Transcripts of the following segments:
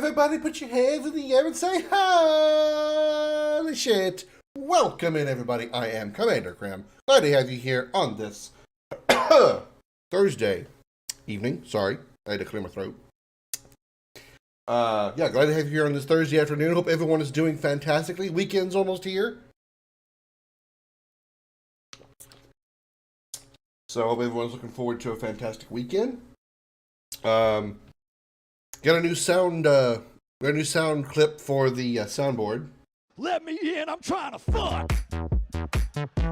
Everybody put your hands in the air and say, holy shit. Welcome in, everybody. I am Commander Graham. Glad to have you here on this Thursday evening. Sorry, I had to clear my throat. Glad to have you here on this Thursday afternoon. Hope everyone is doing fantastically. Weekend's almost here. So I hope everyone's looking forward to a fantastic weekend. Got a new sound clip for the soundboard. Let me in, I'm trying to fuck.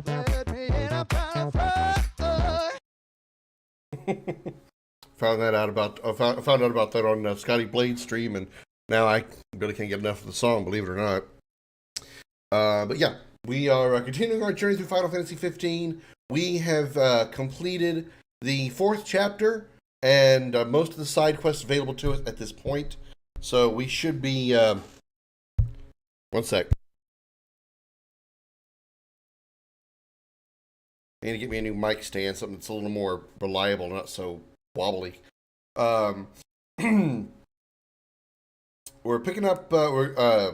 Let me in, I'm trying to fuck. Found out about that on Scotty Blade's stream, and now I really can't get enough of the song, believe it or not. But yeah, we are continuing our journey through Final Fantasy 15. We have completed the 4th chapter and most of the side quests available to us at this point. So we should be... one sec. I need to get me a new mic stand, something that's a little more reliable, not so wobbly. We're picking up... I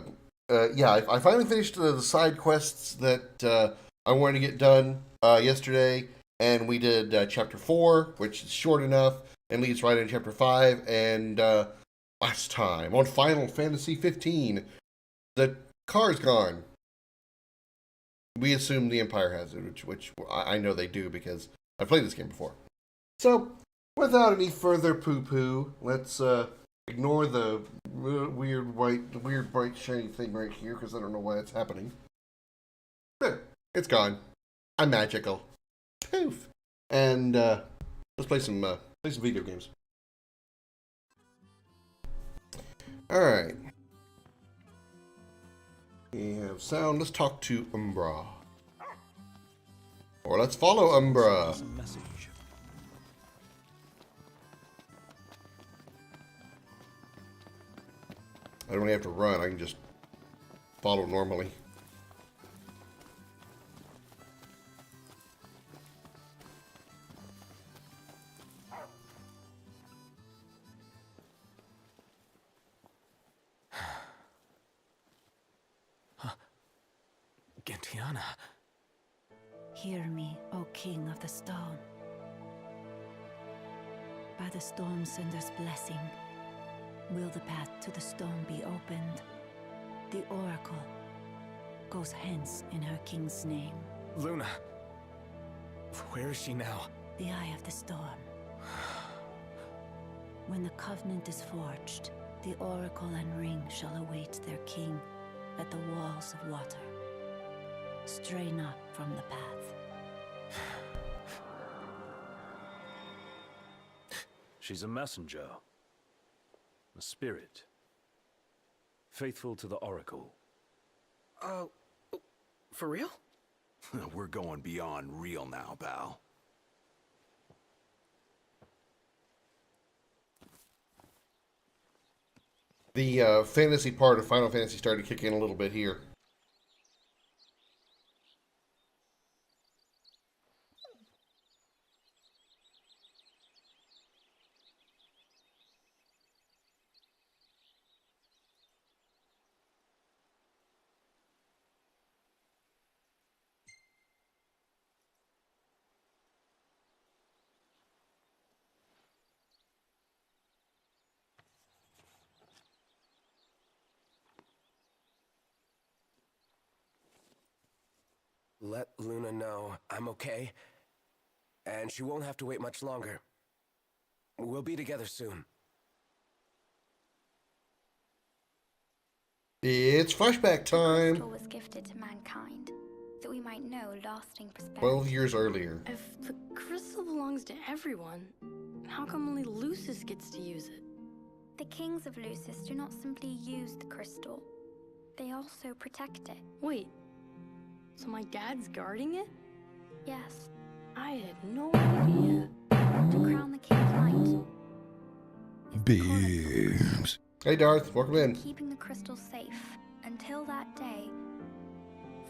finally finished the side quests that I wanted to get done yesterday. And we did Chapter 4, which is short enough, and leads right into Chapter 5. And last time, on Final Fantasy 15, the car's gone. We assume the Empire has it, which I know they do because I've played this game before. So, without any further poo-poo, let's ignore the weird bright shiny thing right here because I don't know why it's happening. It's gone. I'm magical. Poof. And let's play some video games. All right. We have sound. Let's talk to Umbra. Or let's follow Umbra. I don't really have to run. I can just follow normally. Gentiana. Hear me, O King of the Stone. By the Storm Sender's blessing, will the path to the stone be opened? The Oracle goes hence in her king's name. Luna. Where is she now? The Eye of the Storm. When the Covenant is forged, the Oracle and Ring shall await their king at the walls of water. Stray not from the path. She's a messenger. A spirit. Faithful to the Oracle. For real? We're going beyond real now, pal. The fantasy part of Final Fantasy started to kick in a little bit here. Let Luna know I'm okay, and she won't have to wait much longer. We'll be together soon. It's flashback time. The crystal was gifted to mankind, that we might know lasting prosperity. 12 years earlier. If the crystal belongs to everyone, how come only Lucis gets to use it? The kings of Lucis do not simply use the crystal, they also protect it. Wait, so my dad's guarding it? Yes, I had no idea. to crown the king's might. Is the Biggs. Hey Darth, welcome in. keeping the crystal safe until that day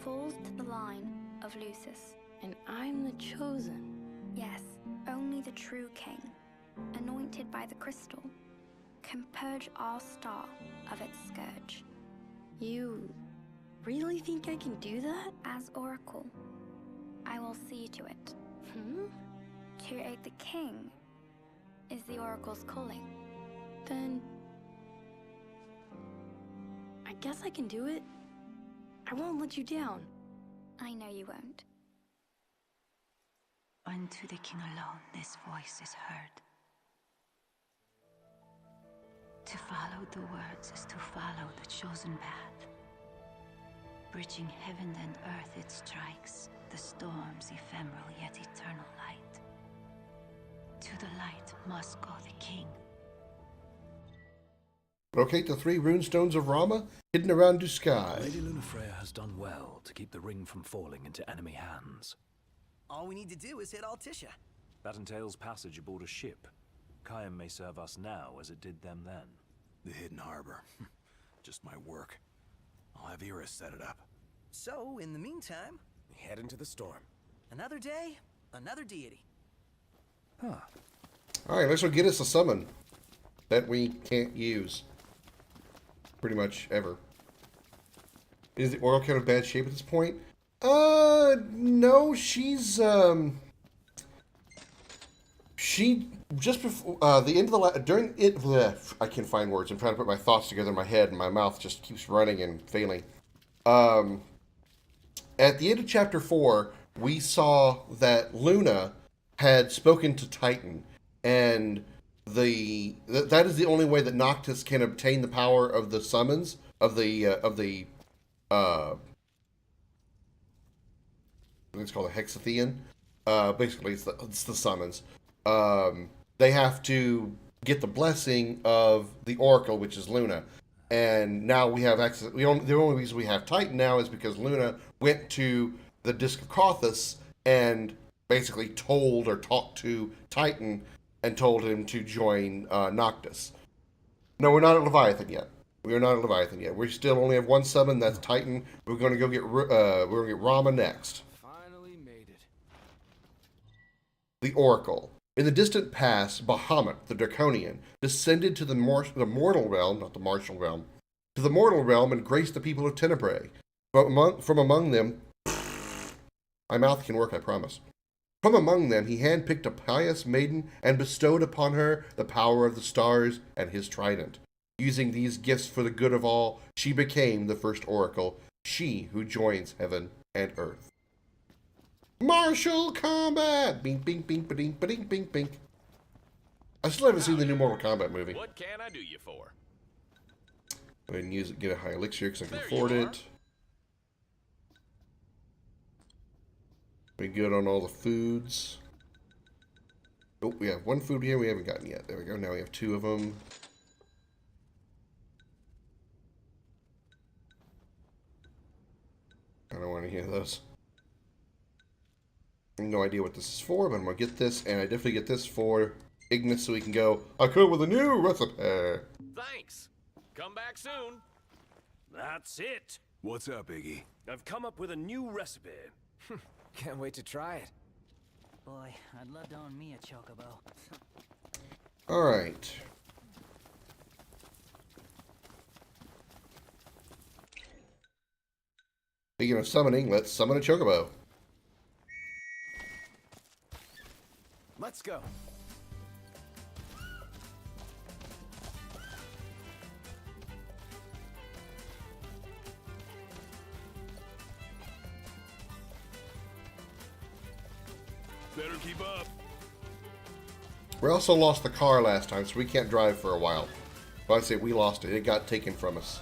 falls to the line of Lucis. And I'm the chosen. Yes, only the true king, anointed by the crystal, can purge our star of its scourge. You really think I can do that? As Oracle, I will see to it. To aid the king is the Oracle's calling. Then I guess I can do it. I won't let you down. I know you won't. Unto the king alone this voice is heard. To follow the words is to follow the chosen path. Bridging heaven and earth it strikes, the storm's ephemeral yet eternal light. To the light must go the king. Locate the 3 runestones of Rama hidden around Duskai. Lady Lunafreya has done well to keep the ring from falling into enemy hands. All we need to do is hit Altissia. That entails passage aboard a ship. Khaim may serve us now as it did them then. The hidden harbor. Just my work. I'll have Iris set it up. So, in the meantime, Head into the storm. another day, another deity. Alright, let's go get us a summon that we can't use. Pretty much ever. Is the Oracle in bad shape at this point? No, she's, she, just before, the end of the, during it, I can't find words. I'm trying to put my thoughts together in my head, and my mouth just keeps running and failing. At the end of chapter 4, we saw that Luna had spoken to Titan, and that is the only way that Noctis can obtain the power of the summons of the I think it's called a hexatheon. Basically, it's the summons. They have to get the blessing of the Oracle, which is Luna. And now we have access. The only reason we have Titan now is because Luna went to the Disc of Kothis and basically told or talked to Titan and told him to join Noctis. No, we're not at Leviathan yet. We are not at Leviathan yet. We still only have one summon. That's Titan. We're going to go get Rama next. Finally made it. The Oracle. In the distant past, Bahamut, the Draconian, descended to the mortal realm, not the martial realm, to the mortal realm and graced the people of Tenebrae. From among them, my mouth can work, I promise. From among them, he handpicked a pious maiden and bestowed upon her the power of the stars and his trident. Using these gifts for the good of all, she became the first Oracle, she who joins heaven and earth. Martial combat! Bink, bink, bink, ba-dink, ba-dink, bink, bink. I still haven't seen the new Mortal Kombat movie. What can I do you for? Go ahead and use it, get a high elixir because I can afford it. We good on all the foods. Oh, we have one food here we haven't gotten yet. There we go. Now we have 2 of them. I don't want any of those. No idea what this is for, but I'm going to get this, and I definitely get this for Ignis so we can go, I come with a new recipe. Thanks. Come back soon. That's it. What's up, Iggy? I've come up with a new recipe. Can't wait to try it. Boy, I'd love to own me a chocobo. Alright. Speaking of summoning, let's summon a chocobo. Let's go. Better keep up. We also lost the car last time, so we can't drive for a while. Well, I say we lost it. It got taken from us.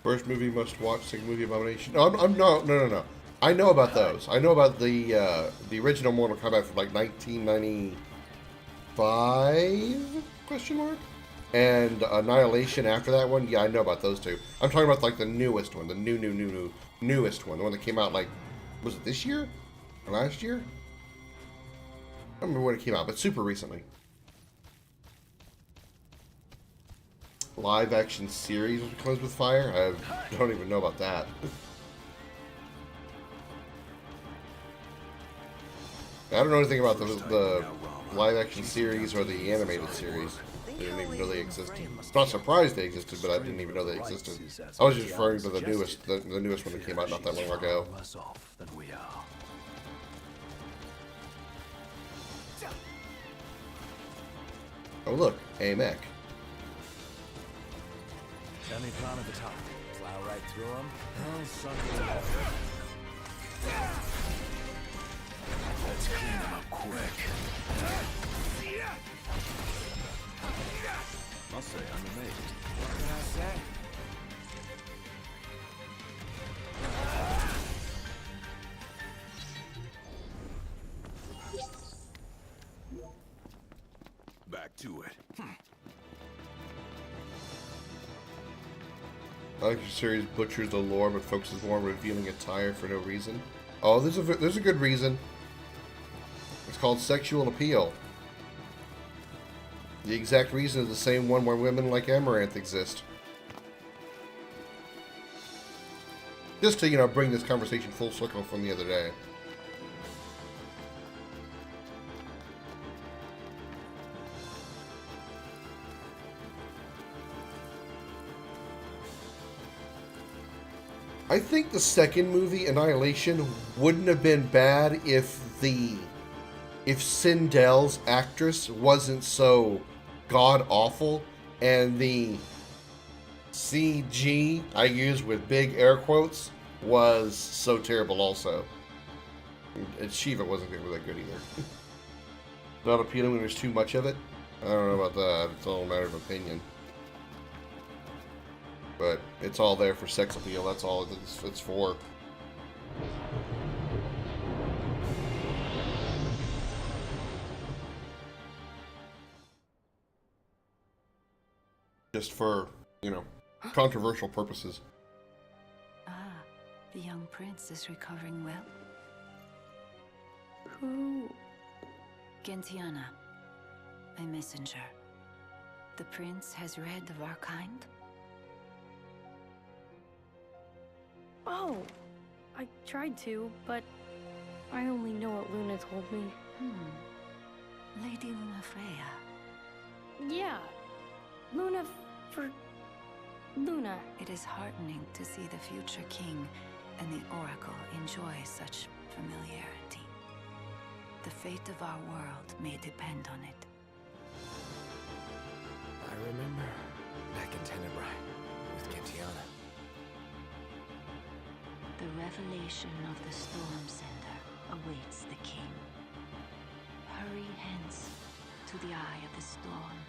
First movie must watch, second movie abomination. No, no. I know about those. I know about the original Mortal Kombat from like 1995 question mark, and Annihilation after that one. Yeah, I know about those 2. I'm talking about like the newest one, the newest one, the one that came out like, was it this year or last year? I don't remember when it came out, but super recently. live action series which comes with fire. I don't even know about that. I don't know anything about the live action series or the animated series. I didn't even know they existed. I'm not surprised they existed, but I didn't even know they existed. I was just referring to the newest one that came out not that long ago. Worse off than we are. Oh look, a mech. Any plan of attack? Plow right through them? I'll suck it up. Let's clean them up quick. Must say, I'm amazed. What can I say? Back to it. I like your series butchers the lore but focuses more on revealing attire for no reason. Oh, there's a good reason. It's called sexual appeal. The exact reason is the same one where women like Amaranth exist. Just to, you know, bring this conversation full circle from the other day. I think the second movie, Annihilation, wouldn't have been bad if Sindel's actress wasn't so god-awful, and the CG, I use with big air quotes, was so terrible also. And Shiva wasn't that good either. Not appealing when there's too much of it? I don't know about that. It's all a matter of opinion. But it's all there for sex appeal. That's all it's for. Just for, you know, controversial purposes. Ah, the young prince is recovering well. Who? Gentiana, a messenger. The prince has read of our kind. Oh, I tried to, but I only know what Luna told me. Lady Luna Freya. Yeah, Luna for Luna. It is heartening to see the future king and the Oracle enjoy such familiarity. The fate of our world may depend on it. I remember back in Tenebrae with Gentiana. The revelation of the Storm Sender awaits the king. Hurry hence to the eye of the storm.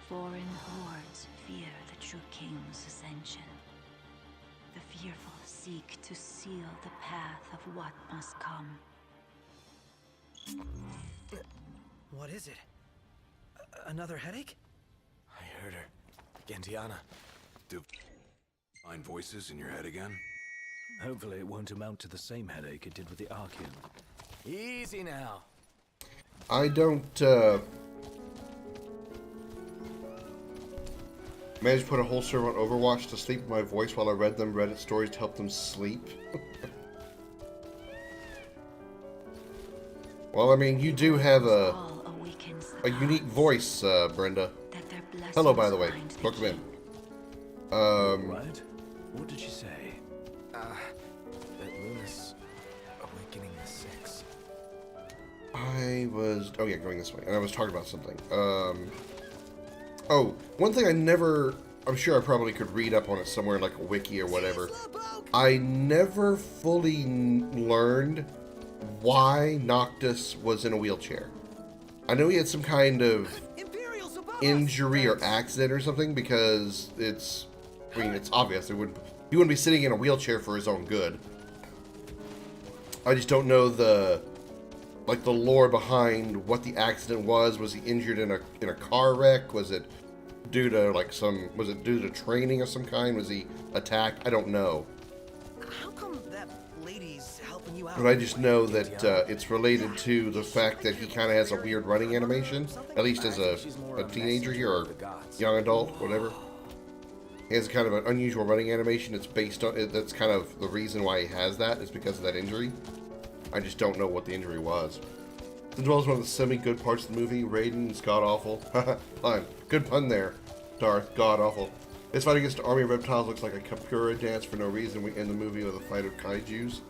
Foreign hordes fear the true king's ascension. The fearful seek to seal the path of what must come. What is it? Another headache? I heard her. Gentiana. Do find voices in your head again? Hopefully it won't amount to the same headache it did with the Archean. Easy now. I don't, managed to put a whole server on Overwatch to sleep with my voice while I read them Reddit stories to help them sleep. Well, I mean, you do have a unique voice, Brenda. Hello, by the way. Welcome in. Right? What did she say? That Luna's awakening the Six. I was... Oh, yeah, going this way. And I was talking about something. Oh, one thing I never... I'm sure I probably could read up on it somewhere, like a wiki or whatever. I never fully learned why Noctis was in a wheelchair. I know he had some kind of injury or accident or something, because it's... I mean, it's obvious. He wouldn't be sitting in a wheelchair for his own good. I just don't know the lore behind what the accident was. Was he injured in a car wreck? Was it due to due to training of some kind? Was he attacked? I don't know. how come that lady's helping you out? But I just know that it's related to the fact that he kind of has a weird running animation, at least as a teenager here, or young adult, whatever. He has kind of an unusual running animation. It's based on, that's kind of the reason why he has that, is because of that injury. I just don't know what the injury was. As well as one of the semi-good parts of the movie, Raiden is god-awful. Fine. Good pun there, Darth. God-awful. This fight against an army of reptiles looks like a capoeira dance for no reason. We end the movie with a fight of kaijus.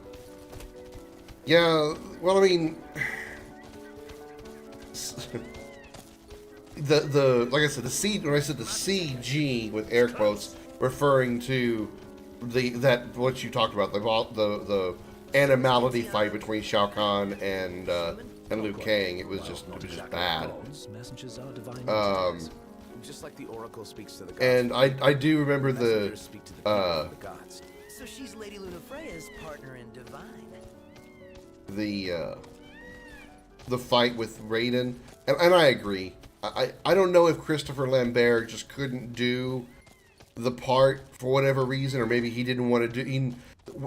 Yeah, well, I mean... like I said, when I said the CG with air quotes, referring to what you talked about, the animality fight between Shao Kahn and Liu Kang. It was just bad. Just like the Oracle speaks to the gods. And I do remember the So she's Lady Lunafreya's partner in divine. The fight with Raiden, and I agree. I don't know if Christopher Lambert just couldn't do the part for whatever reason, or maybe he didn't want to do.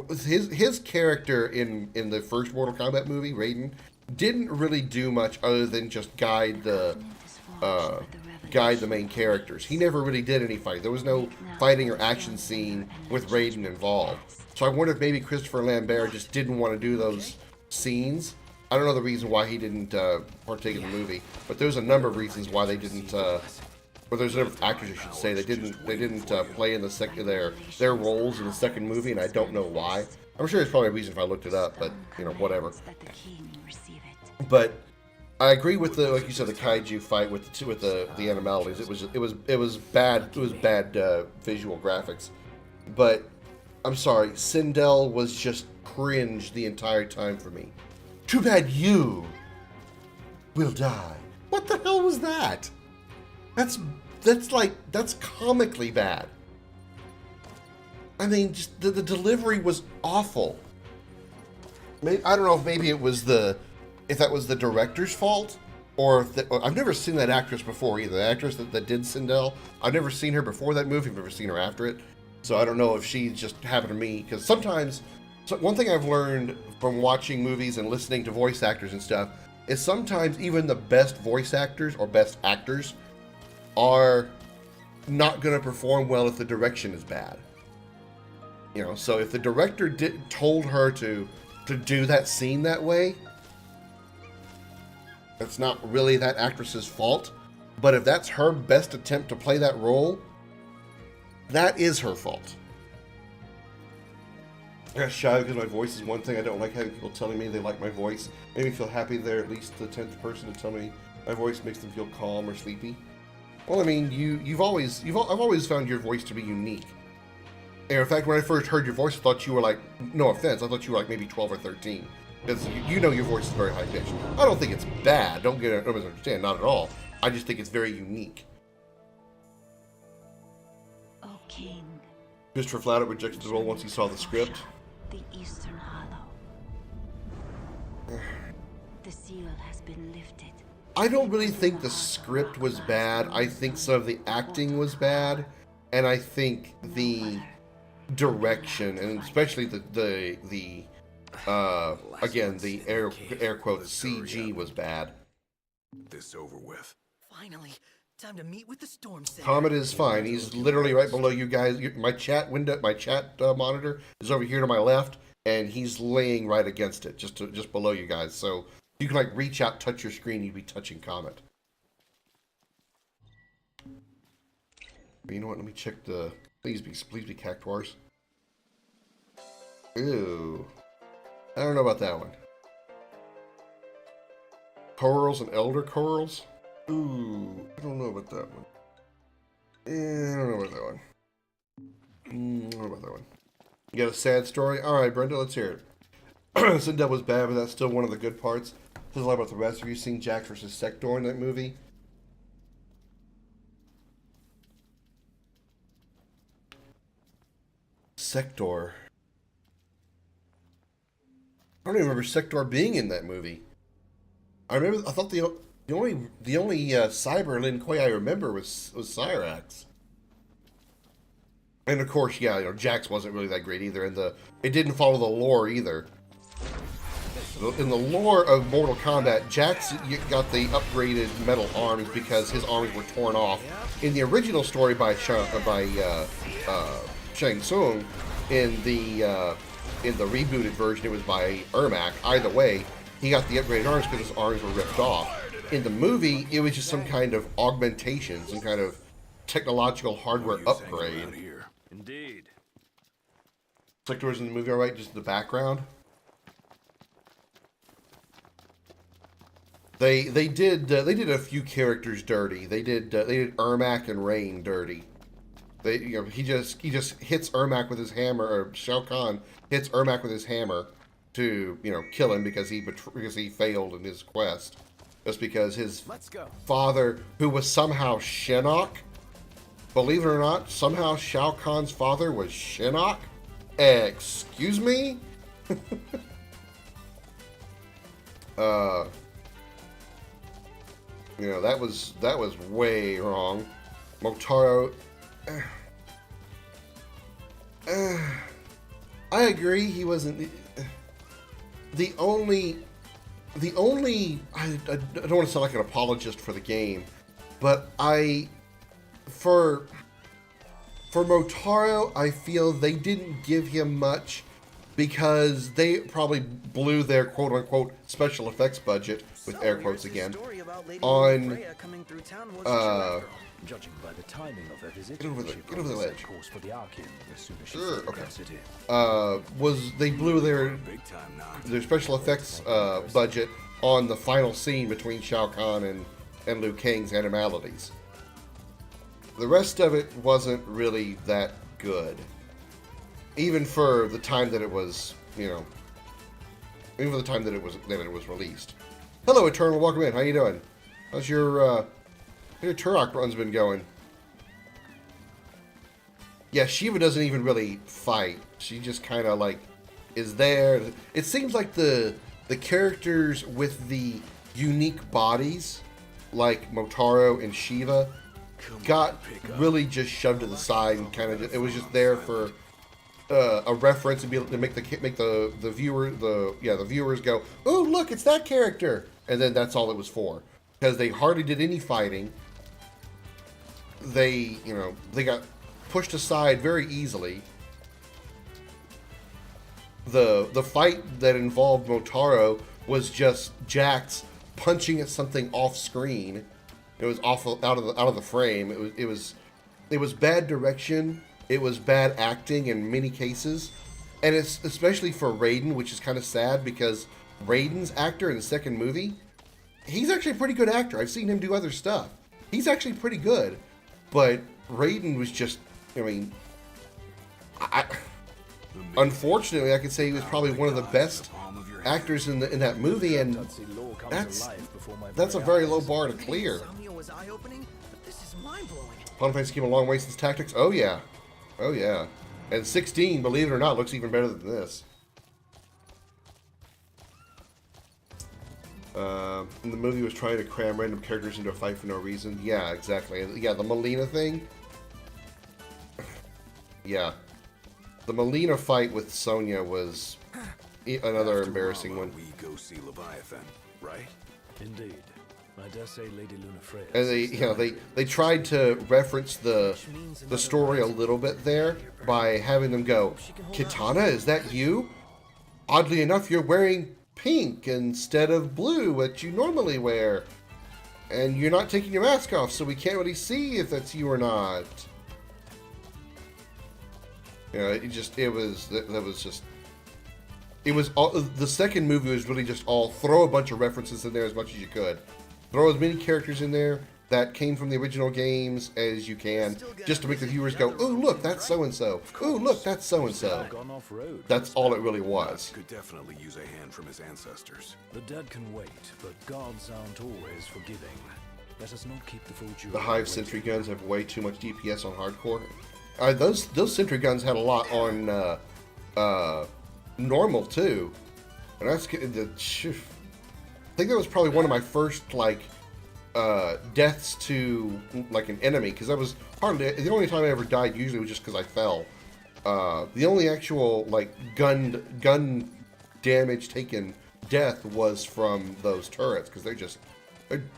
His character in the first Mortal Kombat movie, Raiden, didn't really do much other than just guide the main characters. He never really did any fighting. There was no fighting or action scene with Raiden involved. So I wonder if maybe Christopher Lambert just didn't want to do those scenes. I don't know the reason why he didn't partake in the movie, but there's a number of reasons why they didn't. Or there's a number of actors, I should say, they didn't play in their roles in the second movie, and I don't know why. I'm sure there's probably a reason if I looked it up, but you know, whatever. But I agree with like you said, the kaiju fight with the animalities. It was bad. It was bad visual graphics. But I'm sorry, Sindel was just cringe the entire time for me. Too bad you will die. What the hell was that? That's comically bad. I mean, just the delivery was awful. Maybe, I don't know if maybe it was if that was the director's fault, or if I've never seen that actress before either. The actress that did Sindel, I've never seen her before that movie. I've never seen her after it. So I don't know if she just happened to me, because sometimes, one thing I've learned from watching movies and listening to voice actors and stuff is sometimes even the best voice actors or best actors are not going to perform well if the direction is bad. You know, so if the director told her to do that scene that way, it's not really that actress's fault. But if that's her best attempt to play that role, that is her fault. I got shy because my voice is one thing. I don't like having people telling me they like my voice. Made me feel happy they're at least the 10th person to tell me my voice makes them feel calm or sleepy. Well, I mean, I've always found your voice to be unique. And in fact, when I first heard your voice, I thought you were like, no offense, I thought you were like maybe 12 or 13. Because you know your voice is very high pitched. I don't think it's bad. Don't misunderstand, not at all. I just think it's very unique. O King. Christopher Flatter rejected the role once he saw the script. The Eastern Hollow. The seal has been lifted. I don't really think the script was bad. I think some of the acting was bad, and I think the direction, and especially the again, the air quotes CG was bad. This over with. Finally, time to meet with the Storm Center. Comet is fine. He's literally right below you guys. My chat window, my chat monitor is over here to my left, and he's laying right against it, just below you guys. So you can like reach out, touch your screen, you'd be touching Comet. But you know what? Let me check the. Please be cactuars. Ew. I don't know about that one. Corals and elder corals. Ooh, I don't know about that one. I don't know about that one. I don't know about that one. You got a sad story? Alright, Brenda, let's hear it. Sindel was bad, but that's still one of the good parts. There's a lot about the rest. Have you seen Jax vs. Sector in that movie? Sector. I don't even remember Sector being in that movie. I thought the only Cyber Lin Kuei I remember was Cyrax. And of course, yeah, Jax wasn't really that great either, and it didn't follow the lore either. In the lore of Mortal Kombat, Jax got the upgraded metal arms because his arms were torn off. In the original story by Shang Tsung, in the rebooted version, it was by Ermac. Either way, he got the upgraded arms because his arms were ripped off. In the movie, it was just some kind of augmentation, some kind of technological hardware upgrade. Indeed. Click doors in the movie, all right? Just the background. They did a few characters dirty. They did Ermac and Rain dirty. He just hits Ermac with his hammer, or Shao Kahn hits Ermac with his hammer to kill him because he failed in his quest. Just because his father, who was somehow Shinnok, believe it or not, somehow Shao Kahn's father was Shinnok. Excuse me. That was way wrong. Motaro. I agree. He wasn't the only. I don't want to sound like an apologist for the game, but for Motaro, I feel they didn't give him much because they probably blew their quote-unquote special effects budget, with air quotes again, on judging by the timing of their visit, get over the ledge. Course for the Archean as soon as she okay. They blew their special effects budget on the final scene between Shao Kahn and Liu Kang's animalities. The rest of it wasn't really that good, even for the time that it was, even for the time that it was released. Hello, Eternal. Welcome in. How you doing? How's your Turok run's been going? Yeah, Shiva doesn't even really fight. She just kind of is there. It seems like the characters with the unique bodies, like Motaro and Shiva, got really just shoved to the side and kind of it was just there for a reference and be able to make the viewers go, oh look, it's that character, and then that's all it was for, because they hardly did any fighting. They got pushed aside very easily. The fight that involved Motaro was just Jax punching at something off screen. It was awful out of the frame. It was bad direction. It was bad acting in many cases, and it's especially for Raiden, which is kind of sad because Raiden's actor in the second movie, he's actually a pretty good actor. I've seen him do other stuff. He's actually pretty good, but Raiden was just, unfortunately, I could say he was probably one of the best actors in that movie, and that's a very low bar to clear. Final Fantasy came a long way since Tactics. Oh yeah. And 16, believe it or not, looks even better than this. And the movie was trying to cram random characters into a fight for no reason. Yeah, exactly. Yeah, the Melina thing. Yeah. The Melina fight with Sonya was another embarrassing one. We go see Leviathan, right? Indeed. I dare say Lady Lunafreya. And they tried to reference the story a little bit there by having them go, Kitana, is that you? Oddly enough, you're wearing pink instead of blue, what you normally wear. And you're not taking your mask off, so we can't really see if that's you or not. The second movie was really just all throw a bunch of references in there as much as you could. Throw as many characters in there that came from the original games as you can, just to make the viewers go, "Oh, look, that's so and so. Oh, look, that's so and so." That's all it really was. Could definitely use a hand from his ancestors. The dead can wait, but gods aren't always forgiving. Let us not keep the full jury. The Hive sentry guns have way too much DPS on hardcore. Those sentry guns had a lot on normal too, and that's I think that was probably one of my first deaths to like an enemy, because that was hardly the only time I ever died. Usually was just because I fell. The only actual like gun damage taken death was from those turrets, because they're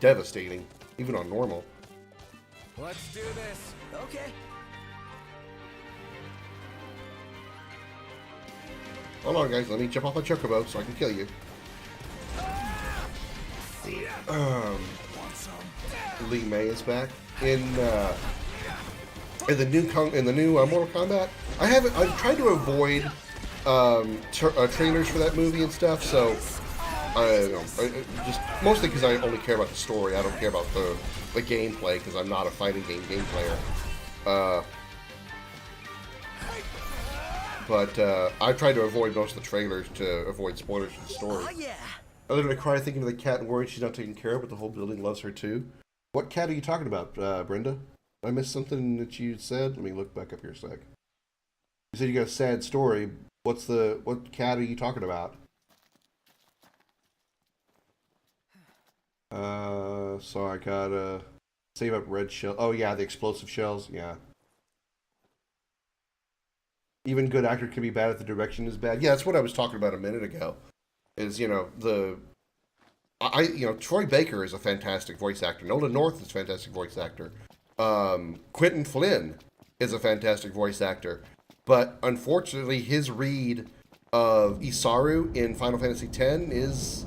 devastating even on normal. Let's do this. Okay. Hold on, guys. Let me jump off my chocobo so I can kill you. Li Mei is back in the new Mortal Kombat. I've tried to avoid trailers for that movie and stuff. So I don't know, just mostly because I only care about the story. I don't care about the gameplay, because I'm not a fighting game player. But I tried to avoid most of the trailers to avoid spoilers for the story. Oh, yeah. I literally cry thinking of the cat and worried she's not taken care of, but the whole building loves her too. What cat are you talking about, Brenda? I missed something that you said. Let me look back up here a sec. You said you got a sad story. What cat are you talking about? So I gotta save up red shell. Oh yeah, the explosive shells. Yeah. Even good actor can be bad if the direction is bad. Yeah, that's what I was talking about a minute ago. Is, you know, Troy Baker is a fantastic voice actor. Nolan North is a fantastic voice actor. Quentin Flynn is a fantastic voice actor. But unfortunately, his read of Isaru in Final Fantasy X is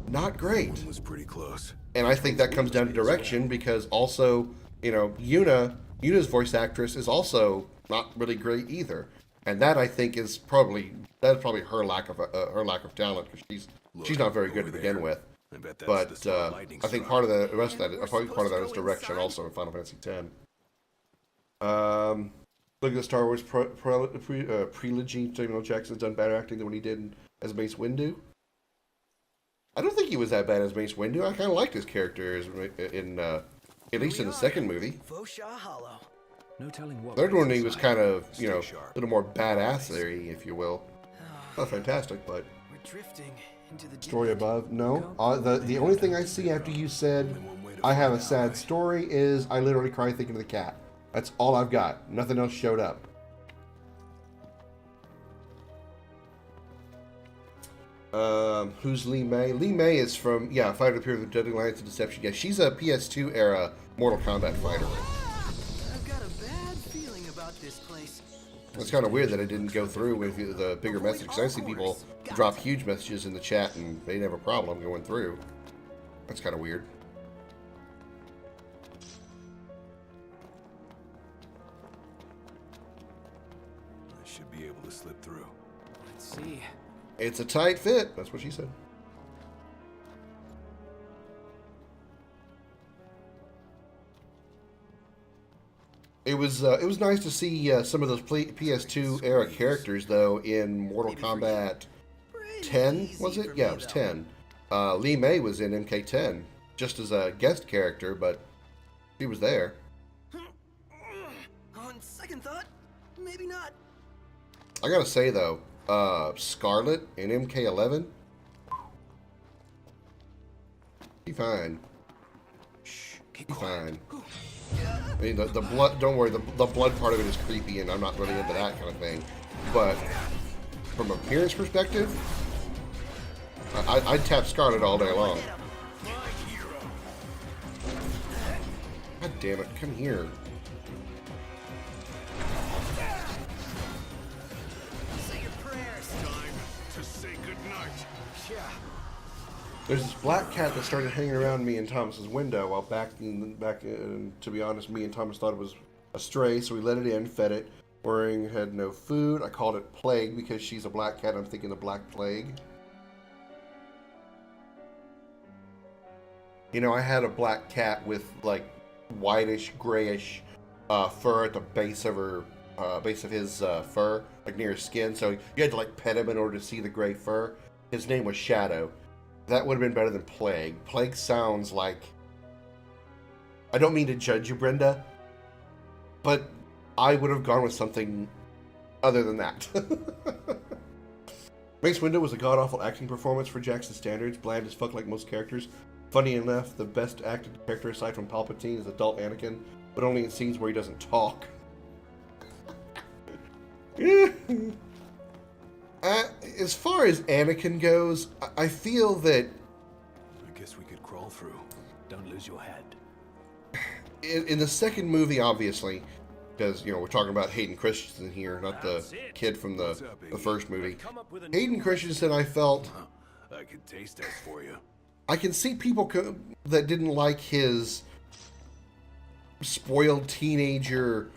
not great. It was pretty close. And I think that comes down to direction, because also, you know, Yuna's voice actress is also not really great either. And that, I think, is probably her lack of talent, because she's not very good to begin with. But I think part of the rest of that, probably part of that is direction also in Final Fantasy X. Look at the Star Wars prelogy. Samuel Jackson's done better acting than what he did as Mace Windu. I don't think he was that bad as Mace Windu. I kind of liked his character at least in the second movie. No telling what. Third one, he was kind of, you know, a little more badassery, if you will. Not fantastic, but. We're drifting into the Story above? No. The only thing I see after you said I have a sad story is I literally cry thinking of the cat. That's all I've got. Nothing else showed up. Who's Li Mei? Li Mei is from, Fighter Appear with Deadly Alliance and Deception. Yeah, she's a PS2 era Mortal Kombat fighter. I've got a bad feeling about this place. It's kind of weird that I didn't go through with the bigger message, because I see people drop huge messages in the chat and they didn't have a problem going through. That's kind of weird. I should be able to slip through. Let's see. It's a tight fit. That's what she said. It was nice to see some of those PS2 era characters though in Mortal Kombat 10. Was it? Yeah, it was 10. Li Mei was in MK10 just as a guest character, but she was there. On second thought, maybe not. I gotta say though, Scarlet in MK11, be fine. Be fine. I mean, the blood, don't worry, the blood part of it is creepy, and I'm not really into that kind of thing. But from an appearance perspective, I'd tap Scarlet all day long. God damn it, come here. Say your prayers. Time to say goodnight. Yeah. There's this black cat that started hanging around me and Thomas's window while to be honest, me and Thomas thought it was a stray, so we let it in, fed it. Worrying it had no food. I called it Plague because she's a black cat. I'm thinking the Black Plague. You know, I had a black cat with like whitish, grayish fur at the base of her, base of his fur, like near his skin. So you had to like pet him in order to see the gray fur. His name was Shadow. That would have been better than Plague. Plague sounds like... I don't mean to judge you, Brenda, but I would have gone with something other than that. Mace Windu was a god-awful acting performance for Jackson's standards, bland as fuck like most characters. Funny enough, the best acted character aside from Palpatine is adult Anakin, but only in scenes where he doesn't talk. As far as Anakin goes, I feel that... I guess we could crawl through. Don't lose your head. In the second movie, obviously, because, you know, we're talking about Hayden Christensen here, not the kid from the first movie. Hayden Christensen, I felt... I could taste test for you. I can see people that didn't like his spoiled teenager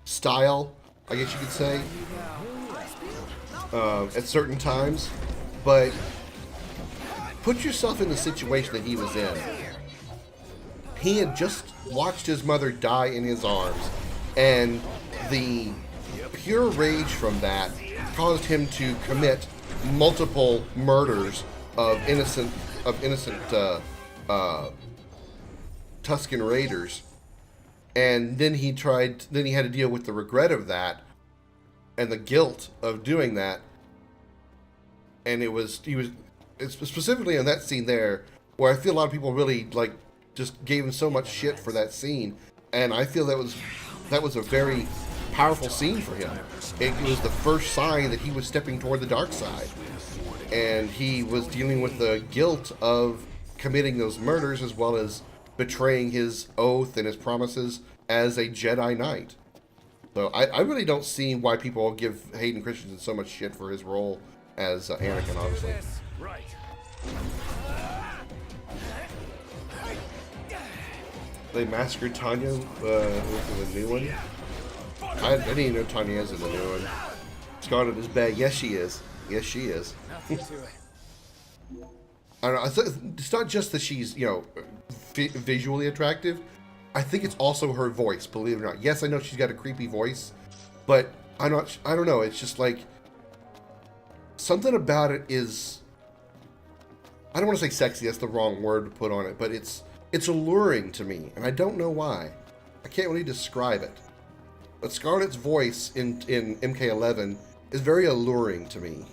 style, I guess you could say, at certain times. But put yourself in the situation that he was in. He had just watched his mother die in his arms, and the pure rage from that caused him to commit multiple murders of innocent Tusken Raiders, and then he had to deal with the regret of that and the guilt of doing that. And he was specifically in that scene there where I feel a lot of people really like just gave him so much shit for that scene, and I feel that was a very powerful scene for him. It was the first sign that he was stepping toward the dark side, and he was dealing with the guilt of committing those murders as well as betraying his oath and his promises as a Jedi Knight. So I really don't see why people give Hayden Christensen so much shit for his role as Anakin, honestly. Right. They massacred Tanya with the new one. I didn't even know Tanya is in the new one. Scarlet is bad. Yes, she is. Yes, she is. I don't know. It's not just that she's, you know, visually attractive. I think it's also her voice, believe it or not. Yes, I know she's got a creepy voice, but I don't know. It's just like something about it is, I don't want to say sexy. That's the wrong word to put on it, but it's alluring to me, and I don't know why. I can't really describe it. But Scarlett's voice in MK11 is very alluring to me.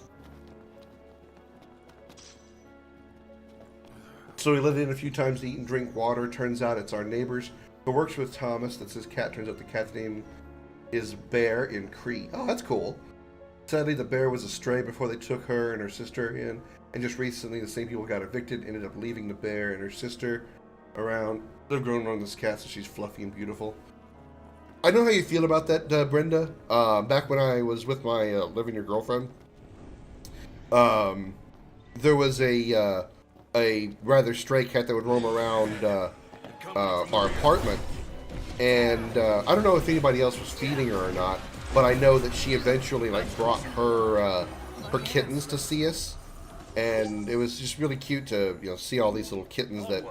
So we let in a few times to eat and drink water. Turns out it's our neighbors who works with Thomas. That's his cat. Turns out the cat's name is Bear in Cree. Oh, that's cool. Sadly, the bear was a stray before they took her and her sister in. And just recently, the same people got evicted, ended up leaving the bear and her sister around. They've grown around this cat, so she's fluffy and beautiful. I know how you feel about that, Brenda. Back when I was with my living your girlfriend, there was a rather stray cat that would roam around our apartment, and I don't know if anybody else was feeding her or not, but I know that she eventually like brought her kittens to see us, and it was just really cute to see all these little kittens that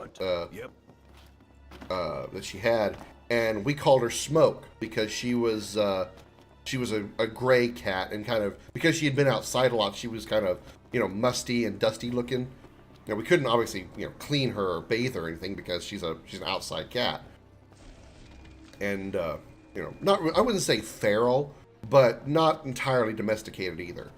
that she had. And we called her Smoke because she was a gray cat, and kind of because she had been outside a lot, she was kind of musty and dusty looking. We couldn't obviously clean her or bathe her or anything because she's an outside cat, and not, I wouldn't say feral, but not entirely domesticated either.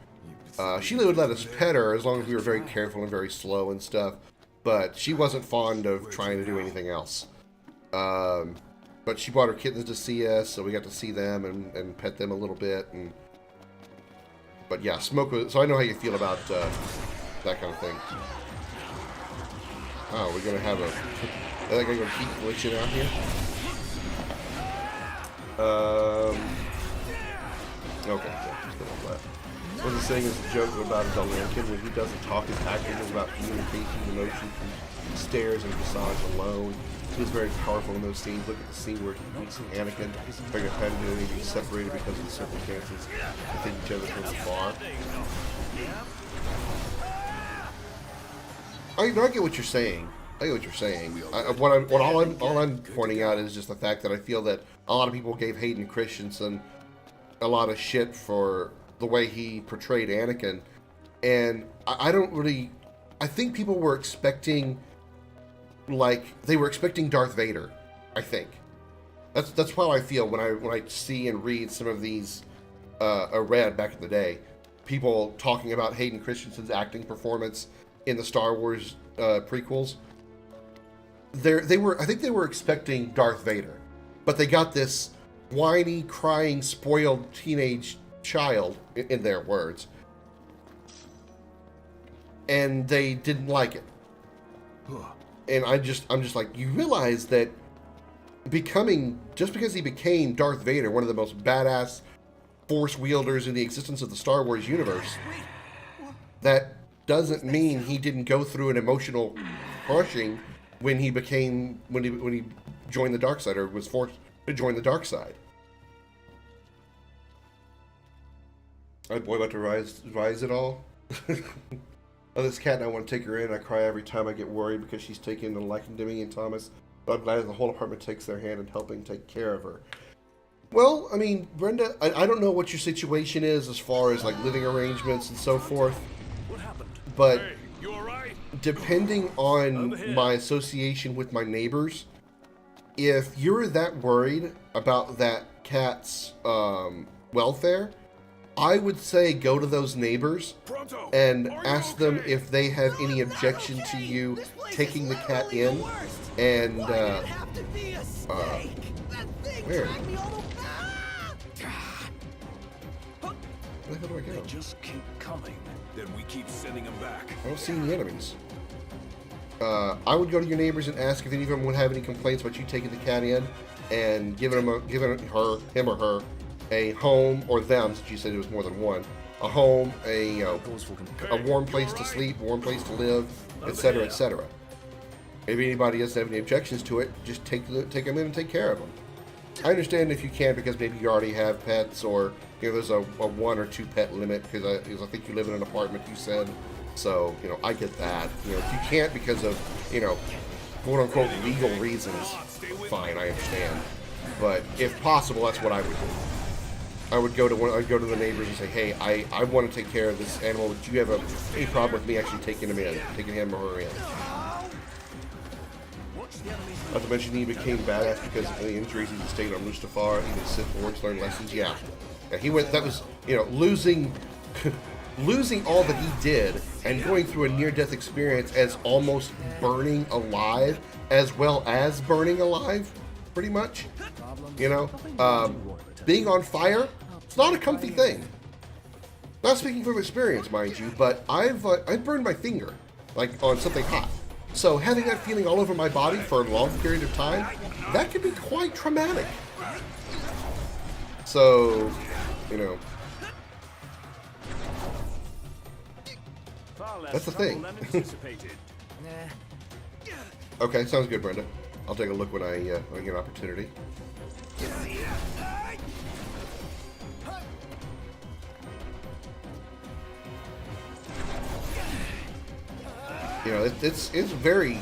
She would let us pet her as long as we were very careful and very slow and stuff, but she wasn't fond of trying to do anything else. But she brought her kittens to see us, so we got to see them and pet them a little bit. But yeah, Smoke was, so I know how you feel about that kind of thing. Oh, we're gonna have a. I think I'm gonna keep glitching out here. Okay, just gonna let. What he's saying is a joke about adult Anakin. When he doesn't talk, his acting is about communication, emotion, from stares and facades alone. He was very powerful in those scenes. Look at the scene where he meets Anakin, very repetitive, and being separated because of the circumstances. They take each other from afar. I get what you're saying. I get what you're saying. All I'm pointing out is just the fact that I feel that a lot of people gave Hayden Christensen a lot of shit for the way he portrayed Anakin, and I don't really. I think people were expecting. They were expecting Darth Vader, I think. That's how I feel when I see and read some of these I read back in the day. people talking about Hayden Christensen's acting performance in the Star Wars prequels. I think they were expecting Darth Vader, but they got this whiny, crying, spoiled teenage child, in their words, and they didn't like it. And I'm just like, you realize that just because he became Darth Vader, one of the most badass Force wielders in the existence of the Star Wars universe, that doesn't mean he didn't go through an emotional crushing when he joined the dark side, or was forced to join the dark side. My boy about to rise it all. Oh, this cat, and I want to take her in. I cry every time I get worried because she's taking a liking to me and Thomas. But I'm glad the whole apartment takes their hand in helping take care of her. Well, I mean, Brenda, I don't know what your situation is as far as like living arrangements and so forth. What happened? But Hey, you alright? depending on my association with my neighbors, if you're that worried about that cat's welfare, I would say go to those neighbors Pronto! and Are you ask them okay? if they have any objection to you taking the cat in. And where? Where the hell do I They go? just keep coming. Then we keep sending them back. I don't see any enemies. I would go to your neighbors and ask if any of them would have any complaints about you taking the cat in and giving him or her, a home, or them, since you said it was more than one, a home, a warm place to sleep, warm place to live, etc., etc. If anybody doesn't have any objections to it, just take them in and take care of them. I understand if you can, because maybe you already have pets, or there's a 1 or 2 pet limit, because I think you live in an apartment, you said. So, I get that. If you can't because of, quote unquote legal reasons, fine, I understand. But if possible, that's what I would do. I'd go to the neighbors and say, hey, I want to take care of this animal. Do you have any problem with me actually taking him or her in? Not to mention he became badass because of the injuries he sustained on Mustafar. He could sit forwards, learn lessons. Yeah, he went. That was losing all that he did and going through a near-death experience as almost burning alive, as well as burning alive, pretty much. Being on fire, it's not a comfy thing. Not speaking from experience, mind you, but I've burned my finger, like on something hot. So having that feeling all over my body for a long period of time, that can be quite traumatic. So, that's the thing. Okay, sounds good, Brenda. I'll take a look when I get an opportunity. It's very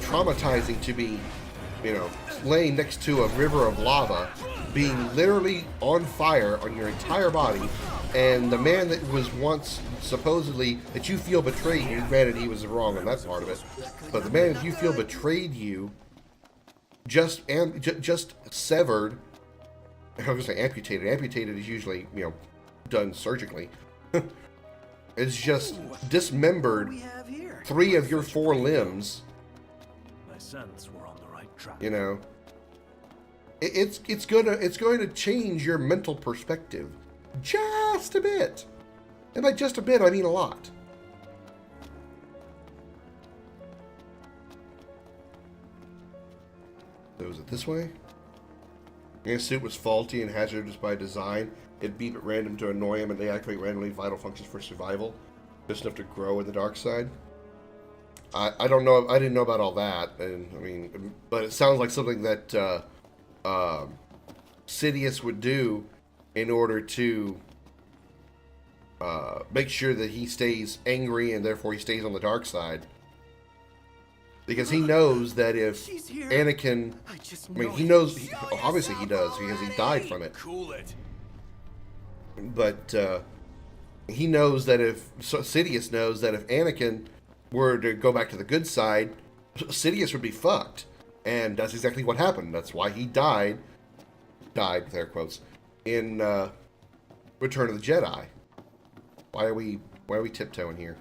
traumatizing to be, laying next to a river of lava, being literally on fire on your entire body, and the man that was once supposedly that you feel betrayed you, granted he was wrong on that part of it, but the man that you feel betrayed you, just severed. I was going to say amputated. Amputated is usually, done surgically. It's just dismembered 3 of your 4 limbs. My sense we're on the right track. It's going to change your mental perspective just a bit, and by just a bit I mean a lot. So is it this way? The suit was faulty and hazardous by design. It beep at random to annoy him, and they activate randomly vital functions for survival, just enough to grow in the dark side. I don't know. I didn't know about all that, and but it sounds like something that Sidious would do in order to make sure that he stays angry and therefore he stays on the dark side. Because he knows that if Anakin, he knows, obviously he does, because he died from it. Cool it. But he knows that Sidious knows that if Anakin were to go back to the good side, Sidious would be fucked. And that's exactly what happened. That's why he died with air quotes, in Return of the Jedi. Why are we tiptoeing here?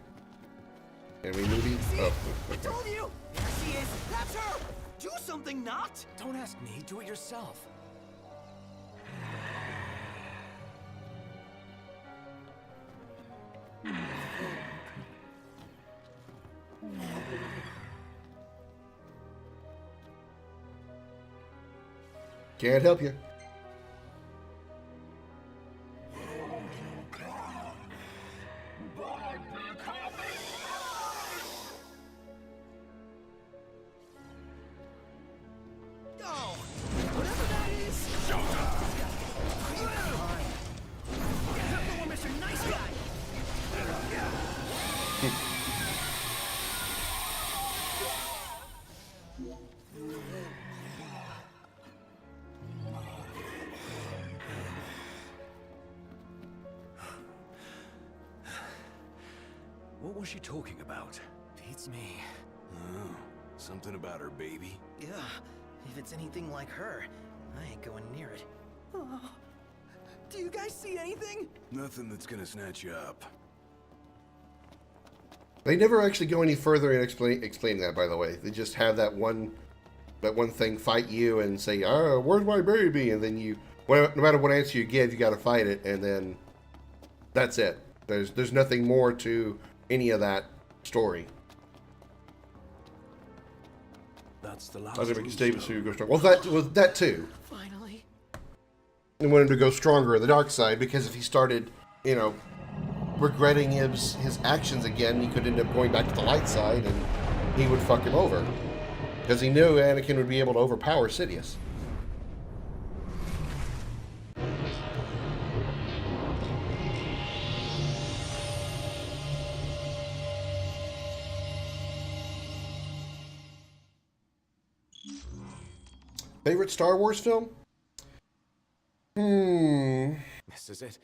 Can we move these? Oh, I okay. told you! There she is! That's her! Do something, Noct! Don't ask me, do it yourself. Can't help you. Oh, whatever that is! Hello, Mr. Nice Guy! What was she talking about? Beats me. Oh, something about her baby? Yeah, if it's anything like her, I ain't going near it. Oh, do you guys see anything? Nothing that's gonna snatch you up. They never actually go any further in explaining that, by the way. They just have that one thing fight you and say, "Oh, where's my baby?" And then you, no matter what answer you give, you got to fight it, and then that's it. There's nothing more to any of that story. That's the last. I was gonna make a statement so you go strong. Well, that too. Finally. And wanted to go stronger on the dark side, because if he started, regretting his actions again, he could end up going back to the light side, and he would fuck him over. Because he knew Anakin would be able to overpower Sidious. Favorite Star Wars film? This is it.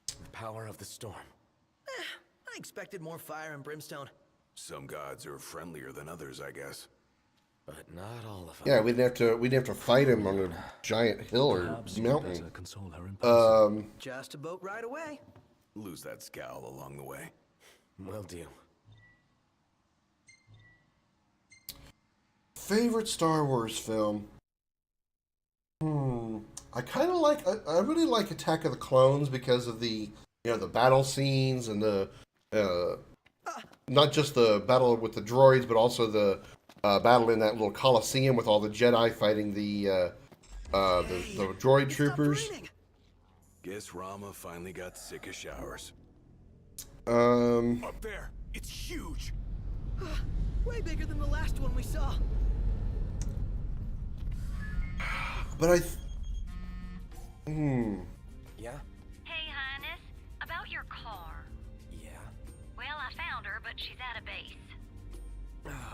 The power of the storm. I expected more fire and brimstone. Some gods are friendlier than others, I guess. But not all of them. Yeah, we'd have to fight him on a giant hill or Perhaps you'd mountain. better console her in person. Just a boat ride away. Lose that scowl along the way. Will do. Favorite Star Wars film? I kind of like. I really like Attack of the Clones because of the the battle scenes and the not just the battle with the droids, but also the battle in that little coliseum with all the Jedi fighting the droid troopers. Guess Rama finally got sick of showers. Up there, it's huge. Way bigger than the last one we saw. But Yeah? Hey, Highness, about your car. Yeah. Well, I found her, but she's at a base.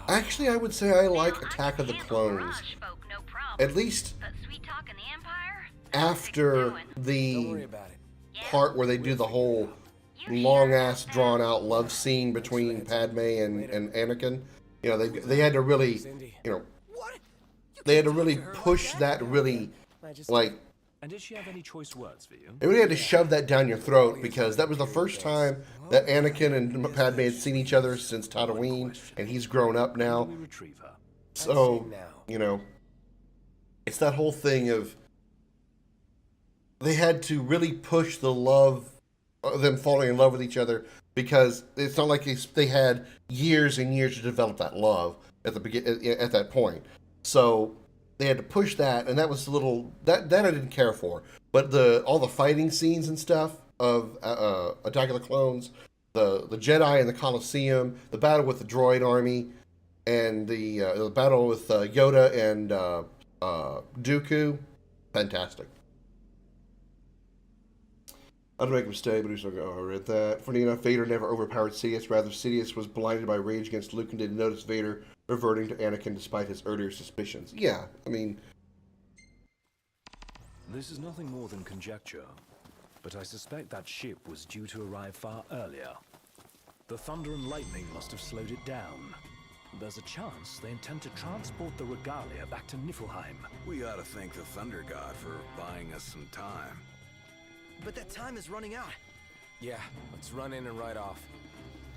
Actually, I would say I like Now, Attack can of the handle Clones. Mirage folk, no problem. At least But Sweet Talk and the Empire? after Don't worry the about it. part where they do the whole long-ass, drawn-out love scene between Padme and Anakin. They had to really, Cindy. What? they had to really push that really, like, And did she have any choice words for you? they really had to shove that down your throat, because that was the first time that Anakin and Padme had seen each other since Tatooine, and he's grown up now. We retrieve her. So, now. it's that whole thing of they had to really push the love, them falling in love with each other, because it's not like they had years and years to develop that love at that point. So they had to push that, and that was a little that I didn't care for. But all the fighting scenes and stuff of Attack of the Clones, the Jedi in the Coliseum, the battle with the droid army, and the battle with Yoda and Dooku, fantastic. I don't make a mistake, but I read that. Funny enough, Vader never overpowered Sidious. Rather, Sidious was blinded by rage against Luke and didn't notice Vader reverting to Anakin despite his earlier suspicions. Yeah, I mean... This is nothing more than conjecture, but I suspect that ship was due to arrive far earlier. The thunder and lightning must have slowed it down. There's a chance they intend to transport the regalia back to Niflheim. We ought to thank the Thunder God for buying us some time. But that time is running out. Yeah, let's run in and ride off.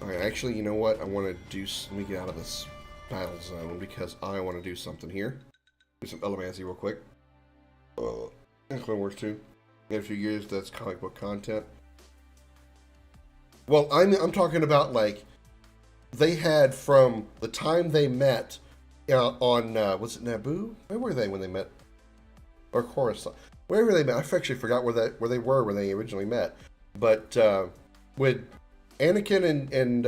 Alright, actually, you know what? I want to do... Let me get out of this battle zone because I want to do something here. Do some Elemancy real quick. And Clone Wars 2. In a few years, that's comic book content. Well, I'm talking about, like, they had from the time they met on, was it Naboo? Where were they when they met? Or Coruscant? Wherever they met. I actually forgot where they were when they originally met. But with Anakin and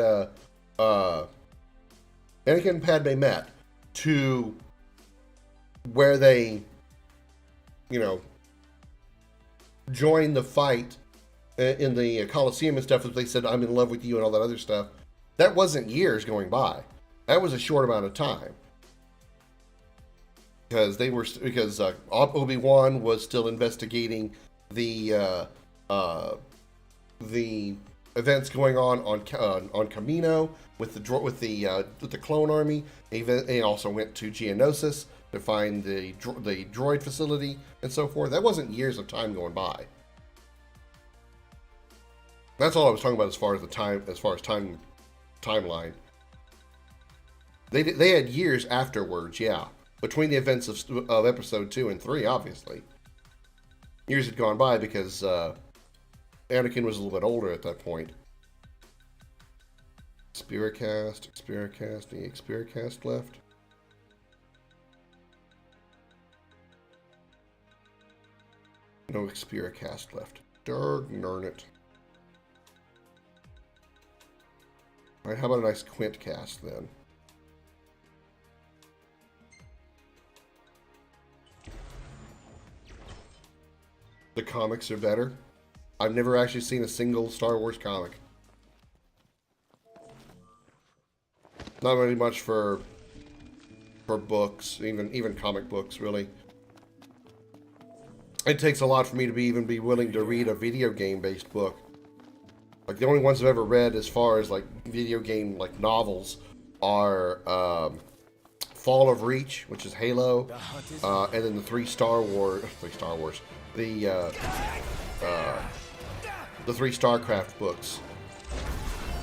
Anakin and Padme met to where they, you know, joined the fight in the Coliseum and stuff, as they said, "I'm in love with you" and all that other stuff. That wasn't years going by. That was a short amount of time. Because Obi-Wan was still investigating the events going on Kamino with the clone army. He also went to Geonosis to find the droid facility and so forth. That wasn't years of time going by. That's all I was talking about as far as timeline. They had years afterwards, yeah, between the events of episode 2 and 3, obviously. Years had gone by because Anakin was a little bit older at that point. Xpericast, any Xpericast left? No Xpericast left. Darn it. Alright, how about a nice Quint cast then? The comics are better. I've never actually seen a single Star Wars comic. Not really much for books, even comic books, really. It takes a lot for me to be willing to read a video game based book. Like the only ones I've ever read as far as like video game like novels are Fall of Reach, which is Halo, and then the three StarCraft books.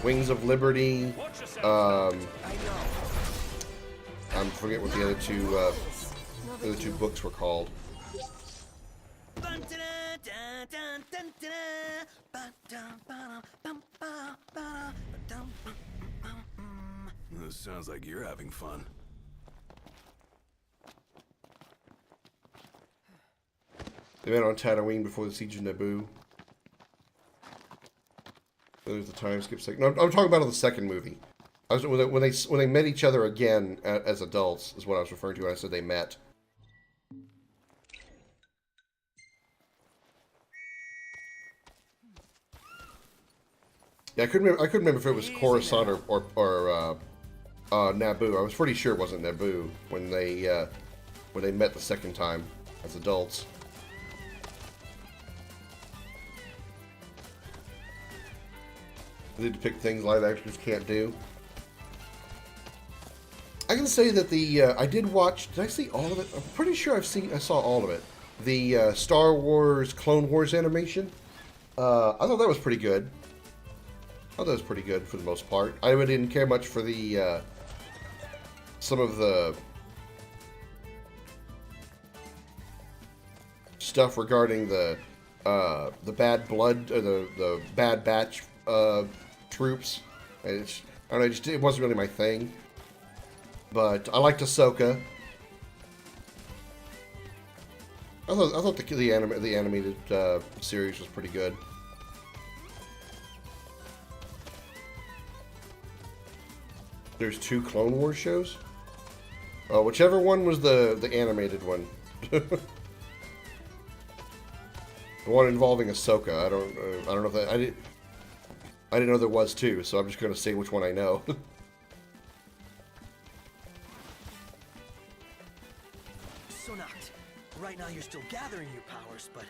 Wings of Liberty, I forget what the other two books were called. This sounds like you're having fun. They met on Tatooine before the Siege of Naboo. There's the time skip second. No, I'm talking about in the second movie. When they met each other again as adults is what I was referring to when I said they met. Yeah, I couldn't remember if it was Coruscant or Naboo. I was pretty sure it wasn't Naboo when they met the second time as adults. They depict things live actors can't do. I can say that I did watch. Did I see all of it? I'm pretty sure I saw all of it. The Star Wars Clone Wars animation. I thought that was pretty good. I thought that was pretty good for the most part. I really didn't care much for the some of the stuff regarding the Bad Blood or the Bad Batch troops. I don't know, it wasn't really my thing. But I liked Ahsoka. I thought the animated series was pretty good. There's 2 Clone Wars shows. Whichever one was the animated one. The one involving Ahsoka. I don't know if that I didn't know there was 2, so I'm just gonna say which one I know. So Noct, right now you're still gathering your powers, but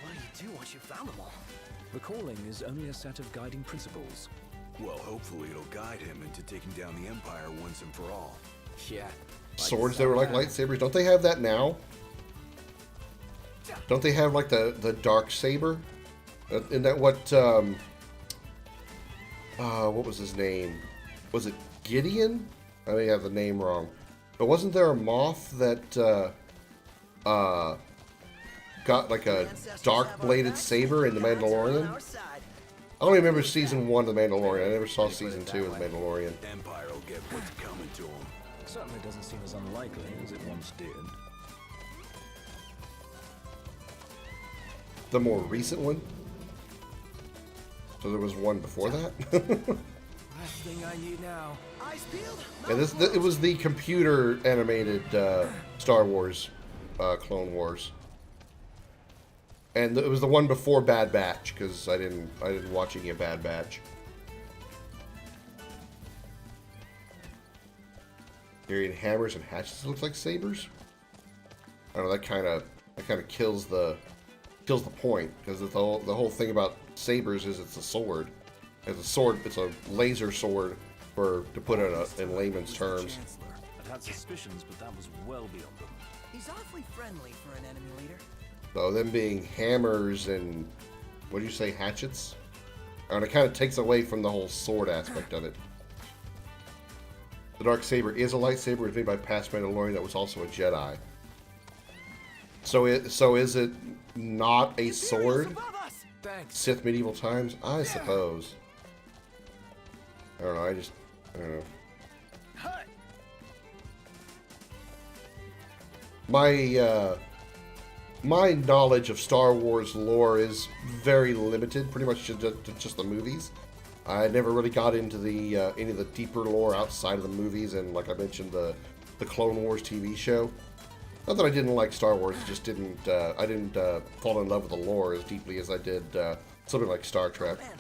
what do you do once you've found them all? The calling is only a set of guiding principles. Well, hopefully it'll guide him into taking down the Empire once and for all. Yeah. Swords that were like lightsabers. Don't they have that now? Don't they have like the dark saber? Isn't that what what was his name? Was it Gideon? I may have the name wrong. But wasn't there a moth that got like a dark-bladed saber in The Mandalorian? I only remember season 1 of The Mandalorian. I never saw season 2 of The Mandalorian. Empire will get what's coming to him. Certainly doesn't seem as unlikely as it once did. The more recent one? So there was one before that? Last thing I need now. Eyes peeled. Yeah, it was the computer animated Star Wars, Clone Wars, and it was the one before Bad Batch because I didn't watch any of Bad Batch. Carrying hammers and hatchets looks like sabers. I don't know. That kind of kills the point because the whole thing about sabers is it's a sword. It's a sword. It's a laser sword to put it in layman's terms. I'd had suspicions, but that was well beyond them. He's awfully friendly for an enemy leader. So them being hammers and what do you say, hatchets? And it kind of takes away from the whole sword aspect of it. The darksaber is a lightsaber. It's made by past Mandalorian that was also a Jedi. So is it not a sword? Sith medieval times? I suppose. I don't know. I don't know. My knowledge of Star Wars lore is very limited, pretty much to just the movies. I never really got into the any of the deeper lore outside of the movies, and like I mentioned, the Clone Wars TV show. Not that I didn't like Star Wars, it just I didn't fall in love with the lore as deeply as I did something like Star Trek. Oh, man,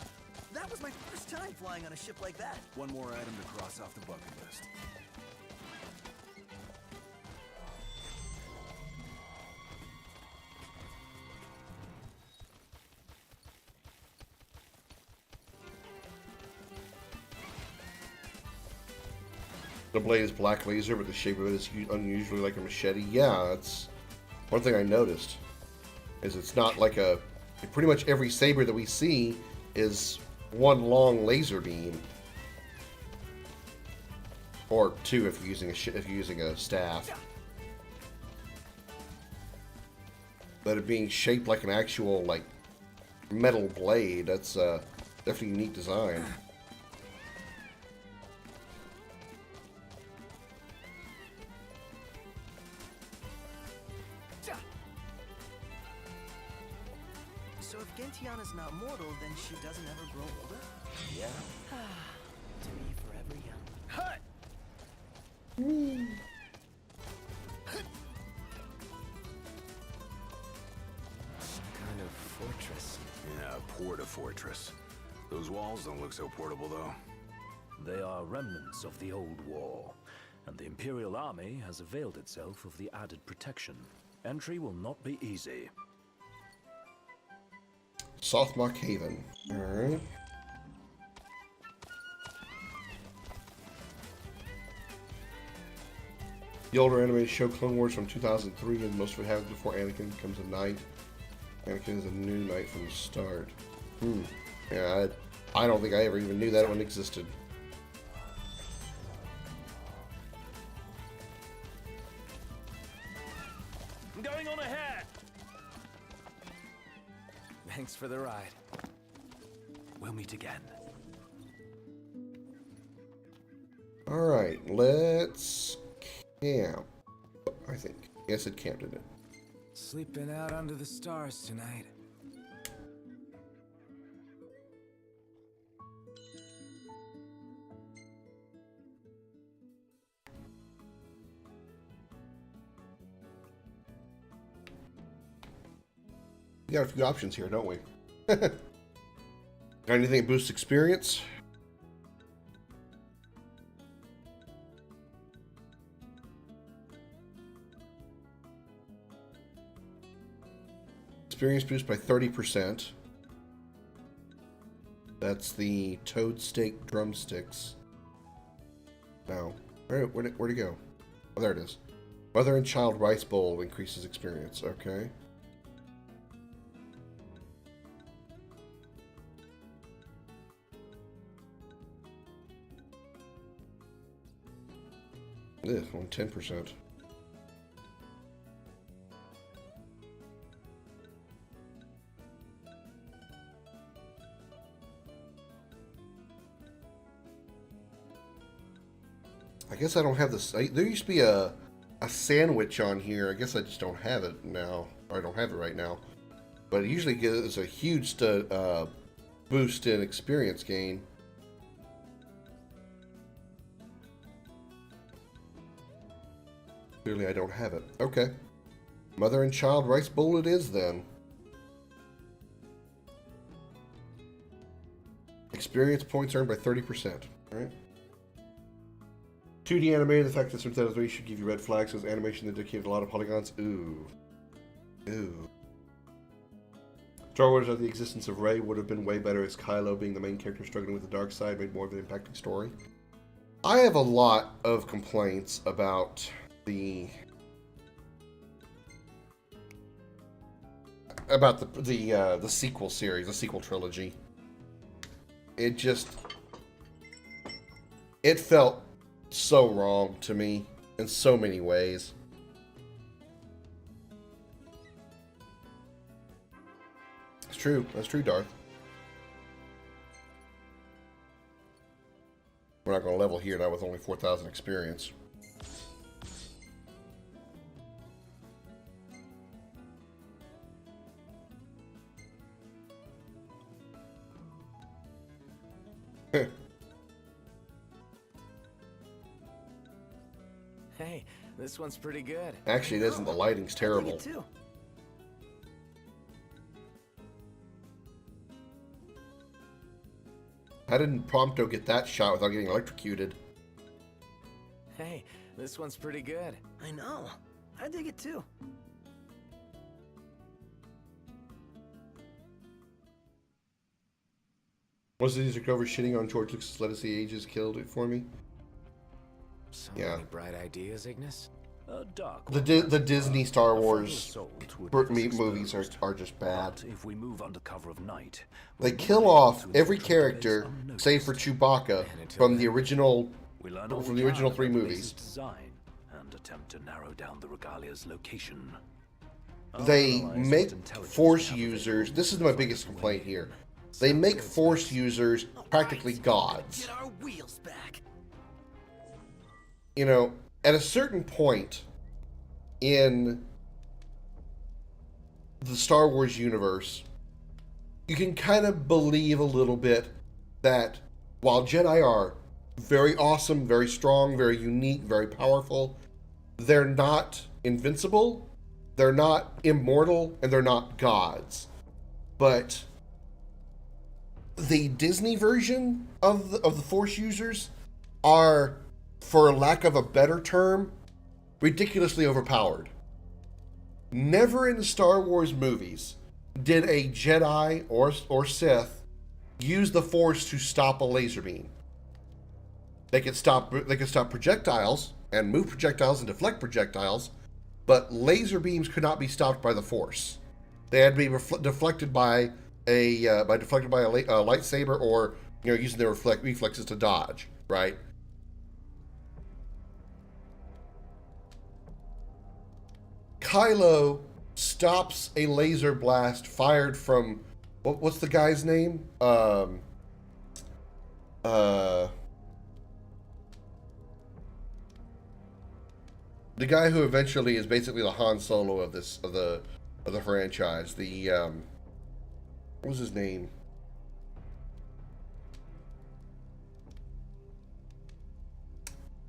that was my first time flying on a ship like that. One more item to cross off the bucket list. The blade is black laser, but the shape of it is unusually like a machete. Yeah, that's one thing I noticed. Is it's not like pretty much every saber that we see is one long laser beam, or two if you're using a staff. But it being shaped like an actual like metal blade, that's definitely a unique design. So if Gentiana's not mortal, then she doesn't ever grow older? Yeah. To be forever young. Hut! Kind of fortress. Yeah, porta-fortress. Those walls don't look so portable, though. They are remnants of the old war, and the Imperial Army has availed itself of the added protection. Entry will not be easy. Sothmock Haven. Alright. The older animated show Clone Wars from 2003, and most of it happens before Anakin becomes a knight. Anakin is a new knight from the start. Yeah, I don't think I ever even knew that one existed. I'm going on ahead! Thanks for the ride. We'll meet again. Alright, let's camp. I think. Yes, it camped, didn't it? Sleeping out under the stars tonight. We got a few options here, don't we? Got anything that boosts experience? Experience boost by 30%. That's the Toad Steak Drumsticks. No. Where'd it go? Oh, there it is. Mother and Child Rice Bowl increases experience. Okay. Ugh, on 10%. I guess I don't have this. There used to be a sandwich on here. I guess I just don't have it now. Or I don't have it right now. But it usually gives a huge boost in experience gain. Clearly I don't have it. Okay. Mother and child rice bowl it is then. Experience points earned by 30%. Alright. 2D animated, the fact that some titles should give you red flags because animation that dedicated a lot of polygons. Ooh. Ooh. Star Wars of the existence of Rey would have been way better as Kylo, being the main character struggling with the dark side, made more of an impacting story. I have a lot of complaints about the sequel series, the sequel trilogy. It felt so wrong to me in so many ways. It's true. That's true, Darth. We're not going to level here now with only 4,000 experience. Hey, this one's pretty good. Actually, it isn't. The lighting's terrible. I think it too. How didn't Prompto get that shot without getting electrocuted? Hey, this one's pretty good. I know. I dig it too. Was these recover shitting on George Lucas' Let Us See Ages killed it for me? So Yeah. many bright ideas, Ignis. The Disney Star Wars movies are just bad. If we move under cover of night, They kill off every character save for Chewbacca from the original three movies. Design and attempt to narrow down the regalia's location. They make Force users. This is my biggest complaint here. They make Force users practically gods. Get our wheels back. You know, at a certain point in the Star Wars universe, you can kind of believe a little bit that while Jedi are very awesome, very strong, very unique, very powerful, they're not invincible, they're not immortal, and they're not gods. But the Disney version of the Force users are, for lack of a better term, ridiculously overpowered. Never in the Star Wars movies did a Jedi or Sith use the Force to stop a laser beam. They could stop projectiles and move projectiles and deflect projectiles, but laser beams could not be stopped by the Force. They had to be deflected by a lightsaber, or using their reflexes to dodge. Right. Kylo stops a laser blast fired from what's the guy's name? The guy who eventually is basically the Han Solo of the franchise. What was his name?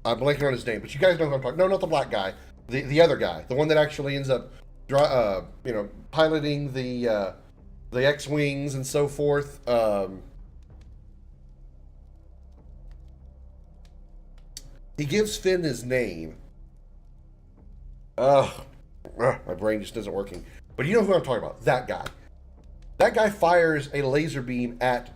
I'm blanking on his name, but you guys know who I'm talking. No, not the black guy. The other guy, the one that actually ends up, piloting the X-wings and so forth. He gives Finn his name. My brain just isn't working. But you know who I'm talking about? That guy. That guy fires a laser beam at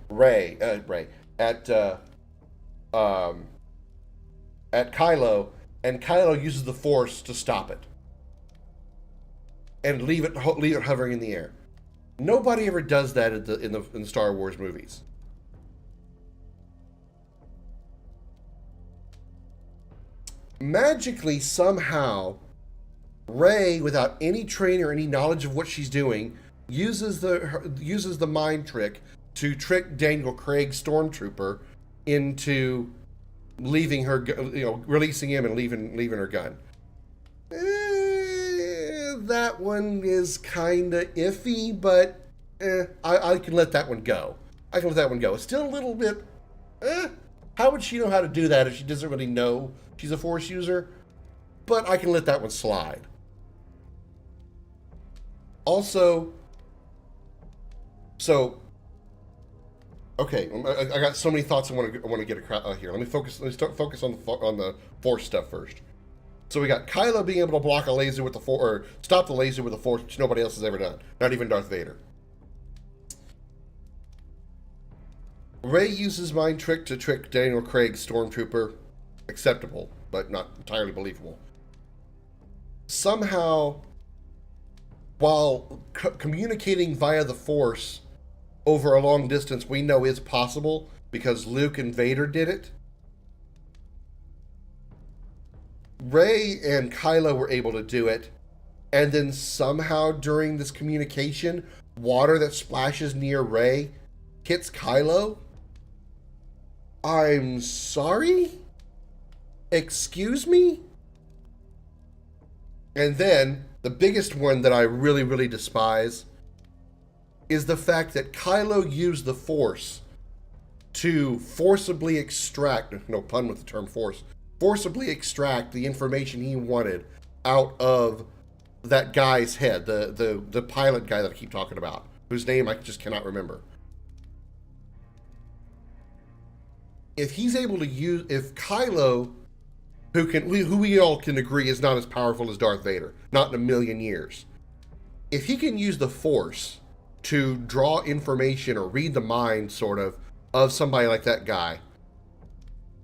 at Kylo, and Kylo uses the Force to stop it and leave it hovering in the air. Nobody ever does that in the Star Wars movies. magically, somehow, Rey, without any training or any knowledge of what she's doing, uses the mind trick to trick Daniel Craig's stormtrooper into leaving her, releasing him and leaving her gun. That one is kind of iffy, but I can let that one go. I can let that one go. It's still a little bit. How would she know how to do that if she doesn't really know she's a Force user? But I can let that one slide. Also, okay, I got so many thoughts I want to get here. Let me focus on the Force stuff first. So we got Kylo being able to block a laser with the Force, or stop the laser with the Force, which nobody else has ever done. Not even Darth Vader. Rey uses mind trick to trick Daniel Craig's stormtrooper. Acceptable, but not entirely believable. Somehow, while communicating via the Force over a long distance, we know is possible because Luke and Vader did it. Rey and Kylo were able to do it, and then somehow during this communication, water that splashes near Rey hits Kylo. I'm sorry? Excuse me? And then, the biggest one that I really, really despise is the fact that Kylo used the Force to forcibly extract, no pun with the term Force, forcibly extract the information he wanted out of that guy's head, the pilot guy that I keep talking about, whose name I just cannot remember. If he's able to use, if Kylo, who we all can agree is not as powerful as Darth Vader, not in a million years, if he can use the Force to draw information or read the mind, sort of somebody like that guy,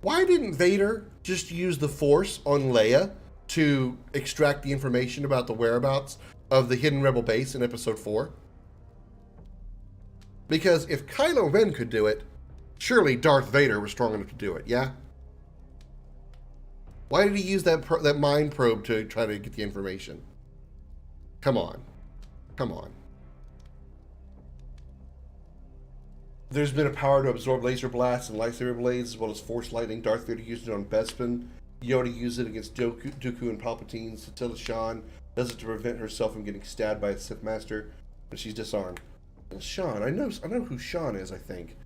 why didn't Vader just use the Force on Leia to extract the information about the whereabouts of the hidden Rebel base in Episode 4? Because if Kylo Ren could do it, surely Darth Vader was strong enough to do it, yeah? Why did he use that mind probe to try to get the information? Come on. Come on. There's been a power to absorb laser blasts and lightsaber blades, as well as force lightning. Darth Vader used it on Bespin. Yoda used it against Dooku and Palpatine. Satilla Shan does it to prevent herself from getting stabbed by a Sith Master, but she's disarmed. Well, Shan, I know who Shan is, I think.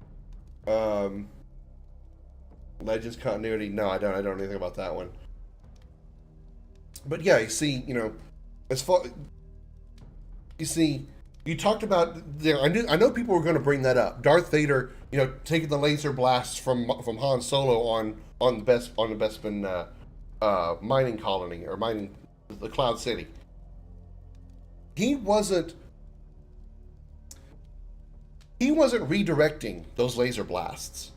Legends continuity? No, I don't know anything about that one. But yeah, you see, as far you talked about there. I know people were going to bring that up. Darth Vader, taking the laser blasts from Han Solo on the Bespin mining colony, or the Cloud City. He wasn't redirecting those laser blasts.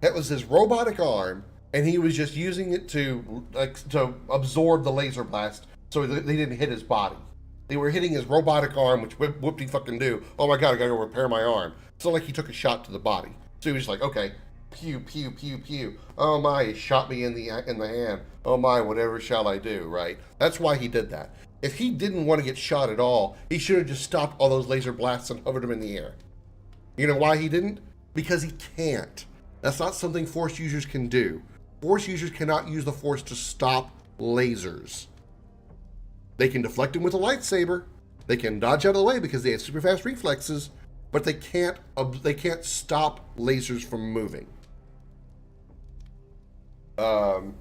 That was his robotic arm, and he was just using it to absorb the laser blast so they didn't hit his body. They were hitting his robotic arm, which whoop-de fucking do. Oh my god, I gotta go repair my arm. It's not like he took a shot to the body. So he was like, okay, pew, pew, pew, pew. Oh my, he shot me in the hand. Oh my, whatever shall I do, right? That's why he did that. If he didn't want to get shot at all, he should have just stopped all those laser blasts and hovered them in the air. You know why he didn't? Because he can't. That's not something Force users can do. Force users cannot use the Force to stop lasers. They can deflect them with a lightsaber. They can dodge out of the way because they have super fast reflexes, but they can't stop lasers from moving. Mind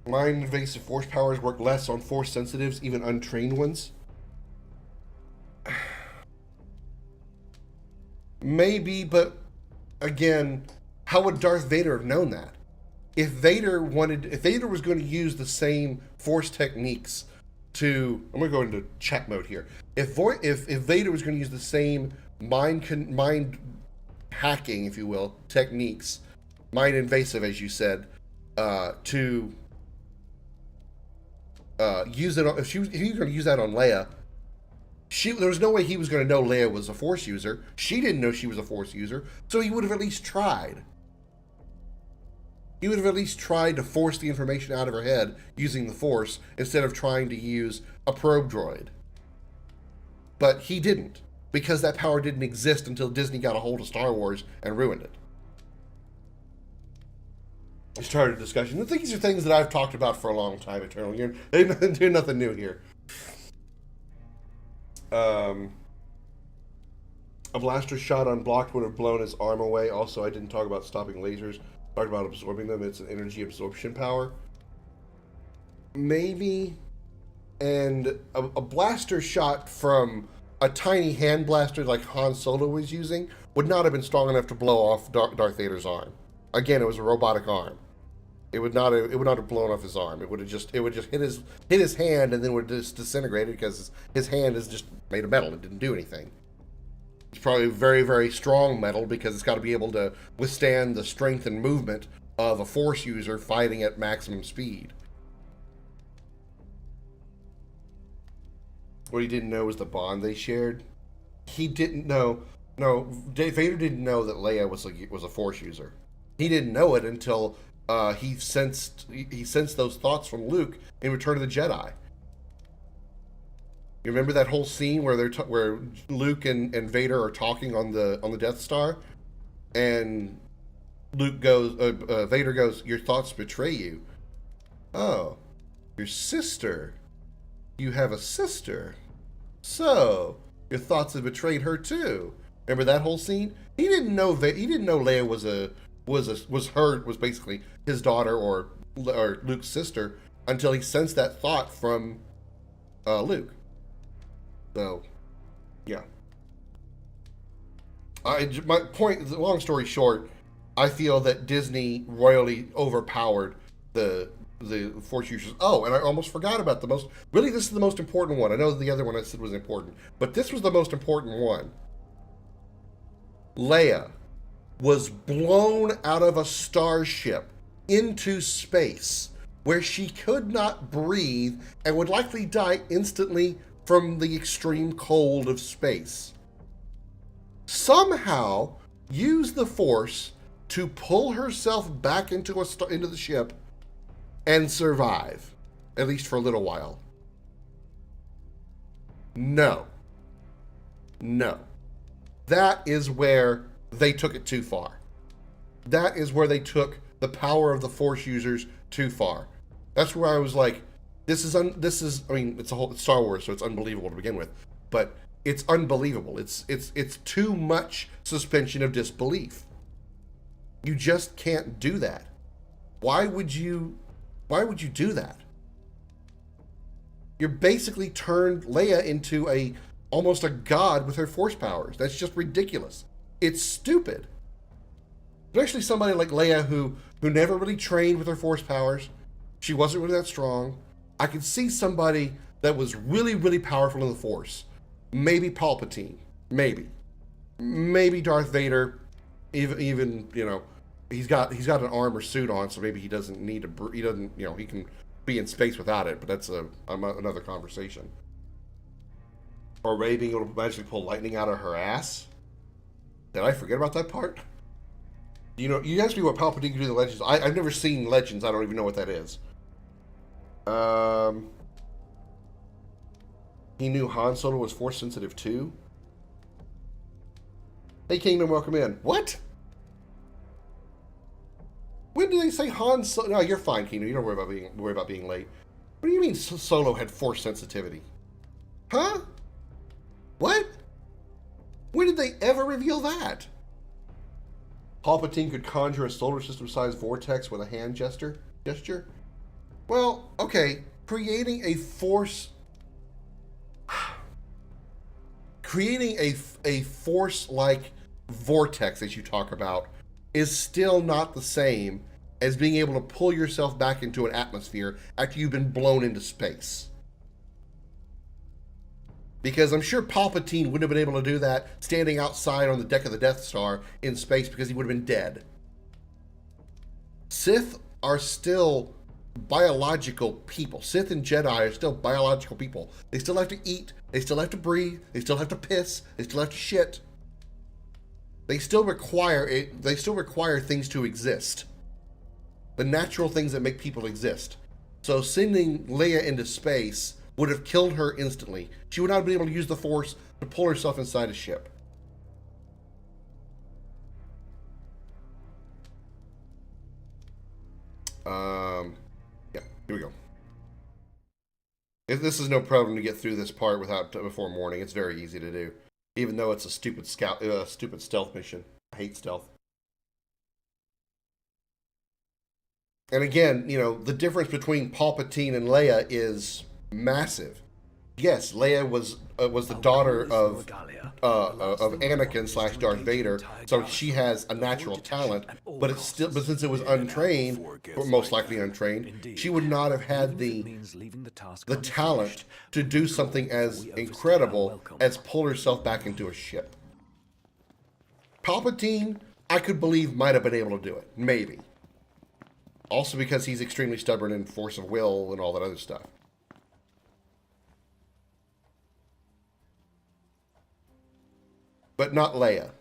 invasive Force powers work less on Force sensitives, even untrained ones. Maybe, but again, how would Darth Vader have known that? If Vader was going to use the same Force techniques I'm going to go into chat mode here. If Vader was going to use the same mind hacking, if you will, techniques, mind invasive, as you said, to use it, if he was going to use that on Leia, there was no way he was going to know Leia was a Force user. She didn't know she was a Force user, so he would have at least tried. he would have at least tried to force the information out of her head using the Force instead of trying to use a probe droid. But he didn't, because that power didn't exist until Disney got a hold of Star Wars and ruined it. We started a discussion. These are things that I've talked about for a long time, Eternal. They're nothing new here. A blaster shot unblocked would have blown his arm away. Also, I didn't talk about stopping lasers. I talked about absorbing them. It's an energy absorption power. Maybe. And a blaster shot from a tiny hand blaster like Han Solo was using would not have been strong enough to blow off Darth Vader's arm. Again, it was a robotic arm. It would not have blown off his arm. It would just hit his hand and then would just disintegrate it because his hand is just made of metal. It didn't do anything. It's probably very, very strong metal because it's got to be able to withstand the strength and movement of a Force user fighting at maximum speed. What he didn't know was the bond they shared. He didn't know. No, Vader didn't know that Leia was a Force user. He didn't know it until he sensed those thoughts from Luke in Return of the Jedi. You remember that whole scene where where Luke and Vader are talking on the Death Star, and Vader goes, "Your thoughts betray you." Oh, your sister. You have a sister. So your thoughts have betrayed her too. Remember that whole scene? He didn't know Leia was basically his daughter or Luke's sister until he sensed that thought from Luke. So, yeah. My point, long story short, I feel that Disney royally overpowered the Force users. Oh, and I almost forgot about this is the most important one. I know the other one I said was important, but this was the most important one. Leia was blown out of a starship into space where she could not breathe and would likely die instantly from the extreme cold of space. Somehow used the Force to pull herself back into the ship and survive, at least for a little while. No. That is where they took it too far. That is where they took the power of the Force users too far. That's where I was like, it's Star Wars, so it's unbelievable to begin with, but it's unbelievable. It's too much suspension of disbelief. You just can't do that. Why would you do that? You're basically turned Leia into almost a god with her Force powers. That's just ridiculous. It's stupid. Especially somebody like Leia who never really trained with her Force powers. She wasn't really that strong. I could see somebody that was really, really powerful in the Force. Maybe Palpatine. Maybe Darth Vader. Even he's got an armor suit on, so maybe he doesn't need to. He doesn't. He can be in space without it. But that's another conversation. Or Rey being able to magically pull lightning out of her ass. Did I forget about that part? You asked me what Palpatine can do in the Legends. I've never seen Legends. I don't even know what that is. He knew Han Solo was Force sensitive too. Hey Kingdom, welcome in. What? When did they say Han Solo? No, you're fine, Kingdom. You don't worry about being late. What do you mean Solo had Force sensitivity? Huh? What? When did they ever reveal that? Palpatine could conjure a solar system-sized vortex with a hand gesture? Well, okay. Creating a Force-like vortex, as you talk about, is still not the same as being able to pull yourself back into an atmosphere after you've been blown into space. Because I'm sure Palpatine wouldn't have been able to do that standing outside on the deck of the Death Star in space because he would have been dead. Sith are still biological people. Sith and Jedi are still biological people. They still have to eat. They still have to breathe. They still have to piss. They still have to shit. They still require things to exist. the natural things that make people exist. So sending Leia into space would have killed her instantly. She would not have been able to use the Force to pull herself inside a ship. Yeah, here we go. This is no problem to get through this part before morning. It's very easy to do, even though it's a stupid stealth mission. I hate stealth. And again, you know, the difference between Palpatine and Leia is massive. Yes, Leia was the daughter of Anakin / Darth Vader, so she has a natural talent. But since it was untrained, or most likely untrained, she would not have had the talent to do something as incredible as pull herself back into a ship. Palpatine, I could believe, might have been able to do it, maybe. Also because he's extremely stubborn and force of will and all that other stuff. But not Leia.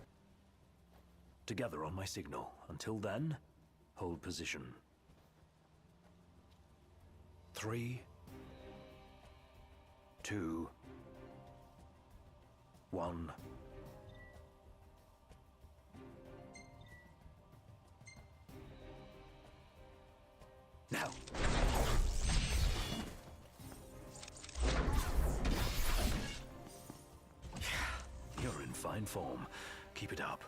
Together on my signal. Until then, hold position. 3, 2, 1. Now. You're in fine form. Keep it up.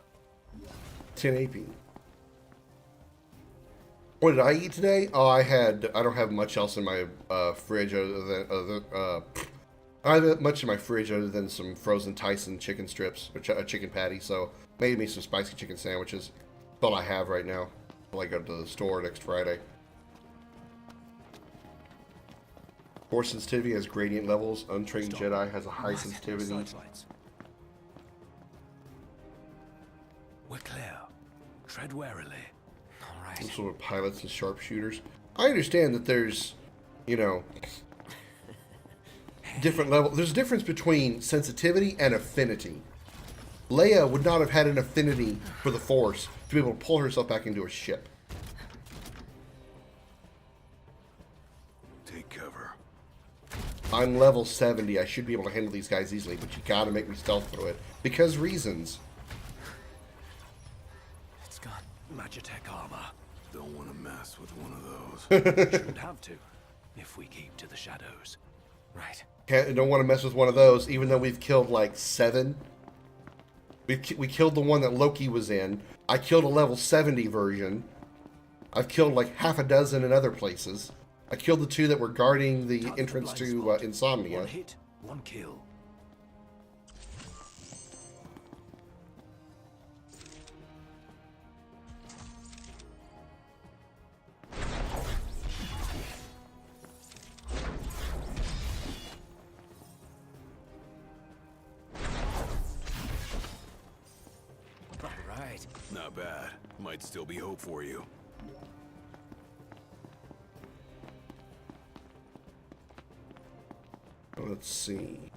10 AP. What did I eat today? Oh, I don't have much else in my fridge I have much in my fridge other than some frozen Tyson chicken strips, or chicken patty, so made me some spicy chicken sandwiches. That's all I have right now until I go to the store next Friday. Force sensitivity has gradient levels. Untrained Jedi has a high sensitivity. We're clear. Tread warily. All right. Some sort of pilots and sharpshooters. I understand that there's, you know, different levels. There's a difference between sensitivity and affinity. Leia would not have had an affinity for the Force to be able to pull herself back into a ship. Take cover. I'm level 70. I should be able to handle these guys easily, but you gotta make me stealth through it. Because reasons. It's gone. Magitech armor. Don't want to mess with one of those. Shouldn't have to, if we keep to the shadows. Right. Don't want to mess with one of those, even though we've killed like 7. We killed the one that Loki was in. I killed a level 70 version. I've killed like half a dozen in other places. I killed the 2 that were guarding the entrance to Insomnia. 1 hit, 1 kill. All right. Not bad. Might still be hope for you. Let's see.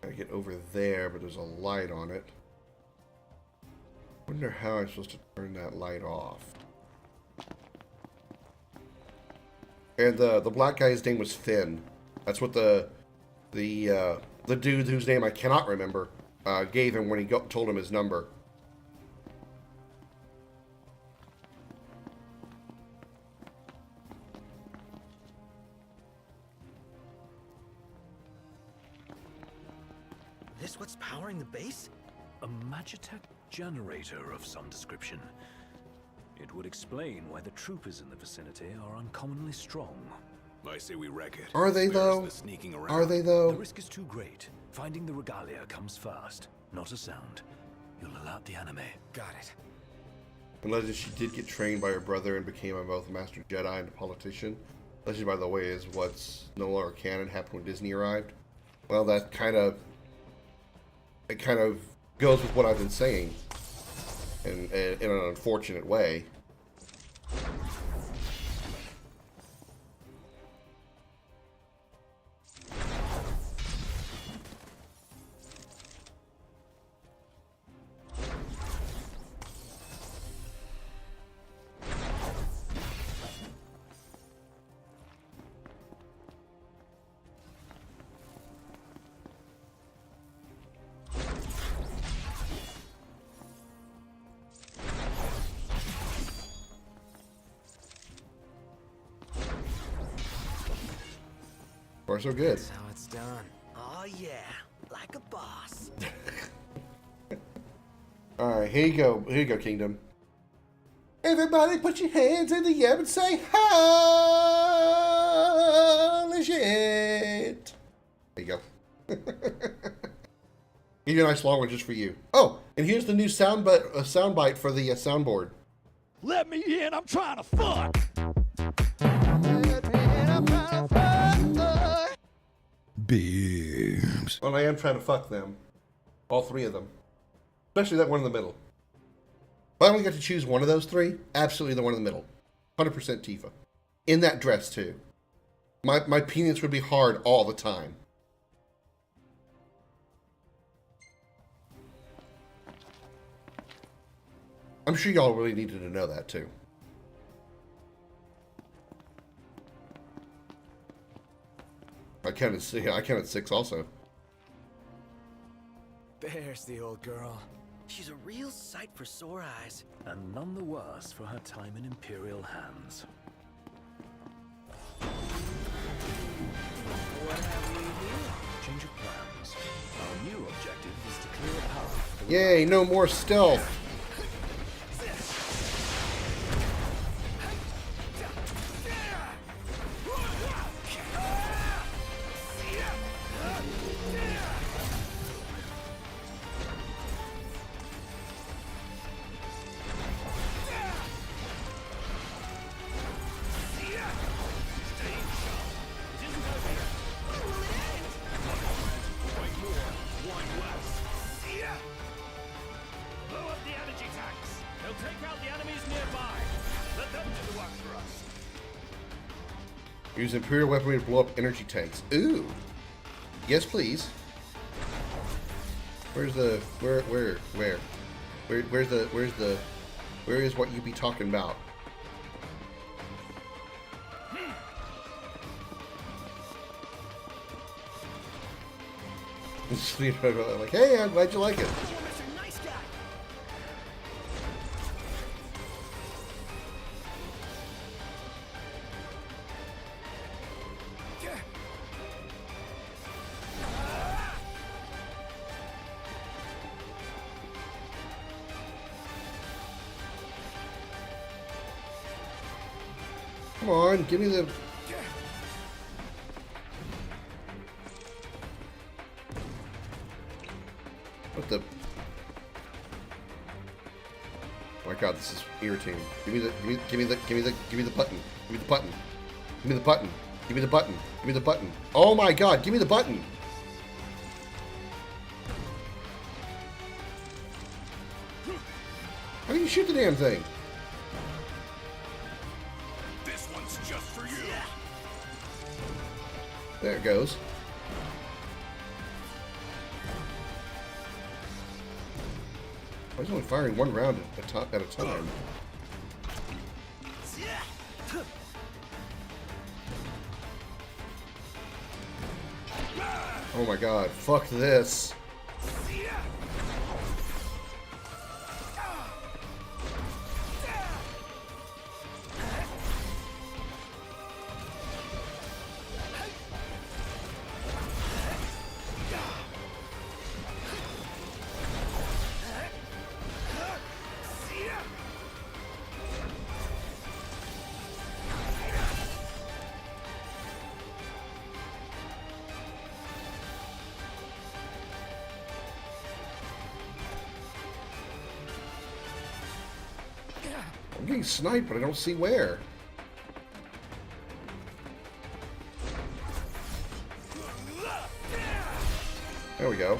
Gotta get over there, but there's a light on it. Wonder how I'm supposed to turn that light off. And the black guy's name was Finn. That's what the dude whose name I cannot remember gave him when he told him his number. This what's powering the base? A Magitech generator of some description. It would explain why the troopers in the vicinity are uncommonly strong. I say we wreck it. Are they, Spares though? the sneaking around. Are they, though? The risk is too great. Finding the regalia comes first, not a sound. You'll alert the enemy. Got it. Unless she did get trained by her brother and became both a master Jedi and a politician. Which, by the way, is what's no longer canon, happened when Disney arrived. Well, that kind of goes with what I've been saying, in an unfortunate way. far, so good. That's how it's done. Oh yeah, like a boss. All right, here you go. Here you go, Kingdom. Everybody put your hands in the air and say, holy shit. There you go. Give you a nice long one just for you. Oh, and here's the new soundbite for the soundboard. Let me in, I'm trying to fuck. Beams. Well, I am trying to fuck them. All three of them. Especially that one in the middle. If I only got to choose one of those three, absolutely the one in the middle. 100% Tifa. In that dress, too. My penis would be hard all the time. I'm sure y'all really needed to know that, too. I counted 6 also. There's the old girl. She's a real sight for sore eyes. And none the worse for her time in Imperial hands. What have we here? Change of plans. Our new objective is to clear a path for the Yay, no more stealth. Use Imperial weaponry to blow up energy tanks. Ooh. Yes, please. Where's the where is what you be talking about? Like, hey, I'm glad you like it. Come on, give me the... What the... Oh my god, this is irritating. Give me the button. Give me the button. Give me the button. Give me the button. Give me the button. Oh my god, give me the button. How do you shoot the damn thing? This one's just for you. There it goes. I was only firing one round at a time. Oh my god, fuck this. I'm getting sniped, but I don't see where. There we go.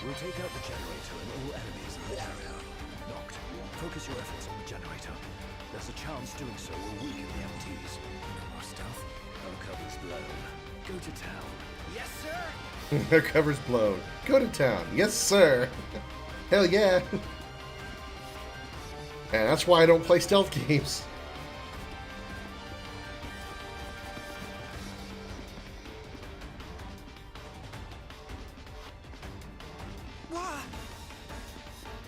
We'll take out the generator and all enemies in the area. Noct, focus your efforts on the generator. There's a chance doing so will weaken the MTs. No more stealth. Our cover's blown. Go to town. Yes, sir. Their cover's blown. Go to town. Yes, sir. Hell yeah. And that's why I don't play stealth games. What?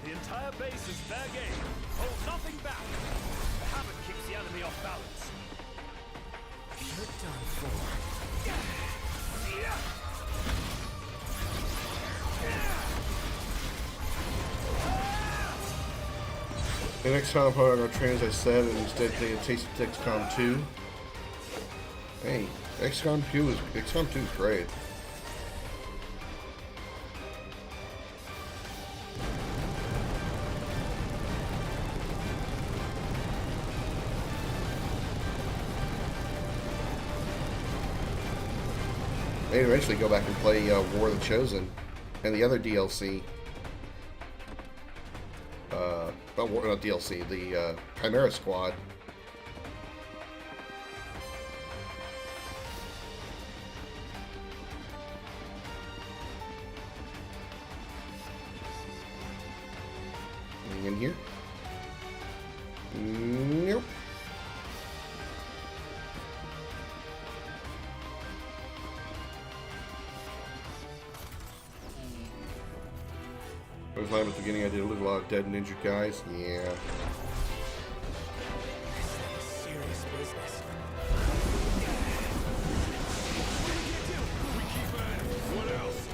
The entire base is fair game. Hold nothing back. The habit keeps the enemy off balance. You're done for. In XCOM, I'm going to train as I said, and instead take a taste of XCOM 2. Hey, XCOM 2 is great. Maybe eventually go back and play War of the Chosen and the other DLC. Not DLC, the Chimera Squad. Anything in here? Nope. I was lying at the beginning, I did a lot of dead and injured guys. Yeah. Serious business. What else?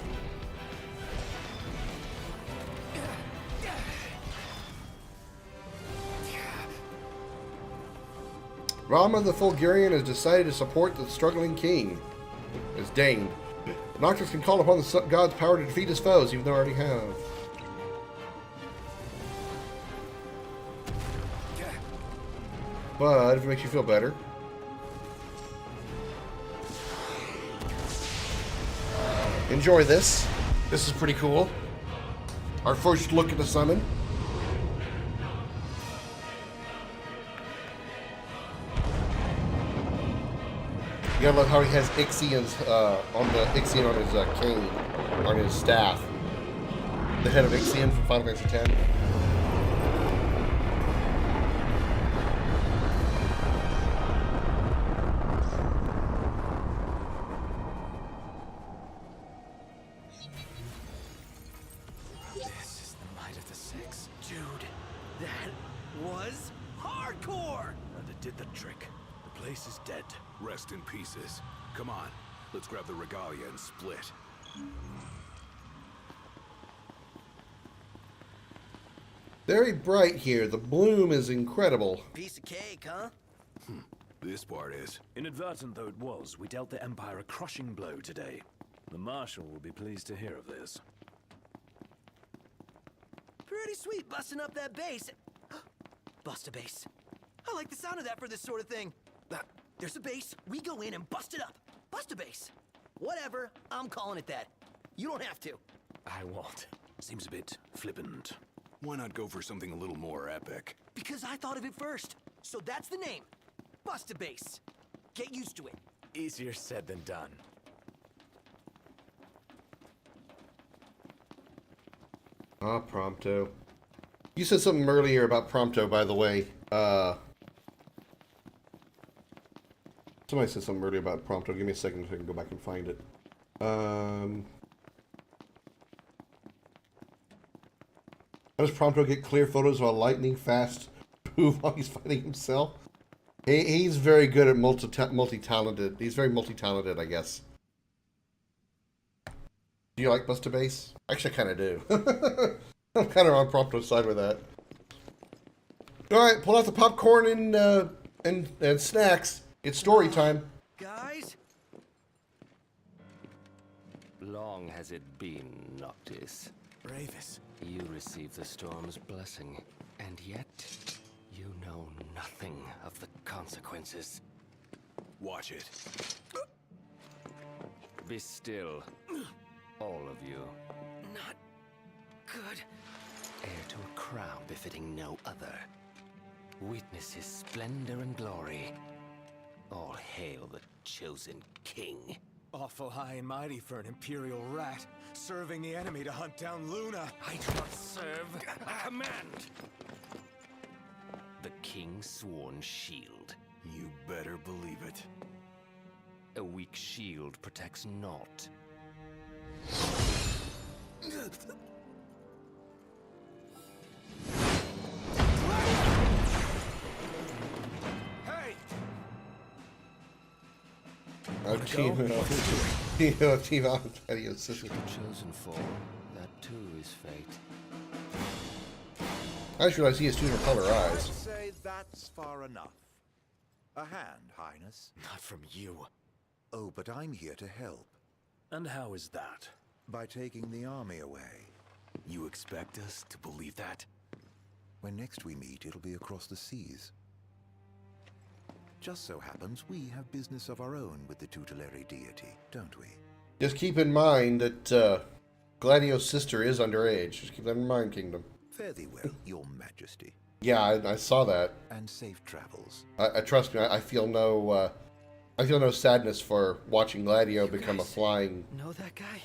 Rama the Fulgurian has decided to support the struggling king. As Dane. Noctis can call upon the god's power to defeat his foes, even though I already have. But if it makes you feel better. Enjoy this. This is pretty cool. Our first look at the summon. You gotta love how he has Ixion's on his cane, on his staff. The head of Ixion from Final Fantasy X. This is the might of the six. Dude, that was hardcore! And it did the trick. The place is dead. Rest in pieces. Come on, let's grab the regalia and split. Very bright here. The bloom is incredible. Piece of cake, huh? This part is. Inadvertent though it was, we dealt the Empire a crushing blow today. The Marshal will be pleased to hear of this. Pretty sweet busting up that base. Bust a base. I like the sound of that for this sort of thing. There's a base, we go in and bust it up. Bust a base. Whatever, I'm calling it that. You don't have to. I won't. Seems a bit flippant. Why not go for something a little more epic? Because I thought of it first. So that's the name. Bust a base. Get used to it. Easier said than done. Ah, Prompto. You said something earlier about Prompto, by the way. Somebody said something earlier about Prompto. Give me a second so I can go back and find it. How does Prompto get clear photos of a lightning-fast move while he's fighting himself? He's very good at multi-talented. He's very multi-talented, I guess. Do you like Busta Base? Actually, I kind of do. I'm kind of on Prompto's side with that. All right, pull out the popcorn and snacks. It's story time. Guys? Long has it been, Noctis. Ravis. You received the storm's blessing, and yet you know nothing of the consequences. Watch it. Be still, all of you. Not good. Heir to a crown befitting no other. Witness his splendor and glory. All hail the chosen king. Awful high and mighty for an Imperial rat, serving the enemy to hunt down Luna. I do not serve, I command. The king's sworn shield. You better believe it. A weak shield protects naught. Hey! I've seen it. Team on Gladio's sister. The chosen fall, that too is fate. I just realized he has two different color I'd eyes. say that's far enough. A hand, Highness. Not from you. Oh, but I'm here to help. And how is that? By taking the army away. You expect us to believe that? When next we meet, it'll be across the seas. Just so happens we have business of our own with the tutelary deity, don't we? Just keep in mind that Gladio's sister is underage. Just keep that in mind, Kingdom. Fare thee well, your majesty. Yeah, I saw that. And safe travels. I trust me. I feel no sadness for watching Gladio become a flying Know that guy?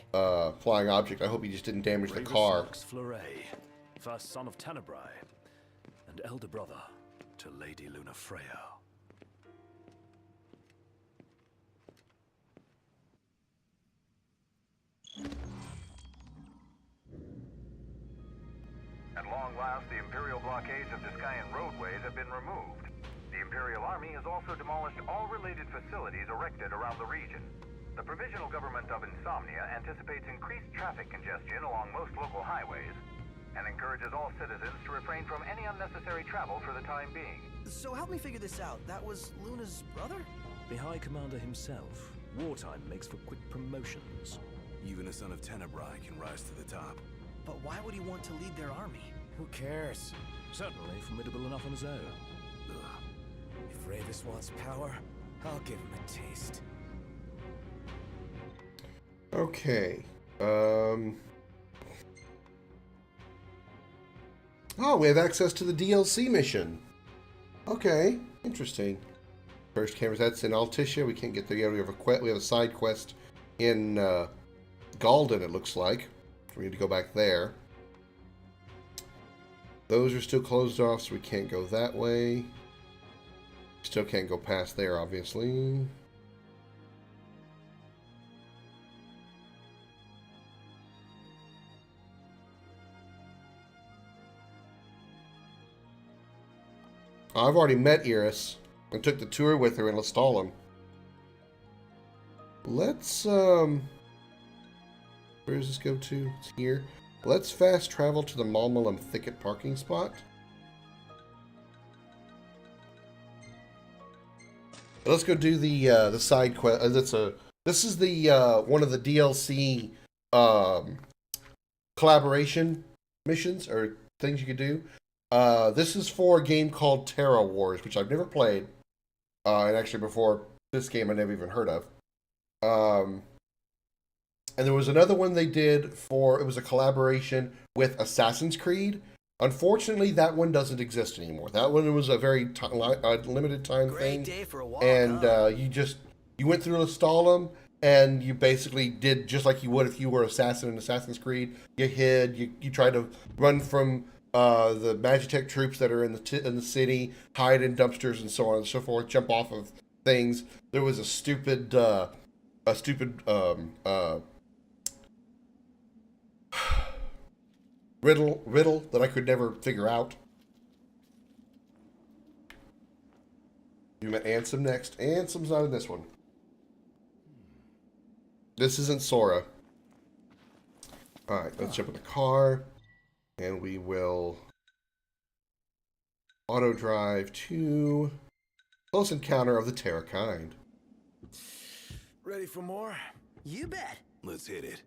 flying object. I hope he just didn't damage the car. Fleuret, first son of Tenebrae, and elder brother to Lady Lunafreya. At long last, the Imperial blockades of Discayan roadways have been removed. The Imperial Army has also demolished all related facilities erected around the region. The Provisional Government of Insomnia anticipates increased traffic congestion along most local highways and encourages all citizens to refrain from any unnecessary travel for the time being. So help me figure this out. That was Luna's brother? The High Commander himself. Wartime makes for quick promotions. Even a son of Tenebrae can rise to the top. But why would he want to lead their army? Who cares? Certainly formidable enough on his own. If Ravis wants power, I'll give him a taste. Okay. Oh, we have access to the DLC mission. Okay, interesting. First cameras, that's in Altitia. We can't get there yet. We have a side quest in Galden, it looks like. We need to go back there. Those are still closed off, so we can't go that way. Still can't go past there, obviously. I've already met Iris and took the tour with her in Lestalem. Let's, where does this go to? It's here. Let's fast travel to the Malmalum Thicket parking spot. Let's go do the side quest. This is the one of the DLC collaboration missions or things you could do. This is for a game called Terra Wars, which I've never played, and actually before this game I never even heard of. And there was another one they did for, it was a collaboration with Assassin's Creed. Unfortunately, that one doesn't exist anymore. That one was a very limited time thing. Day for a walk, and huh? you went through Lestalem, and you basically did just like you would if you were assassin in Assassin's Creed. You hid, you tried to run from the Magitech troops that are in the city, hide in dumpsters and so on and so forth, jump off of things. There was a stupid riddle that I could never figure out. You met Ansem next. Ansem's not in this one. This isn't Sora. Alright, let's jump in the car. And we will auto drive to Close Encounter of the Terra Kind. Ready for more? You bet. Let's hit it.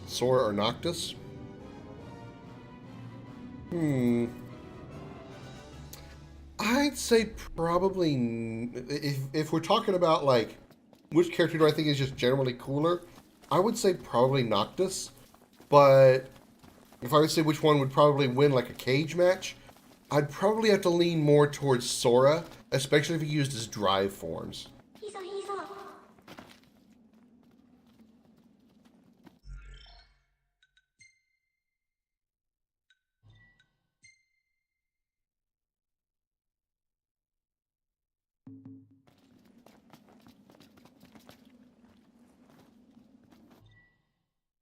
Sora or Noctis? I'd say probably, if we're talking about like which character do I think is just generally cooler, I would say probably Noctis. But if I would say which one would probably win like a cage match, I'd probably have to lean more towards Sora, especially if he used his drive forms.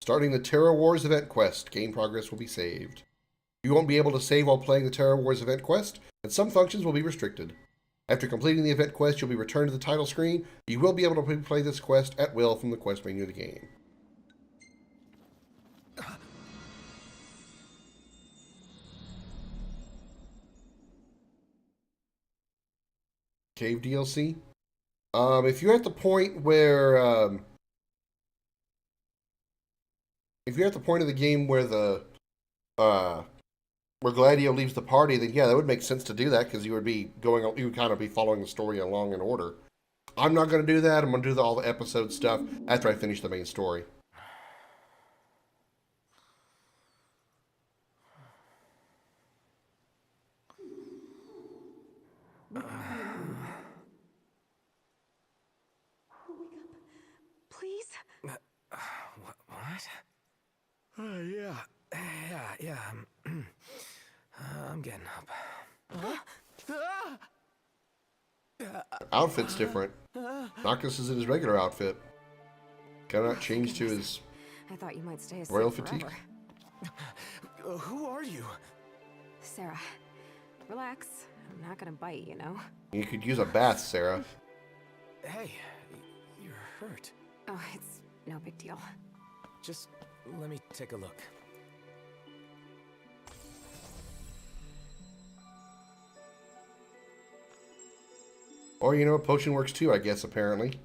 Starting the Terra Wars event quest. Game progress will be saved. You won't be able to save while playing the Terra Wars event quest, and some functions will be restricted. After completing the event quest, you'll be returned to the title screen. You will be able to play this quest at will from the quest menu of the game. Cave DLC. If you're at the point where, if you're at the point of the game where the, where Gladio leaves the party, then yeah, that would make sense to do that because you would be going, you would kind of be following the story along in order. I'm not going to do that. I'm going to do all the episode stuff after I finish the main story. Please? What? Yeah. I'm getting up. Outfit's different. Noctis is in his regular outfit. Cannot change to his I thought you might stay asleep royal forever. fatigue. Who are you? Sarah, relax. I'm not gonna bite, you know? You could use a bath, Sarah. Hey, you're hurt. Oh, it's no big deal. Just let me take a look. Or, you know, a potion works too, I guess, apparently.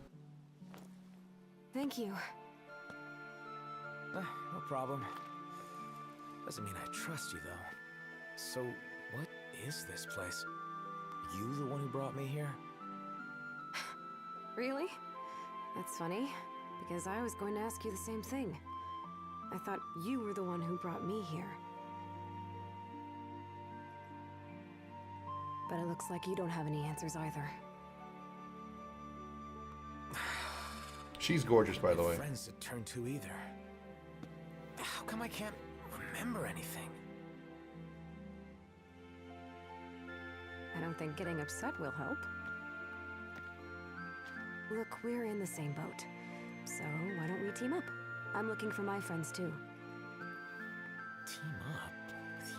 Thank you. No problem. Doesn't mean I trust you, though. So, what is this place? You the one who brought me here? Really? That's funny, because I was going to ask you the same thing. I thought you were the one who brought me here. But it looks like you don't have any answers either. She's gorgeous, by the way. Friends to turn to either. How come I can't remember anything? I don't think getting upset will help. Look, we're in the same boat. So why don't we team up? I'm looking for my friends too. Team up with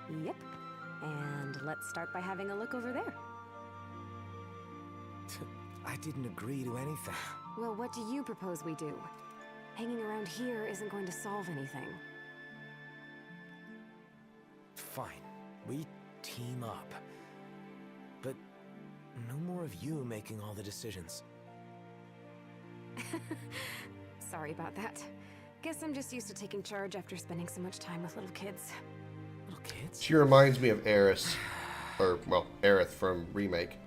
you? Yep. And let's start by having a look over there. I didn't agree to anything. Well, what do you propose we do? Hanging around here isn't going to solve anything. Fine, we team up. But no more of you making all the decisions. Sorry about that. Guess I'm just used to taking charge after spending so much time with little kids. Little kids? She reminds me of Eris. Or, well, Aerith from Remake.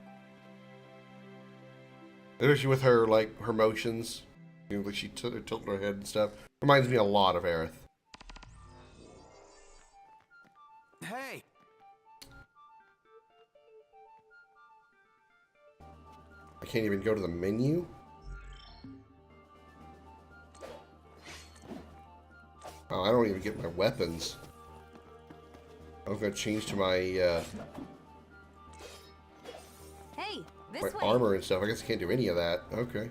Especially with her, like, her motions. You know, like she tilted her head and stuff. Reminds me a lot of Aerith. Hey! I can't even go to the menu? Oh, I don't even get my weapons. I was gonna change to my, Hey, my this way. armor and stuff. I guess I can't do any of that. Okay.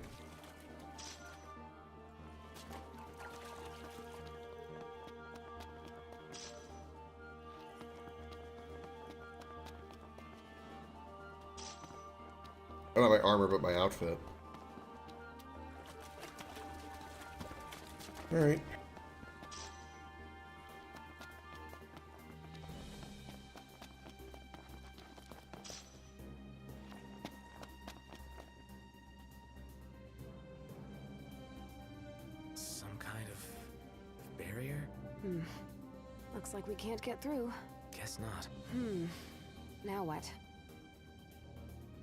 I don't have my armor, but my outfit. Alright. Some kind of barrier? Looks like we can't get through. Guess not. Now what?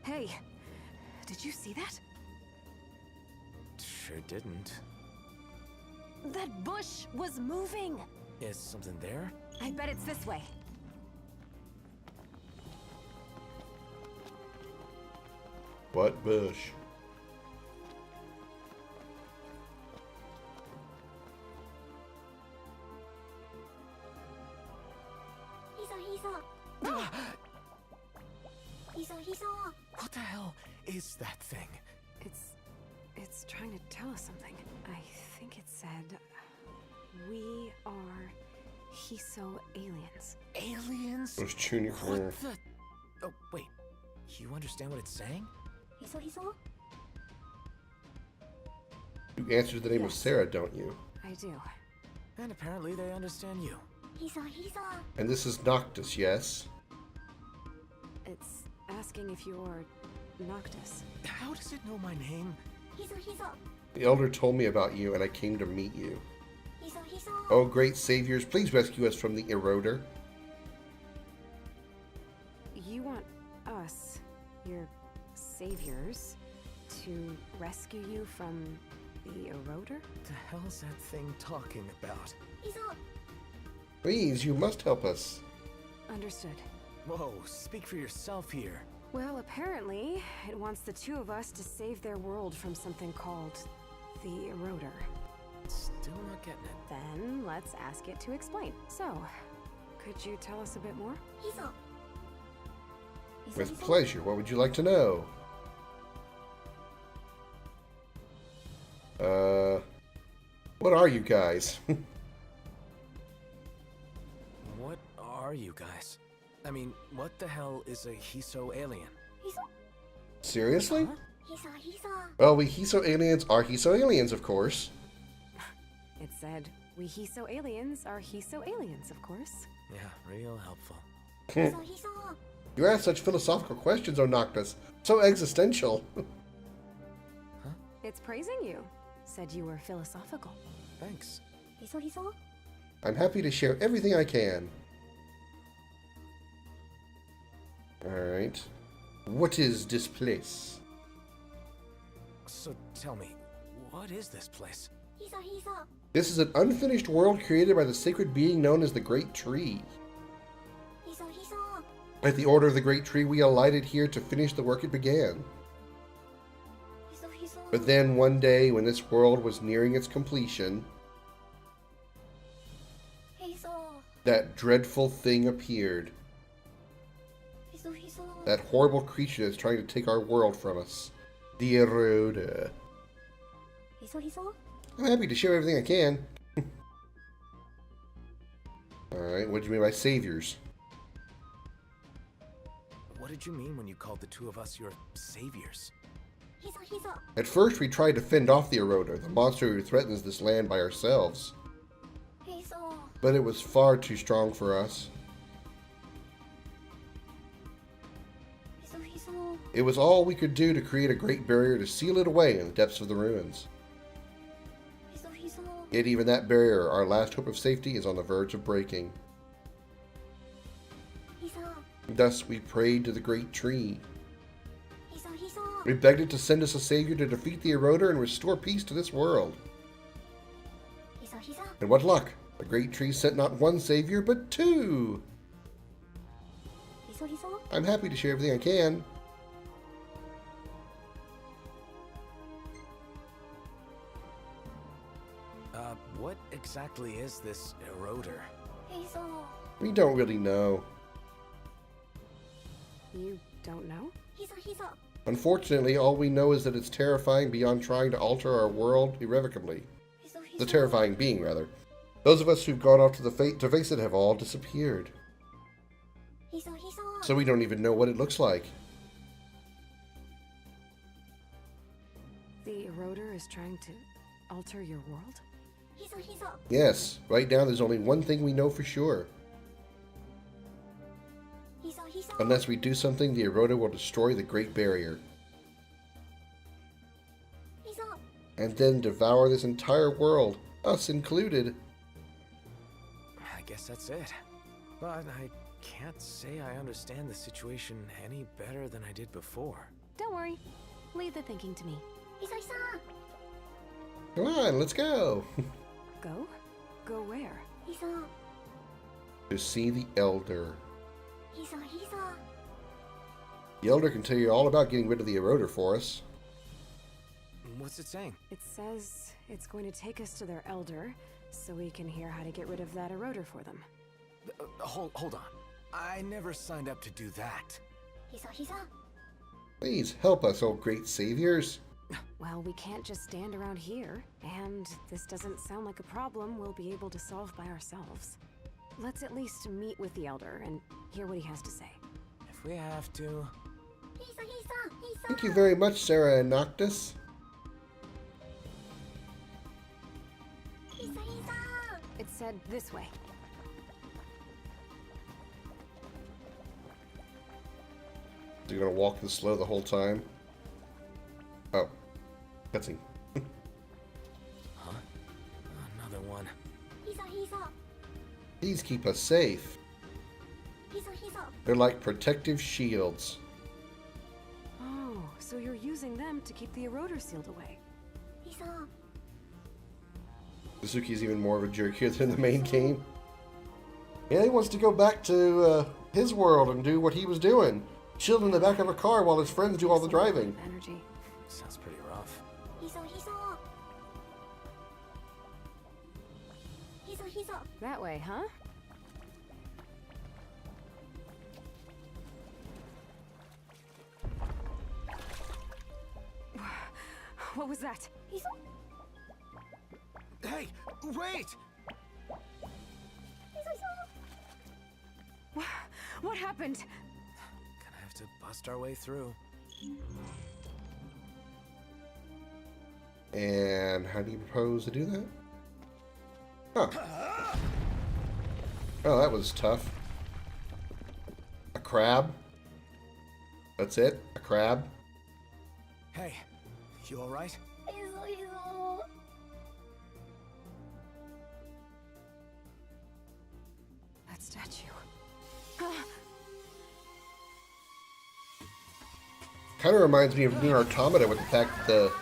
Hey, did you see that? Sure didn't. That bush was moving! Is something there? I bet it's this way. What bush? What the hell is that thing? It's It's trying to tell us something. I think it said, we are Hiso aliens. Aliens? Those junior. What the? Oh, wait. You understand what it's saying? You answered the name of Sarah, don't you? I do. And apparently they understand you. And this is Noctis, yes? It's asking if you're Noctis. How does it know my name? The Elder told me about you, and I came to meet you. Oh, great saviors, please rescue us from the Eroder. You want us, your saviors, to rescue you from the Eroder? The hell's that thing talking about? Please, you must help us. Understood. Whoa, speak for yourself here. Well, apparently, it wants the two of us to save their world from something called the Eroder. Still not getting it. Then let's ask it to explain. So, could you tell us a bit more? With pleasure. What would you like to know? What are you guys? What are you guys? I mean, what the hell is a Hiso alien? Seriously? Well, we Hiso aliens are Hiso aliens, of course. It said, we Hiso aliens are Hiso aliens, of course. Yeah, real helpful. You ask such philosophical questions, O Noctis. So existential. Huh? It's praising you. Said you were philosophical. Thanks. I'm happy to share everything I can. Alright. What is this place? So tell me, what is this place? This is an unfinished world created by the sacred being known as the Great Tree. At the order of the Great Tree, we alighted here to finish the work it began. But then one day, when this world was nearing its completion, that dreadful thing appeared. That horrible creature that's trying to take our world from us. The Eroder. I'm happy to share everything I can. Alright, what do you mean by saviors? What did you mean when you called the two of us your saviors? At first, we tried to fend off the Eroder, the monster who threatens this land by ourselves. But it was far too strong for us. It was all we could do to create a great barrier to seal it away in the depths of the ruins. Yet even that barrier, our last hope of safety, is on the verge of breaking. Thus we prayed to the Great Tree. We begged it to send us a savior to defeat the Eroder and restore peace to this world. And what luck! The Great Tree sent not one savior, but two! I'm happy to share everything I can. What exactly is this Eroder? We don't really know. You don't know? Unfortunately, all we know is that it's terrifying beyond trying to alter our world irrevocably. The terrifying being, rather. Those of us who've gone off to face it have all disappeared. So we don't even know what it looks like. The Eroder is trying to alter your world? Yes, right now there's only one thing we know for sure. Unless we do something, the Eroder will destroy the Great Barrier. And then devour this entire world, us included. I guess that's it. But I can't say I understand the situation any better than I did before. Don't worry. Leave the thinking to me. Come on, let's go. Go? Go where? To see the Elder. The Elder can tell you all about getting rid of the Eroder for us. What's it saying? It says it's going to take us to their Elder, so we can hear how to get rid of that Eroder for them. Hold on. I never signed up to do that. Please help us, oh great saviors. Well, we can't just stand around here, and this doesn't sound like a problem we'll be able to solve by ourselves. Let's at least meet with the Elder and hear what he has to say. If we have to. Thank you very much, Sarah and Noctis. It said this way. So you're gonna walk this slow the whole time? Oh. Cutscene. Huh? Another one. These keep us safe. They're like protective shields. Oh, so you're using them to keep the eroder sealed away. Suzuki's even more of a jerk here than the main game. Yeah, he wants to go back to his world and do what he was doing. Chilling in the back of a car while his friends do all the driving. Energy. Sounds pretty rough. That way, huh? What was that? Hey, wait! What happened? Gonna have to bust our way through. And how do you propose to do that? Huh. Oh, that was tough. A crab? That's it? A crab? Hey, you alright? That statue. Kind of reminds me of Nier Automata with the fact that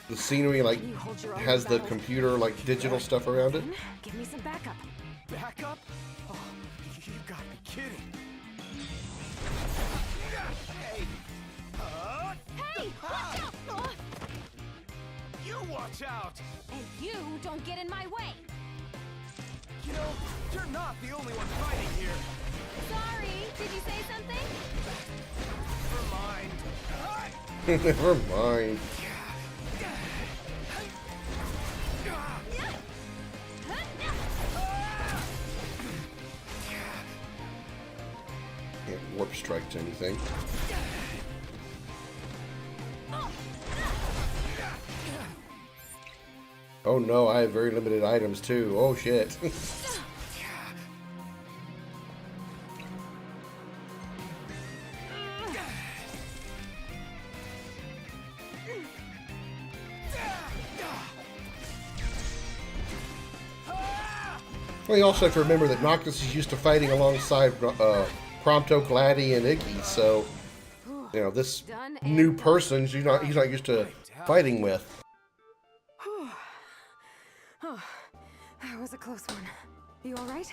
the scenery like has the computer like digital stuff around it. Give me some backup. Backup? Oh, you gotta be kidding. Hey! Hey! Watch out! You watch out! And you don't get in my way! You know, you're not the only one fighting here. Sorry, did you say something? Never mind. Never mind. Can't warp strike to anything. Oh no, I have very limited items too. Oh shit. Well, you also have to remember that Noctis is used to fighting alongside Prompto, Gladdy, and Iggy, so you know this new person he's not used to fighting with. Oh, that was a close one. You all right?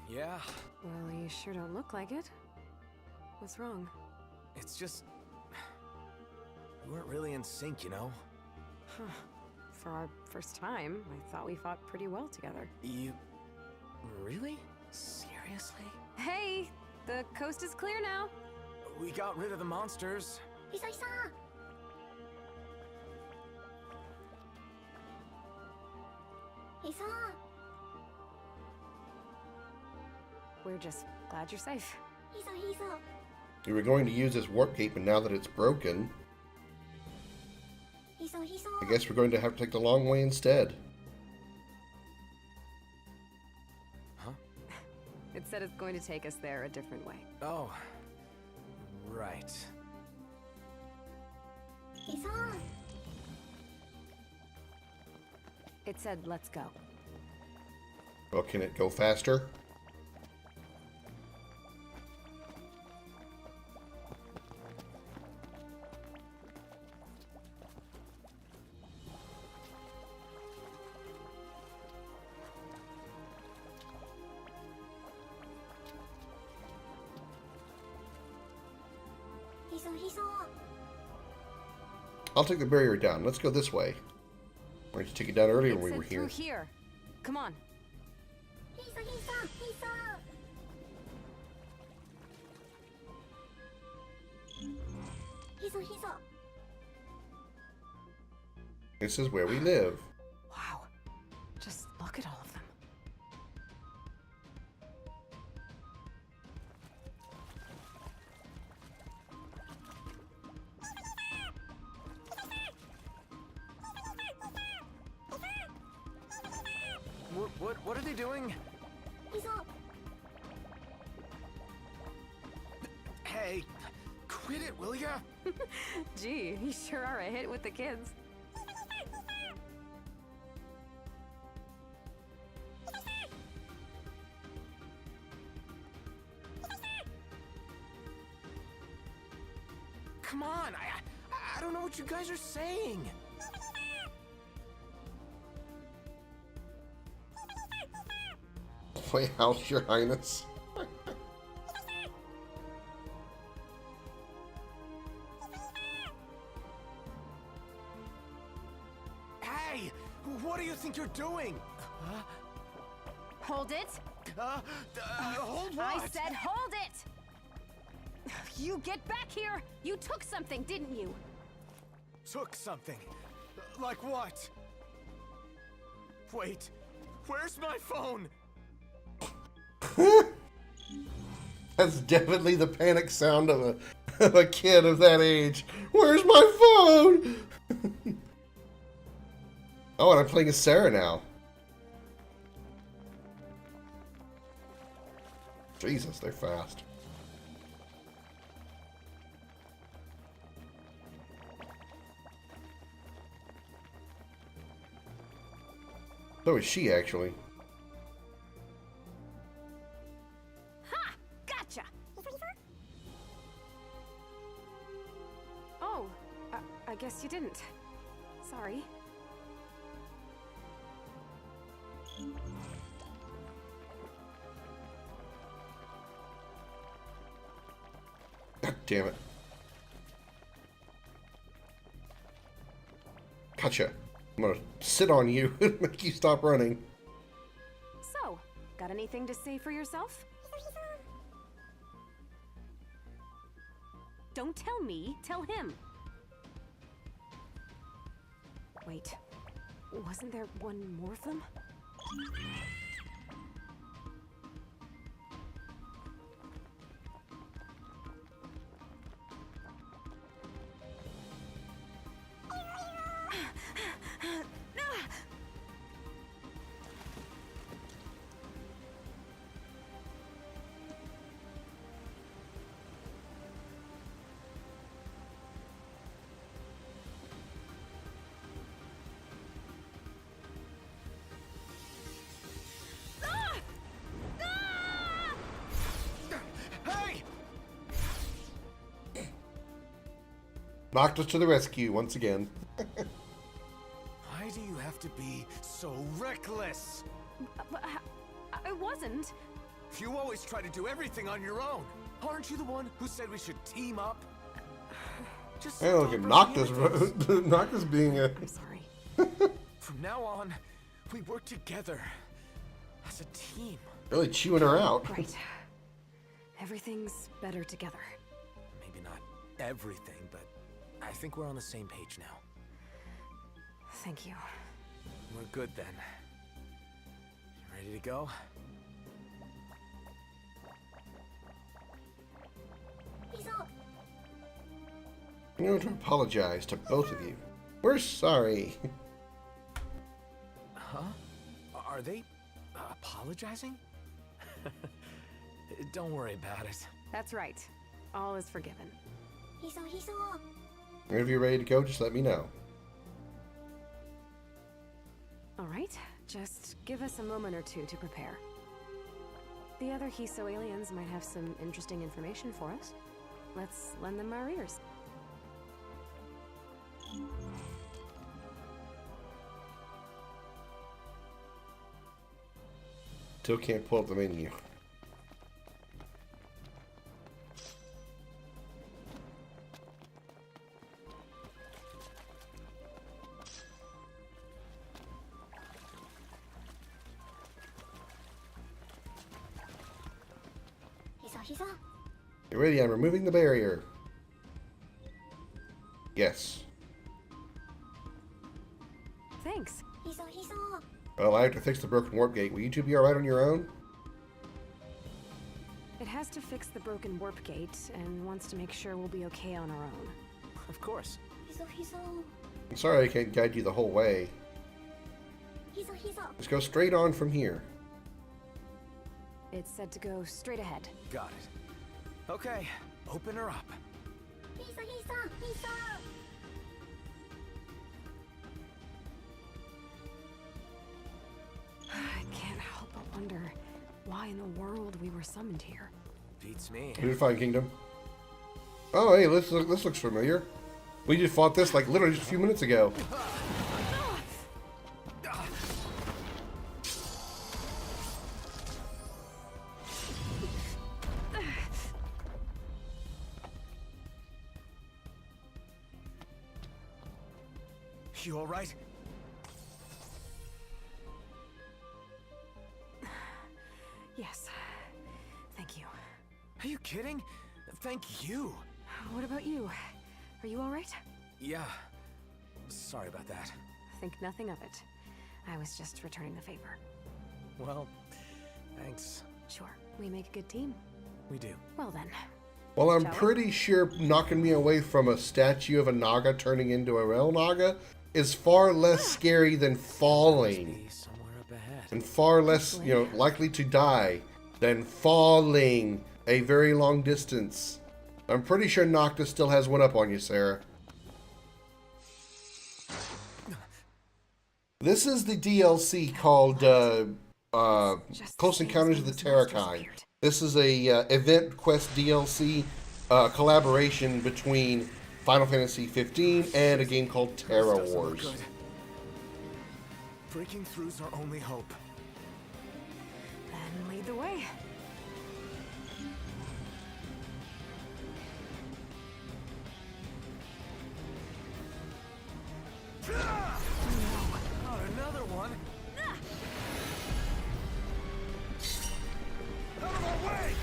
Yeah. Well, you sure don't look like it. What's wrong? It's just we weren't really in sync, you know. Huh. For our first time, I thought we fought pretty well together. You really? Seriously? Hey, the coast is clear now. We got rid of the monsters. We're just glad you're safe. You were going to use this warp gate, but now that it's broken, I guess we're going to have to take the long way instead. Huh? It said it's going to take us there a different way. Oh. Right. It said, let's go. Well, can it go faster? I'll take the barrier down. Let's go this way. Why didn't you take it down earlier when we were here? Through here. Come on. This is where we live. Wow. Just look at all of them. What are they doing? Hey, quit it, will ya? Gee, you sure are a hit with the kids. Come on, I don't know what you guys are saying. Play house, Your Highness. Hey, what do you think you're doing? Hold it. Hold what? I said hold it. You get back here. You took something, didn't you? Took something? Like what? Wait, where's my phone? That's definitely the panic sound of a kid of that age. Where's my phone? Oh, and I'm playing as Sarah now. Jesus, they're fast. So is she, actually. Ha! Gotcha. Oh, I guess you didn't. Sorry. God damn it. Gotcha. I'm gonna sit on you and make you stop running. So, got anything to say for yourself? Don't tell me, tell him. Wait, wasn't there one more of them? Knocked us to the rescue once again. Why do you have to be so reckless? I wasn't. You always try to do everything on your own. Aren't you the one who said we should team up? Just Hey, look at Noctis. Noctis being a... I'm sorry. From now on, we work together as a team. Really chewing her out. Right. Everything's better together. Maybe not everything, but I think we're on the same page now. Thank you. We're good then. You ready to go? I'm going to apologize to both of you. We're sorry. Huh? Are they apologizing? Don't worry about it. That's right. All is forgiven. And if you're ready to go, just let me know. All right, just give us a moment or two to prepare. The other Hiso aliens might have some interesting information for us. Let's lend them our ears. Still can't pull up the menu. Get ready, I'm removing the barrier. Yes. Thanks. Well, I have to fix the broken warp gate. Will you two be alright on your own? It has to fix the broken warp gate and wants to make sure we'll be okay on our own. Of course. I'm sorry I can't guide you the whole way. Just go straight on from here. It's said to go straight ahead. Got it. Okay, open her up. I can't help but wonder why in the world we were summoned here. Beats me. Unifying Kingdom. Oh, hey, this looks familiar. We just fought this like literally just a few minutes ago. You all right? Yes. Thank you. Are you kidding? Thank you. What about you? Are you all right? Yeah. Sorry about that. Think nothing of it. I was just returning the favor. Well, thanks. Sure. We make a good team. We do. Well then. Well, I'm pretty sure knocking me away from a statue of a Naga turning into a real Naga is far less scary than falling. And far less, likely to die than falling a very long distance. I'm pretty sure Noctis still has one up on you, Sarah. This is the DLC called Close Encounters of the Terrakind. This is a event quest DLC collaboration between Final Fantasy 15 and a game called Terra Wars. Breaking through's our only hope. Then lead the way. No, not another one. Out of our way!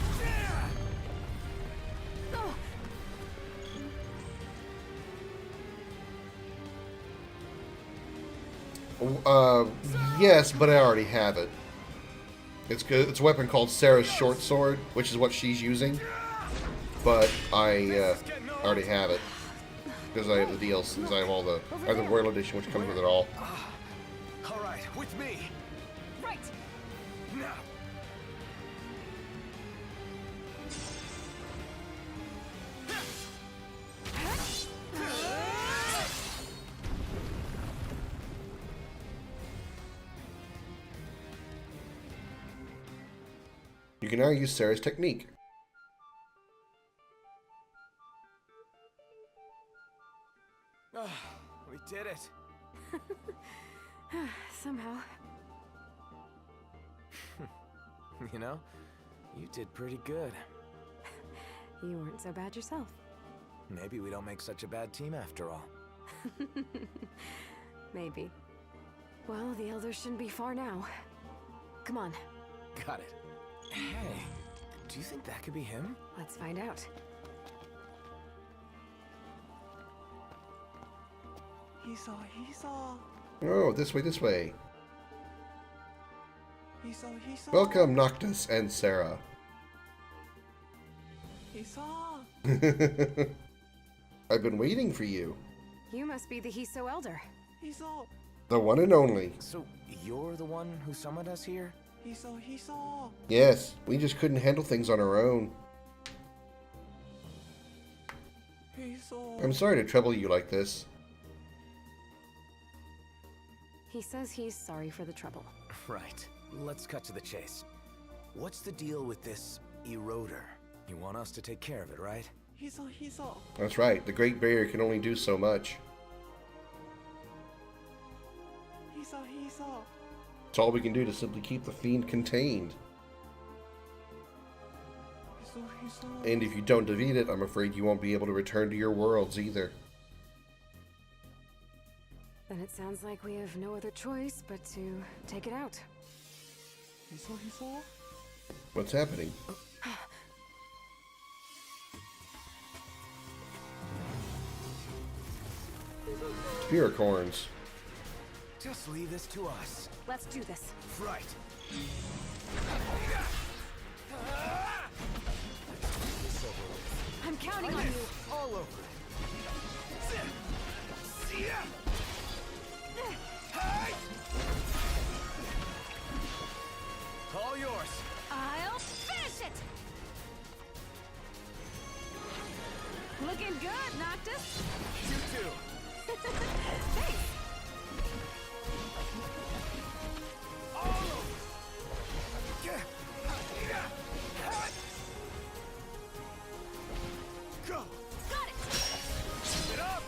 Yes, but I already have it. It's good. It's a weapon called Sarah's Short Sword, which is what she's using. But I already have it because I have the DLCs. I have all the. I have the Royal Edition, which comes with it all. All right, with me. Right. Now. You can now use Sarah's technique. We did it. Somehow. You know, you did pretty good. You weren't so bad yourself. Maybe we don't make such a bad team after all. Maybe. Well, the elders shouldn't be far now. Come on. Got it. Hey, do you think that could be him? Let's find out. Oh, this way, this way. Welcome, Noctis and Sarah. I've been waiting for you. You must be the Hiso Elder. The one and only. So, you're the one who summoned us here? Yes, we just couldn't handle things on our own. I'm sorry to trouble you like this. He says he's sorry for the trouble. Right. Let's cut to the chase. What's the deal with this eroder? You want us to take care of it, right? That's right. The Great Barrier can only do so much. It's all we can do to simply keep the fiend contained. And if you don't defeat it, I'm afraid you won't be able to return to your worlds either. Then it sounds like we have no other choice but to take it out. What's happening? spirit horns. Just leave this to us. Let's do this. Right. I'm counting on you. All over it. All yours. I'll finish it! Looking good, Noctis. You too. Thanks. All over. Go. Got it. Get up.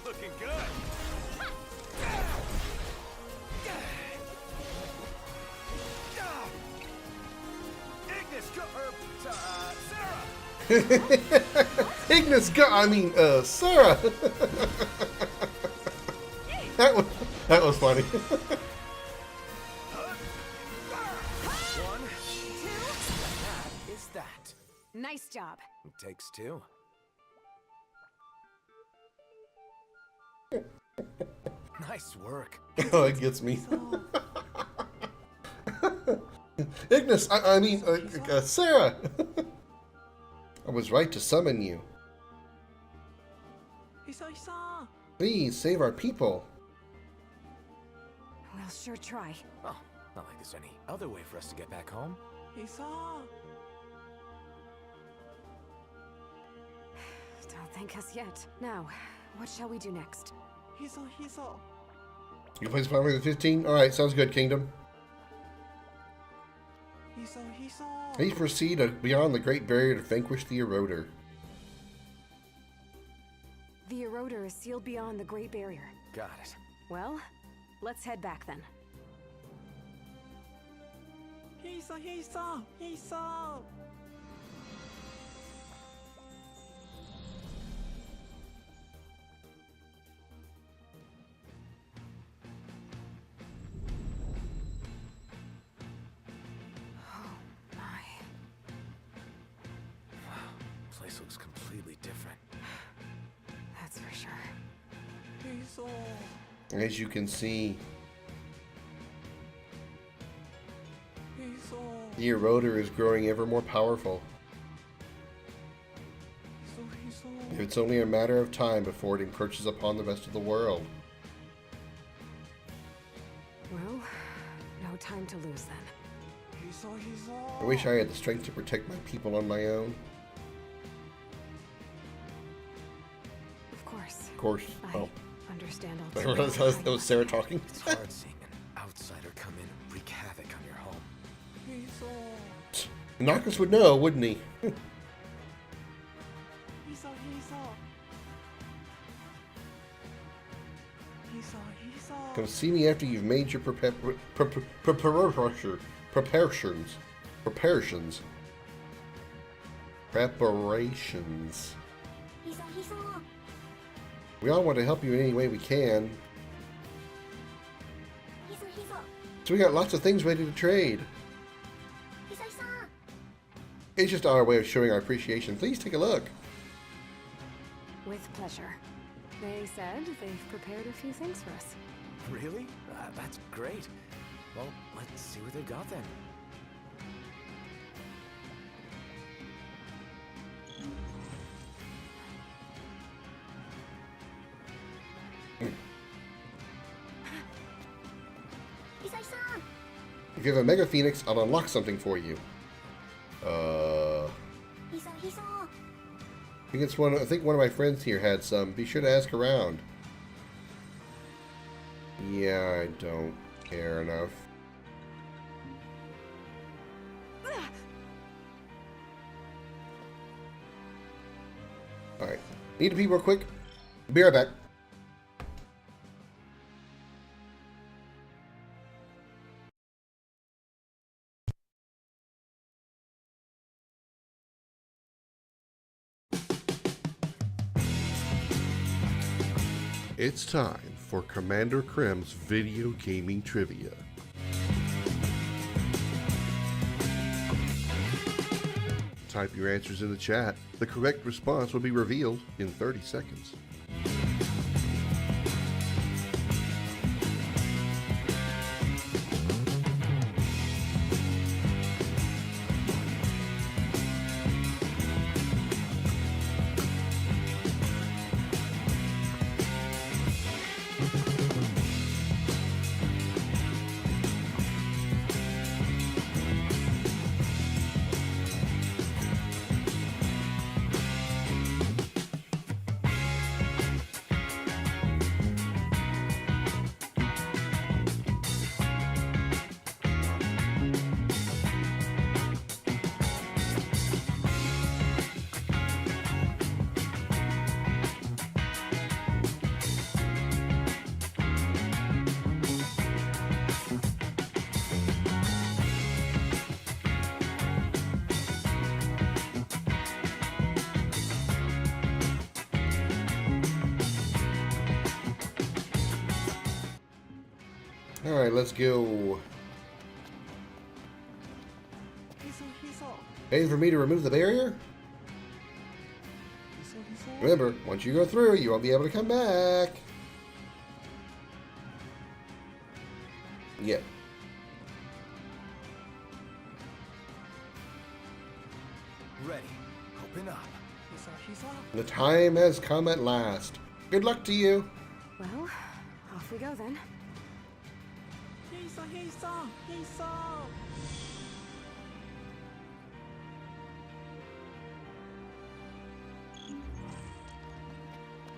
Looking good. Ignis, go. Sarah. Ignis go. I mean, Sarah. that was funny. One, two. That is that. Nice job. It takes two. Nice work. Oh, it gets me. Ignis, I mean, Sarah. I was right to summon you. Please save our people. We'll sure try. Oh, not like there's any other way for us to get back home. Don't thank us yet. Now, what shall we do next? You play Final Fantasy 15? Alright, sounds good, Kingdom. Please proceed beyond the Great Barrier to vanquish the Eroder. The Eroder is sealed beyond the Great Barrier. Got it. Well, let's head back then. Place looks completely different. That's for sure. As you can see, the Eroder is growing ever more powerful. It's only a matter of time before it encroaches upon the rest of the world. Well, no time to lose then. I wish I had the strength to protect my people on my own. Of course. Of course. Oh. Understand all that was Sarah talking. It's hard seeing an outsider come in and wreak havoc on your home. Noctis would know, wouldn't he? Come see me after you've made your preparations. We all want to help you in any way we can. So we got lots of things ready to trade. It's just our way of showing our appreciation. Please take a look. With pleasure. They said they've prepared a few things for us. Really? That's great. Well, let's see what they've got then. If you have a Mega Phoenix, I'll unlock something for you. I think one of my friends here had some. Be sure to ask around. Yeah, I don't care enough. Alright. Need to pee real quick. Be right back. It's time for Commander Krem's video gaming trivia. Type your answers in the chat. The correct response will be revealed in 30 seconds. Alright, let's go. Waiting for me to remove the barrier? Remember, once you go through, you won't be able to come back. Yep. Ready. Open up. The time has come at last. Good luck to you. Well, off we go then.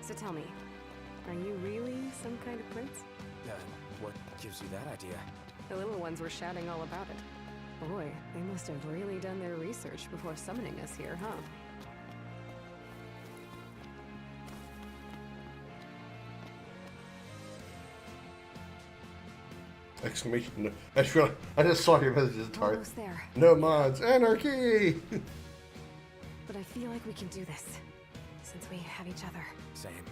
So tell me, are you really some kind of prince? What gives you that idea? The little ones were shouting all about it. Boy, they must have really done their research before summoning us here, huh? Exclamation. I just saw your messages, Tart. Almost there. No mods. Anarchy! But I feel like we can do this, since we have each other. Same.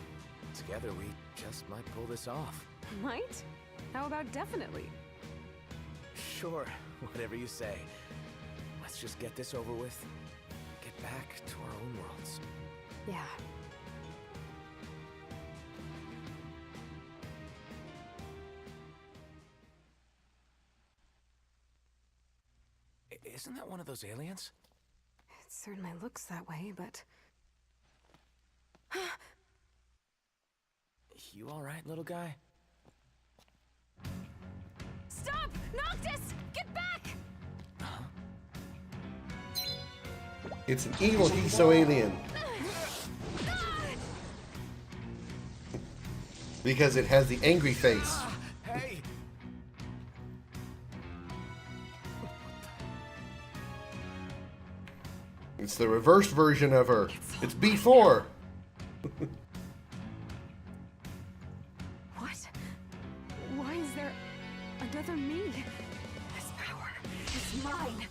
Together we just might pull this off. Might? How about definitely? Sure, whatever you say. Let's just get this over with. Get back to our own worlds. Yeah. Isn't that one of those aliens? It certainly looks that way, but... You alright, little guy? Stop! Noctis! Get back! It's an evil Hiso alien. Because it has the angry face. Hey! It's the reversed version of her. It's B4. What? Why is there another me? This power is mine.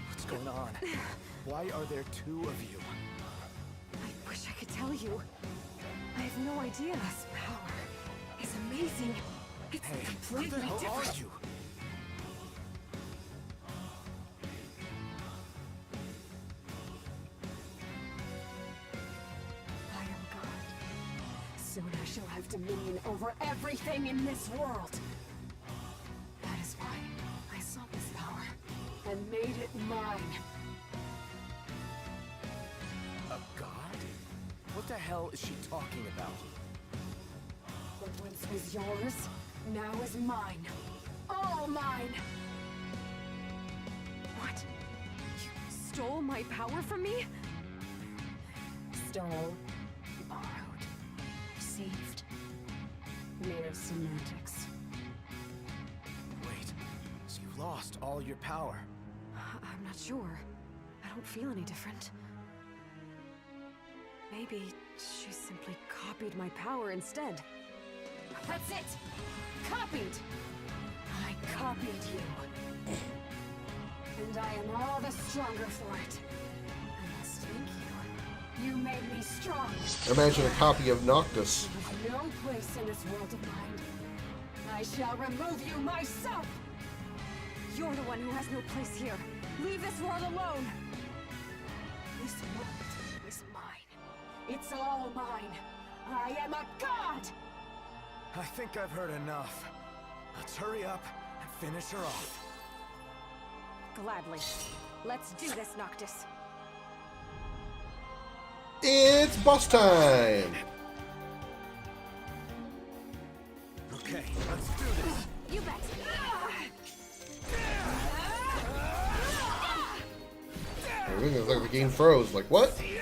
What's going on? Why are there two of you? I wish I could tell you. I have no idea. This power is amazing. It's completely Who different. are you? I am God. Soon I shall have dominion over everything in this world. That is why I sought this power and made it mine. A god? What the hell is she talking about? What once was yours, now is mine. All mine! What? You stole my power from me? Stole, borrowed, received. Mere semantics. Wait, so you lost all your power? I'm not sure. I don't feel any different. Maybe she simply copied my power instead. That's it! Copied! I copied you. And I am all the stronger for it. I must thank you. You made me strong. Imagine a copy of Noctis. You have no place in this world of mine. I shall remove you myself! You're the one who has no place here. Leave this world alone! This world is mine. It's all mine. I am a god! I think I've heard enough. Let's hurry up and finish her off. Gladly. Let's do this, Noctis. It's boss time! Okay, let's do this. You bet. It looks like the game froze. Like, what? Destroy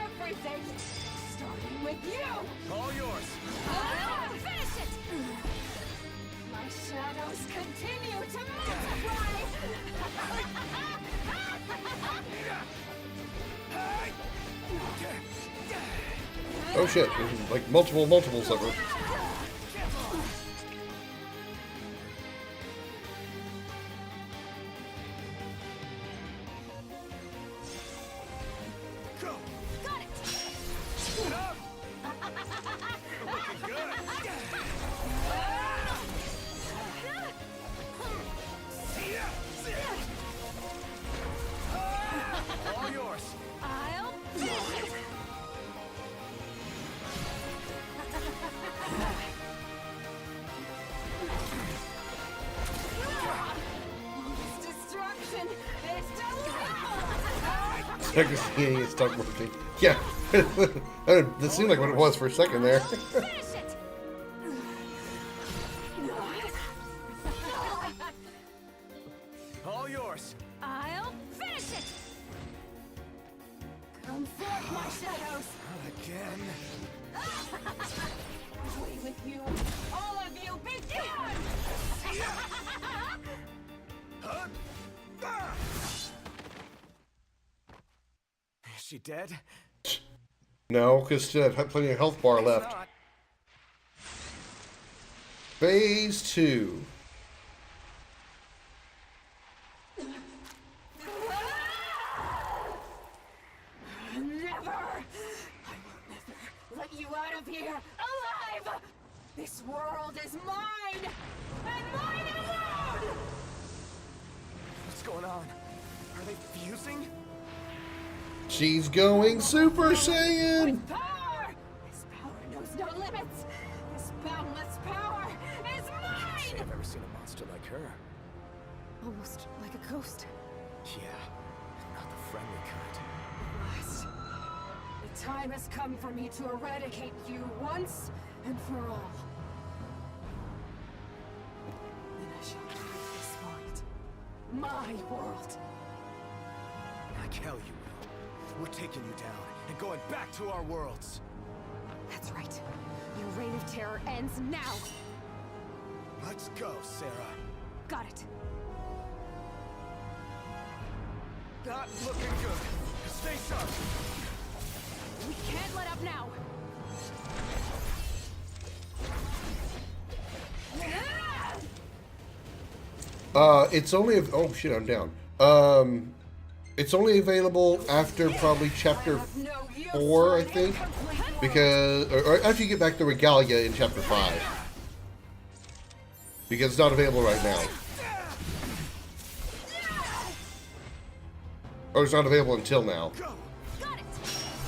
everything! Starting with you! All yours. Finish it! My shadows continue to multiply! Oh shit, there's like multiples of her. Go! All yours. I'll finish it! This destruction is delightful! Check this thing, it stopped working. Yeah, that seemed like what it was for a second there. Finish it! All yours. I'll finish it! Come forth, my shadows! Not again. Away with you! All of you, be gone! Is she dead? No, because she had plenty of health bar left. Not. Phase 2. Never! I will never let you out of here alive! This world is mine! And mine alone! What's going on? Are they fusing? She's going Super Saiyan! Power! This power knows no limits! This boundless power is Say mine! I've ever seen a monster like her. Almost like a ghost. Yeah, not the friendly kind. Alas, the time has come for me to eradicate you once and for all. Then I shall leave this world. My world. Like hell you will. We're taking you down and going back to our worlds. That's right. Your reign of terror ends now. Let's go, Sarah. Got it. Not looking good. Stay sharp. We can't let up now. It's only oh shit, I'm down. It's only available after probably chapter 4, I think, because or after you get back the Regalia in chapter 5, because it's not available right now. Or it's not available until now.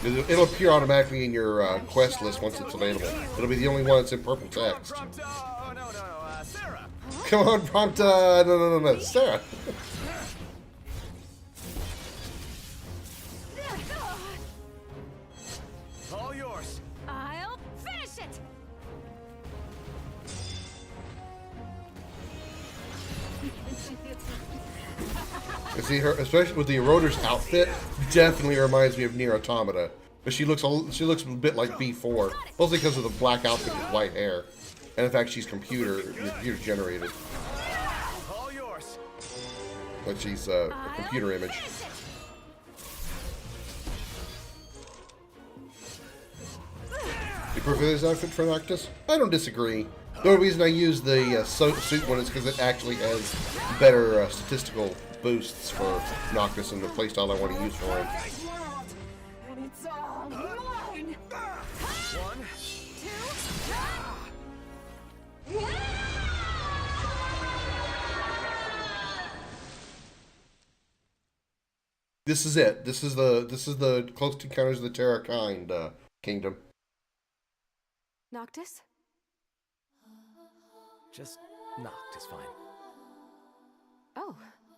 It'll appear automatically in your quest list once it's available. It'll be the only one that's in purple text. Oh, no, Sarah. Come on, Prompta. No, Sarah. All yours. I'll finish it. You see her, especially with the Eroder's outfit, definitely reminds me of Nier Automata. But she looks a bit like B4, mostly because of the black outfit with white hair, and in fact she's computer generated. All yours. But she's a computer image. You prefer this outfit for Noctis? I don't disagree. The only reason I use the suit one is because it actually has better statistical boosts for Noctis and the playstyle I want to use for him. And it's all mine! 1, 2, This is it. This is the Close Encounters of the Terra kind kingdom. Noctis? Just Noctis, fine. Oh,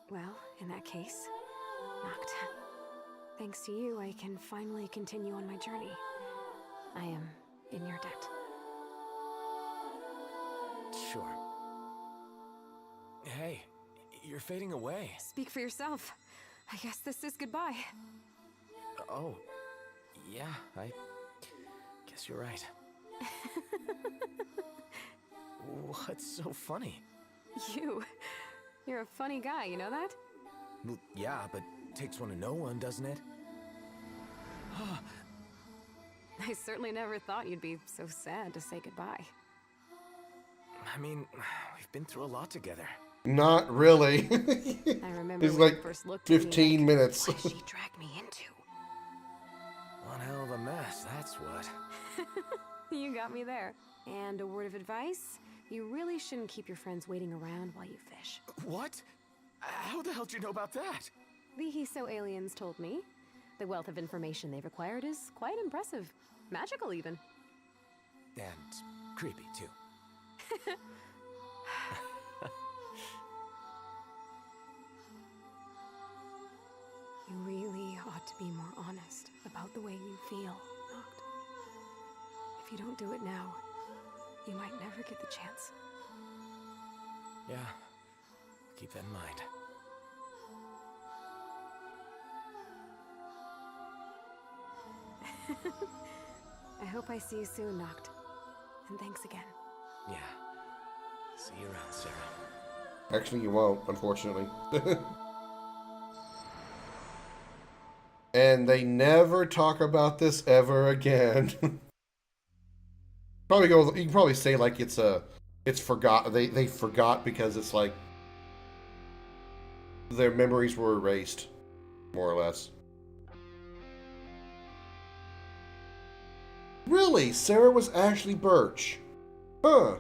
well, in that case, Noct. Thanks to you, I can finally continue on my journey. I am in your debt. Sure. Hey, you're fading away. Speak for yourself. I guess this is goodbye. Oh, yeah, I guess you're right. What's so funny? You're a funny guy, you know that? Well, yeah, but takes one to know one, doesn't it? I certainly never thought you'd be so sad to say goodbye. I mean, we've been through a lot together. Not really. I remember it's when like you first looked at me 15 like, minutes. What did she drag me into? One hell of a mess, that's what. You got me there. And a word of advice, you really shouldn't keep your friends waiting around while you fish. What? How the hell did you know about that? The Hiso aliens told me. The wealth of information they've acquired is quite impressive. Magical, even. And creepy, too. You really ought to be more honest about the way you feel, Noct. If you don't do it now, you might never get the chance. Yeah, keep that in mind. I hope I see you soon, Noct. And thanks again. Yeah. See you around, Sarah. Actually, you won't, unfortunately. And they never talk about this ever again. Probably go. You can probably say like it's forgot. They forgot because it's like their memories were erased, more or less. Really, Sarah was Ashley Birch. Huh.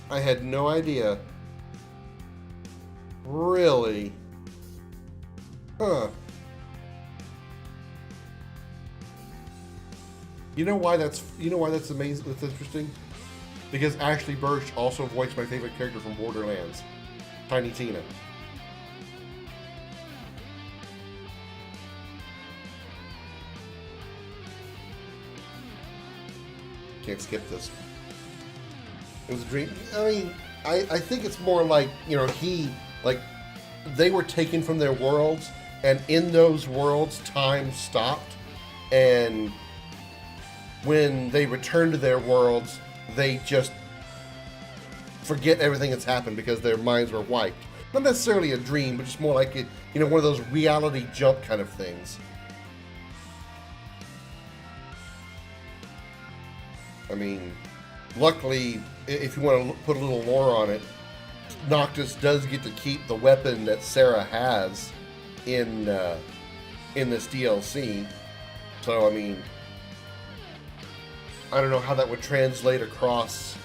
I had no idea. Really? Huh. You know why that's amazing, that's interesting? Because Ashley Birch also voiced my favorite character from Borderlands, Tiny Tina. Can't skip this. It was a dream. I mean, I think it's more like, you know, they were taken from their worlds, and in those worlds, time stopped, and when they return to their worlds, they just forget everything that's happened because their minds were wiped. Not necessarily a dream, but just more like one of those reality jump kind of things. I mean, luckily, if you want to put a little lore on it, Noctis does get to keep the weapon that Sarah has in this DLC. So, I mean, I don't know how that would translate across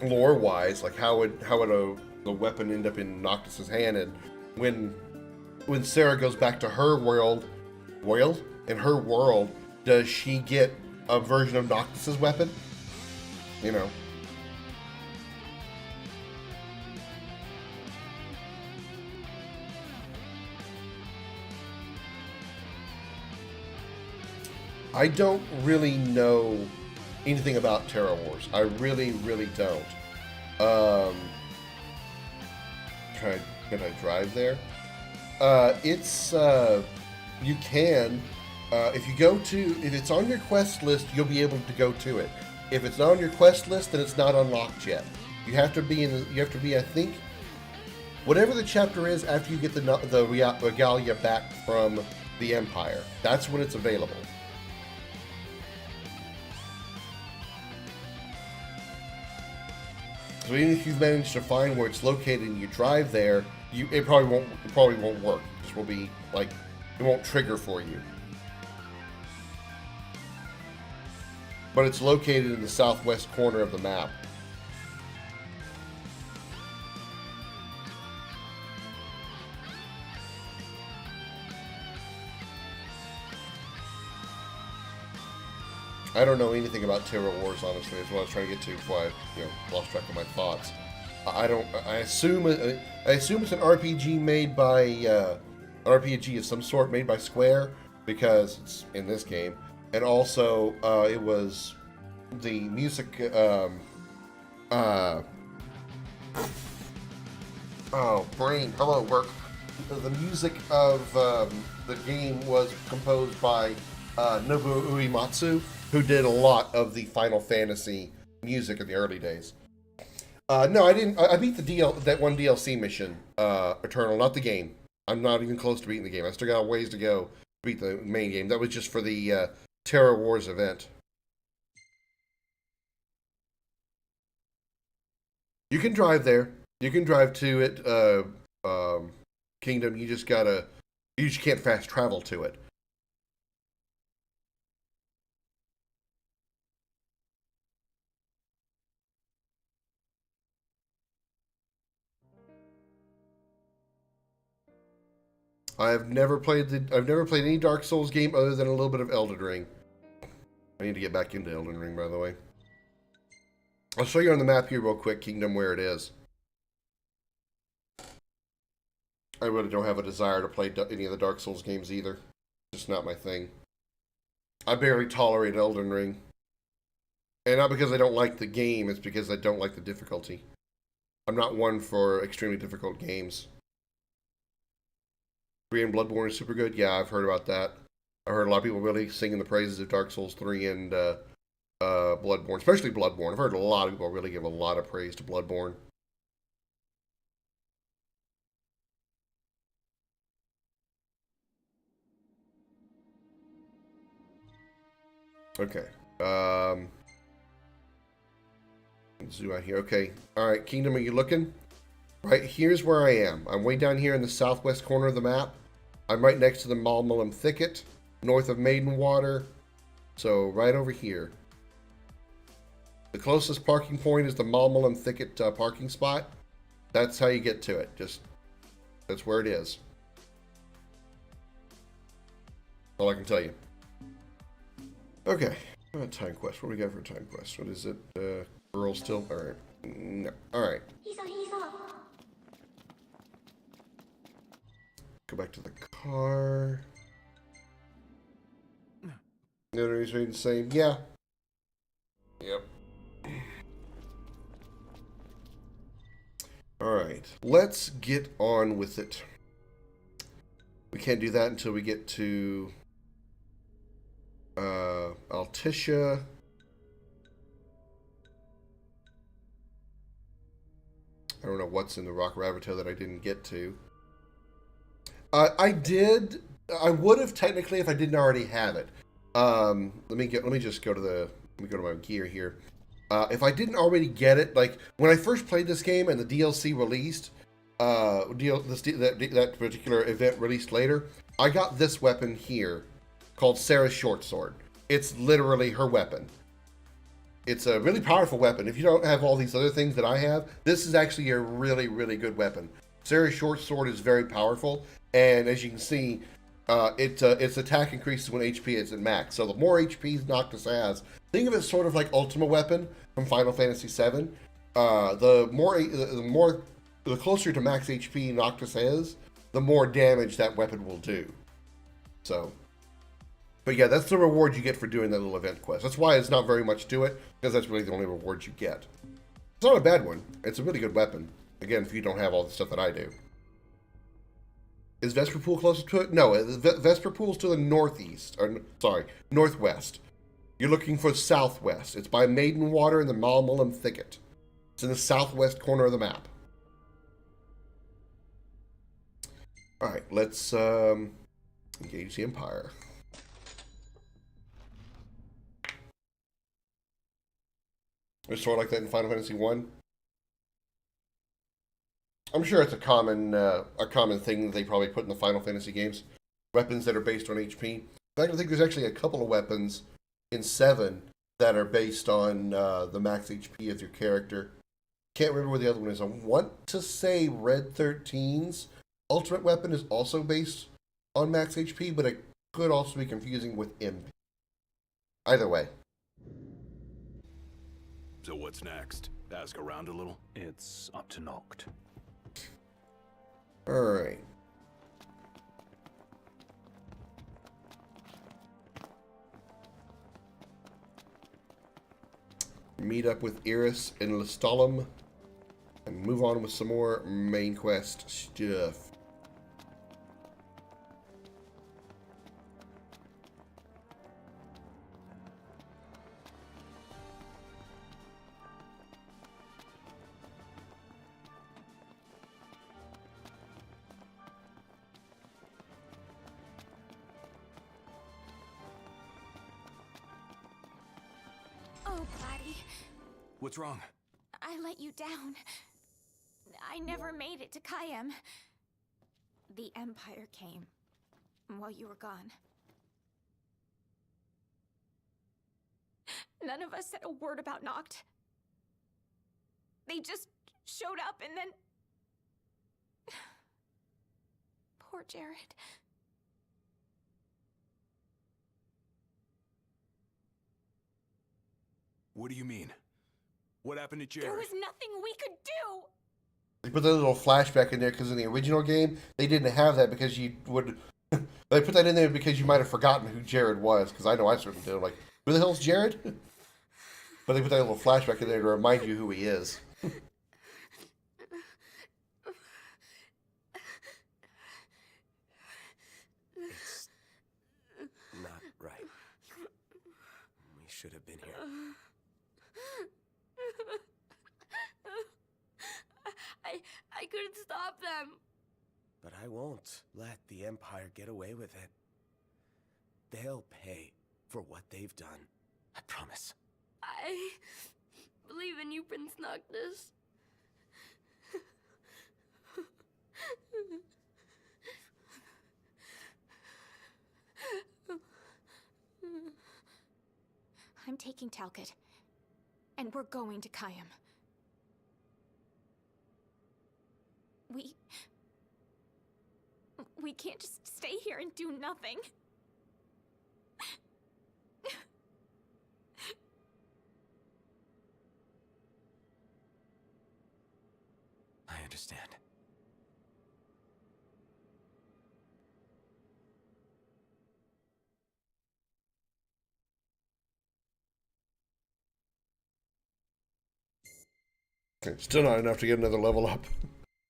lore-wise. Like, how would the weapon end up in Noctis's hand? And when Sarah goes back to her world, in her world, does she get a version of Noctis's weapon? You know. I don't really know anything about Terra Wars. I really, really don't. Can I drive there? You can. If it's on your quest list, you'll be able to go to it. If it's not on your quest list, then it's not unlocked yet. You have to be I think, whatever the chapter is after you get the regalia back from the Empire. That's when it's available. So even if you've managed to find where it's located and you drive there, it probably won't work. It just will be like, it won't trigger for you. But it's located in the southwest corner of the map. I don't know anything about Terra Wars, honestly. That's what I was trying to get to before I, lost track of my thoughts. I assume it's an RPG made by an RPG of some sort, made by Square, because it's in this game, and also it was the music. Brain, hello, work. The music of the game was composed by Nobuo Uematsu, who did a lot of the Final Fantasy music in the early days. No, I didn't. I beat that one DLC mission, Eternal, not the game. I'm not even close to beating the game. I still got a ways to go to beat the main game. That was just for the Terra Wars event. You can drive there. You can drive to it, Kingdom. You just can't fast travel to it. I've never played any Dark Souls game other than a little bit of Elden Ring. I need to get back into Elden Ring, by the way. I'll show you on the map here real quick, Kingdom, where it is. I really don't have a desire to play any of the Dark Souls games either. It's just not my thing. I barely tolerate Elden Ring. And not because I don't like the game, it's because I don't like the difficulty. I'm not one for extremely difficult games. 3 and Bloodborne is super good. Yeah, I've heard about that. I heard a lot of people really singing the praises of Dark Souls 3 and Bloodborne, especially Bloodborne. I've heard a lot of people really give a lot of praise to Bloodborne. Okay. Let's zoom out here. Okay. All right, Kingdom, are you looking? Right, here's where I am. I'm way down here in the southwest corner of the map. I'm right next to the Malmulum Thicket, north of Maidenwater. So, right over here. The closest parking point is the Malmulum Thicket parking spot. That's how you get to it. That's where it is. All I can tell you. Okay. Time quest. What do we got for a time quest? What is it? Girl still? Alright. No. Alright. Go back to the car. The other reason the same. Yeah. Yep. Alright. Let's get on with it. We can't do that until we get to Altitia. I don't know what's in the Rock Ravito that I didn't get to. I would have technically if I didn't already have it. Let me just go to my gear here. If I didn't already get it, like when I first played this game and the DLC released, that particular event released later, I got this weapon here called Sarah's Short Sword. It's literally her weapon. It's a really powerful weapon. If you don't have all these other things that I have, this is actually a really, really good weapon. Sarah's Short Sword is very powerful, and as you can see, its attack increases when HP is at max. So the more HP Noctis has, think of it sort of like Ultima Weapon from Final Fantasy VII. The closer to max HP Noctis is, the more damage that weapon will do. So, but yeah, that's the reward you get for doing that little event quest. That's why it's not very much to it, because that's really the only reward you get. It's not a bad one. It's a really good weapon. Again, if you don't have all the stuff that I do. Is Vesperpool closer to it? No, Vesperpool's to the northeast. Or, sorry, northwest. You're looking for southwest. It's by Maidenwater and the Malmulum Thicket. It's in the southwest corner of the map. Alright, let's engage the Empire. It's sort of like that in Final Fantasy 1. I'm sure it's a common thing that they probably put in the Final Fantasy games. Weapons that are based on HP. In fact, I think there's actually a couple of weapons in 7 that are based on the max HP of your character. Can't remember where the other one is. I want to say Red 13's ultimate weapon is also based on max HP, but it could also be confusing with MP. Either way. So what's next? Ask around a little? It's up to Noct. Alright. Meet up with Iris in Lestalem and move on with some more main quest stuff. Oh, Platy. What's wrong? I let you down. I never made it to Kayem. The Empire came while you were gone. None of us said a word about Noct. They just showed up and then... Poor Jared. What do you mean? What happened to Jared? There was nothing we could do! They put that little flashback in there because in the original game, they didn't have that because you would... They put that in there because you might have forgotten who Jared was, because I know I certainly did. I'm like, who the hell's Jared? But they put that little flashback in there to remind you who he is. It's not right. We should have been here. I couldn't stop them. But I won't let the Empire get away with it. They'll pay for what they've done. I promise. I believe in you, Prince Noctis. I'm taking Talcott, and we're going to Kayam. We can't just stay here and do nothing. I understand. Still not enough to get another level up.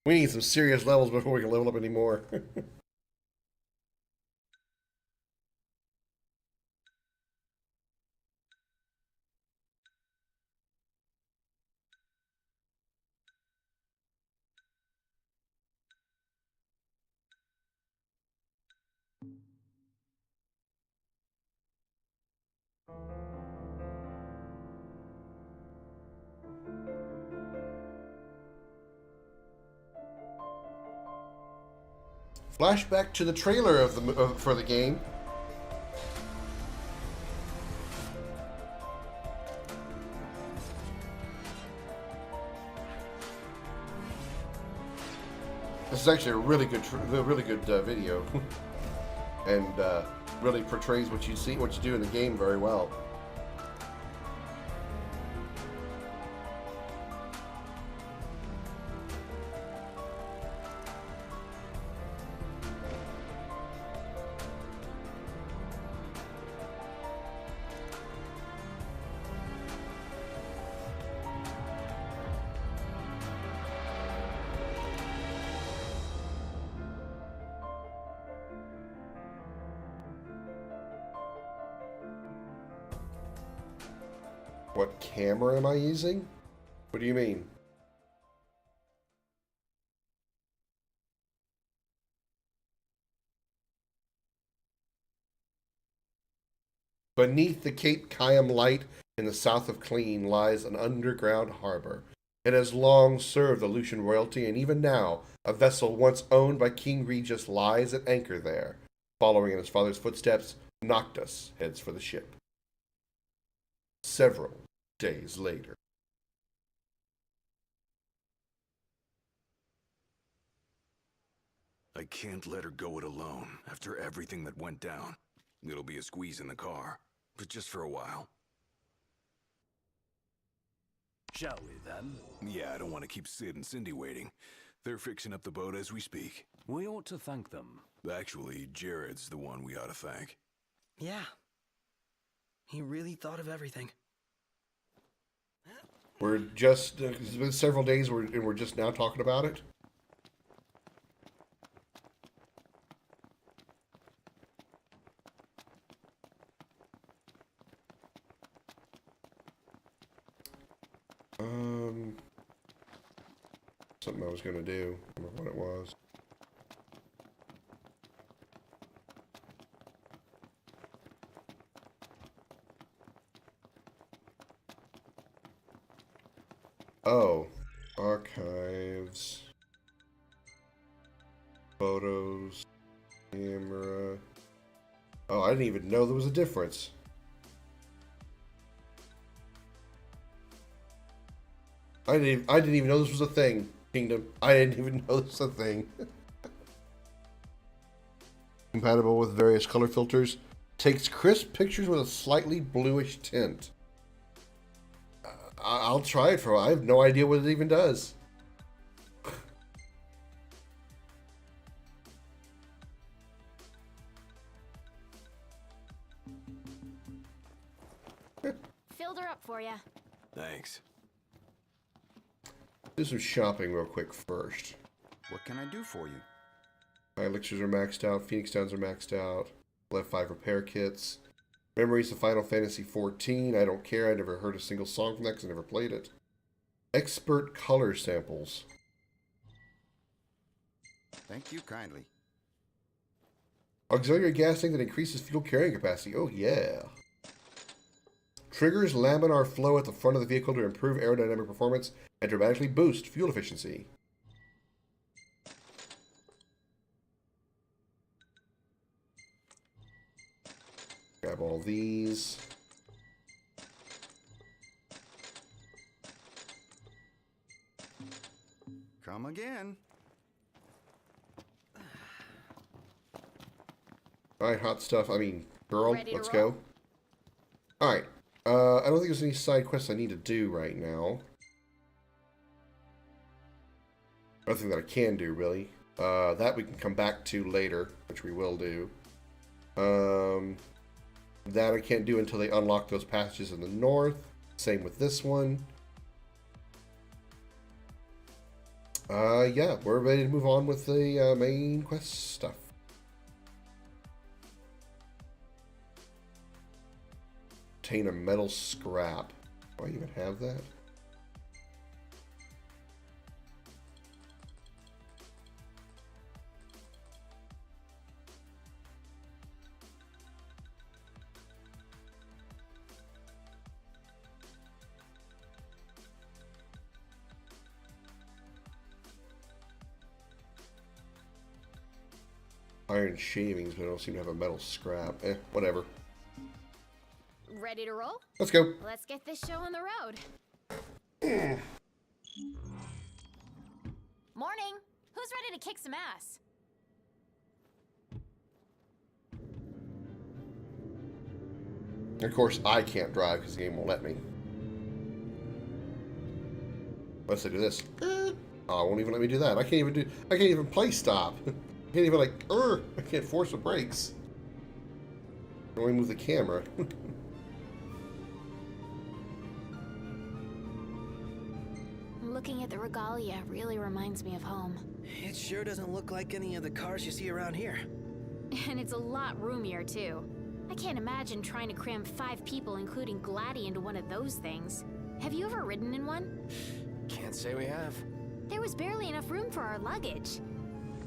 We need some serious levels before we can level up anymore. Flashback to the trailer of for the game. This is actually a really good, video, and really portrays what you see, what you do in the game very well. What camera am I using? What do you mean? Beneath the Cape Kayam light in the south of Cleen lies an underground harbor. It has long served the Lucian royalty, and even now, a vessel once owned by King Regis lies at anchor there. Following in his father's footsteps, Noctis heads for the ship. Several days later. I can't let her go it alone after everything that went down. It'll be a squeeze in the car, but just for a while. Shall we then? Yeah, I don't want to keep Sid and Cindy waiting. They're fixing up the boat as we speak. We ought to thank them. Actually, Jared's the one we ought to thank. Yeah. He really thought of everything. We're just, it's been several days and we're just now talking about it. Something I was going to do. I don't know what it was. Oh, archives, photos, camera. Oh, I didn't even know there was a difference. I didn't even know this was a thing, Kingdom. I didn't even know this was a thing. Compatible with various color filters. Takes crisp pictures with a slightly bluish tint. I'll try it for. I have no idea what it even does. Filled her up for you. Thanks. Do some shopping real quick first. What can I do for you? My elixirs are maxed out. Phoenix Downs are maxed out. Left 5 repair kits. Memories of Final Fantasy XIV. I don't care. I never heard a single song from that because I never played it. Expert color samples. Thank you kindly. Auxiliary gas tank that increases fuel carrying capacity. Oh, yeah. Triggers laminar flow at the front of the vehicle to improve aerodynamic performance and dramatically boost fuel efficiency. Grab all these. Come again. Alright, hot stuff. I mean, girl, Ready to let's roll? go. Alright. I don't think there's any side quests I need to do right now. Nothing that I can do, really. That we can come back to later, which we will do. That I can't do until they unlock those passages in the north. Same with this one. Yeah, we're ready to move on with the main quest stuff. Obtain a metal scrap. Do I even have that? Iron shavings, but I don't seem to have a metal scrap. Whatever. Ready to roll? Let's go. Let's get this show on the road. Morning. Who's ready to kick some ass? Of course, I can't drive because the game won't let me. Unless I do this. Oh, it won't even let me do that. I can't even play stop. I can't even I can't force the brakes. I can only move the camera. Looking at the regalia really reminds me of home. It sure doesn't look like any of the cars you see around here. And it's a lot roomier, too. I can't imagine trying to cram 5 people, including Gladdy, into one of those things. Have you ever ridden in one? Can't say we have. There was barely enough room for our luggage.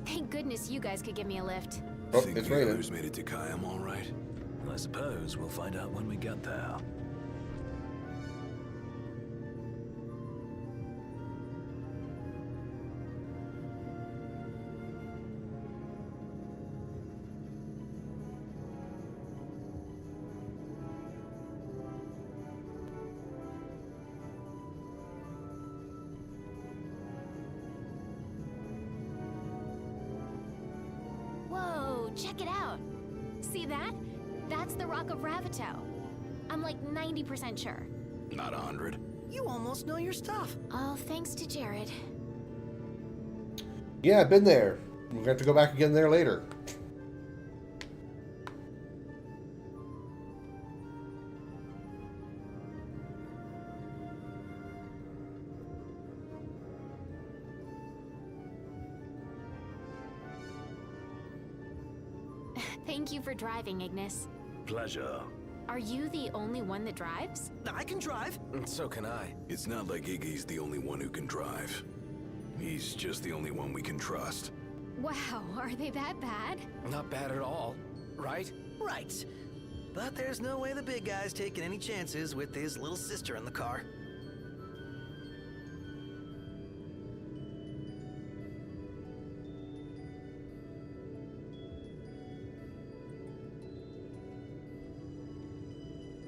Thank goodness you guys could give me a lift. Oh, Think it's the raining. others made it to Kayam all right? I suppose we'll find out when we get there. Whoa, check it out. See that? That's the Rock of Ravito. I'm like 90% sure. Not 100. You almost know your stuff. All thanks to Jared. Yeah, I've been there. We're gonna have to go back again there later. Thank you for driving, Ignis. Pleasure. Are you the only one that drives? I can drive. So can I. It's not like Iggy's the only one who can drive. He's just the only one we can trust. Wow, are they that bad? Not bad at all, right? Right. But there's no way the big guy's taking any chances with his little sister in the car.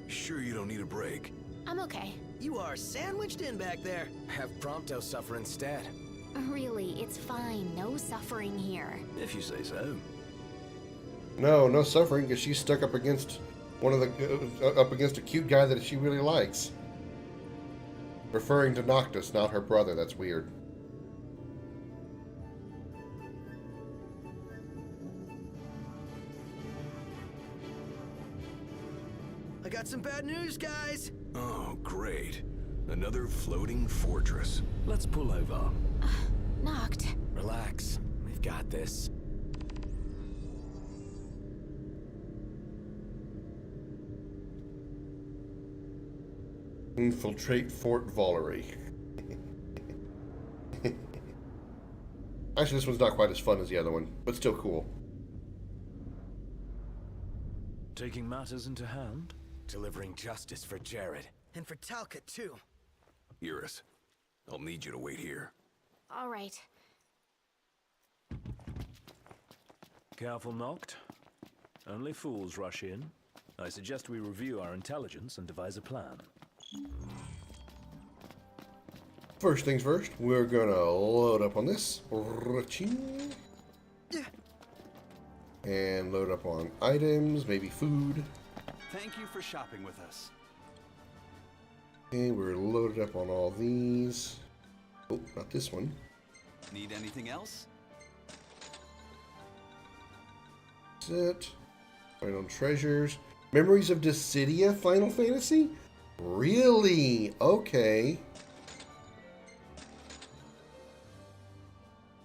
Sure you don't need a break? I'm okay. You are sandwiched in back there. Have Prompto suffer instead. Really, it's fine. No suffering here. If you say so. No, no suffering because she's stuck up against up against a cute guy that she really likes. Referring to Noctis, not her brother. That's weird. I got some bad news, guys. Oh, great. Another floating fortress. Let's pull over. Noct. Relax. We've got this. Infiltrate Fort Valerie. Actually, this one's not quite as fun as the other one, but still cool. Taking matters into hand? Delivering justice for Jared. And for Talcott, too. Iris, I'll need you to wait here. All right. Careful, Noct. Only fools rush in. I suggest we review our intelligence and devise a plan. First things first, we're gonna load up on this. And load up on items, maybe food. Thank you for shopping with us. Okay, we're loaded up on all these. Oh, not this one. Need anything else? That's it. Right on treasures. Memories of Dissidia Final Fantasy? Really? Okay.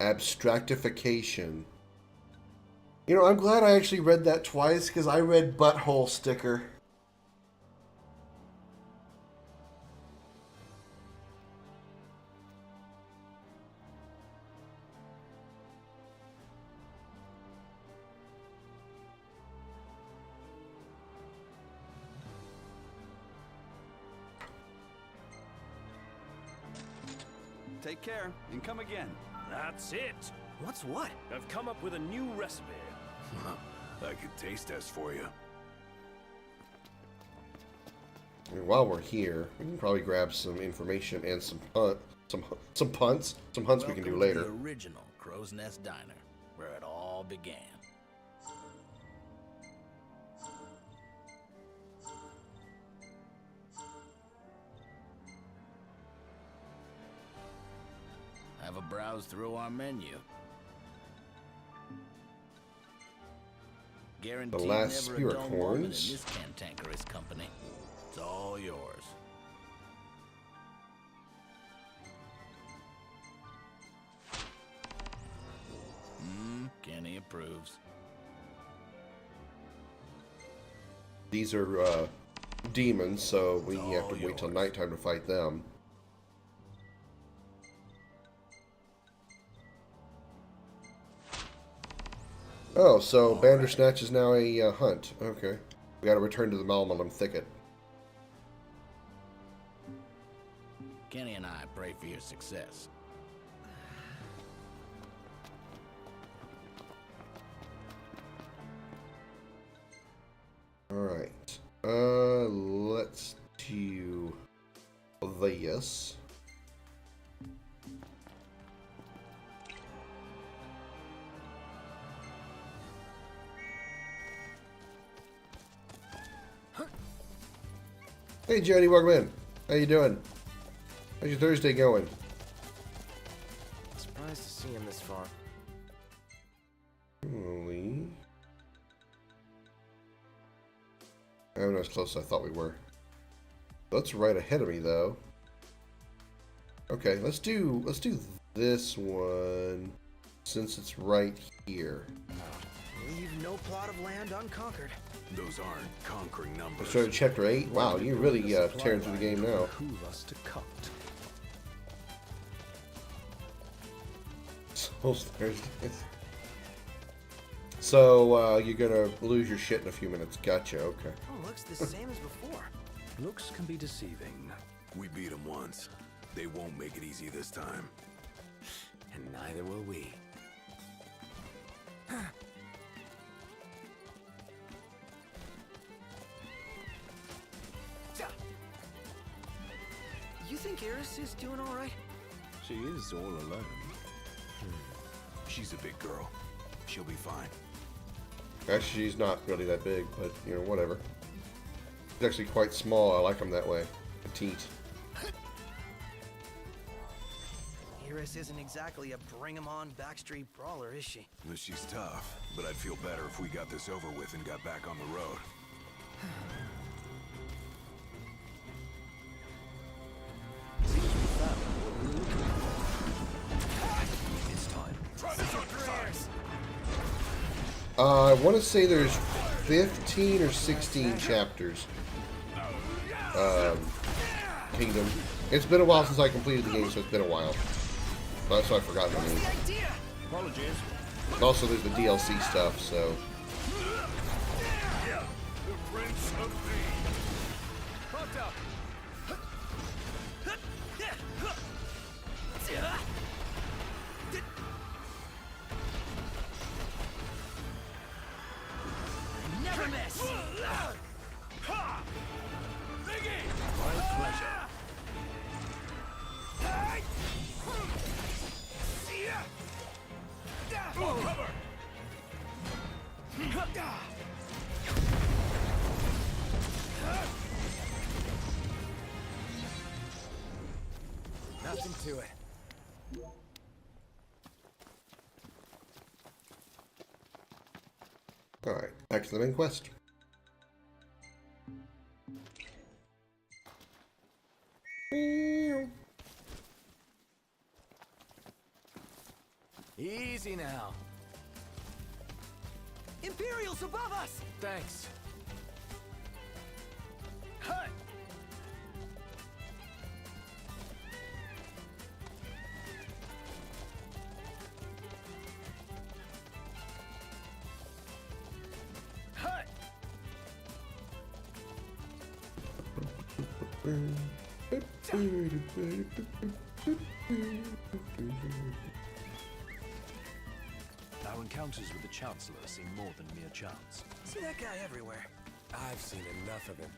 Abstractification. You know, I'm glad I actually read that twice because I read Butthole Sticker. Take care and come again. That's it. What's what? I've come up with a new recipe. I could taste test for you. I mean, while we're here, we can probably grab some information and some hunts we can do later. The original Crow's Nest Diner, where it all began. Have a browse through our menu. Guaranteed The last never a dull moment in Spiricorns. this cantankerous company. It's all yours. Kenny approves. These are demons, so we have to wait till nighttime to fight them. Oh, so Bandersnatch is now a hunt. Okay. We gotta return to the Malmalum Thicket. Kenny and I pray for your success. Alright. Let's do this. Hey Jody, welcome in. How you doing? How's your Thursday going? Surprised to see him this far. Holy. I'm not as close as I thought we were. That's right ahead of me though. Okay, let's do this one since it's right here. Leave no plot of land unconquered. Those aren't conquering numbers. We started chapter 8. Wow, you're really tearing through the game now. Us to cut. Souls Thursdays. So you're gonna lose your shit in a few minutes. Gotcha. Okay. Oh, looks the same as before. Looks can be deceiving. We beat them once. They won't make it easy this time. And neither will we. You think Iris is doing all right? She is all alone. She's a big girl. She'll be fine. Actually, she's not really that big, but, you know, whatever. She's actually quite small. I like them that way. Petite. Iris isn't exactly a bring-em-on backstreet brawler, is she? Well, she's tough, but I'd feel better if we got this over with and got back on the road. It's time. Try this on yours. I want to say there's 15 or 16 chapters. Kingdom. It's been a while since I completed the game, so it's been a while. So I forgot the name. Apologies. Also, there's the DLC stuff, so. The Prince of Thieves. Fucked up. Never miss! My pleasure. Oh, cover! Nothing to it. Alright, back to the main quest. Easy now. Imperials above us! Thanks. Hut! Hut! Our encounters with the Chancellor seem more than mere chance. See that guy everywhere. I've seen enough of him.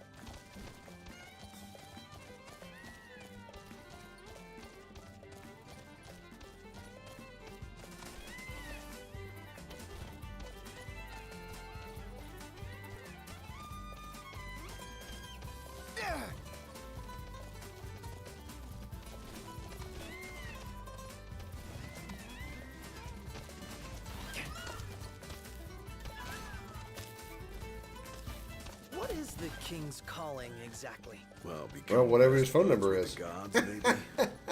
What is the King's calling exactly? Well, whatever his phone number is. Gods, maybe.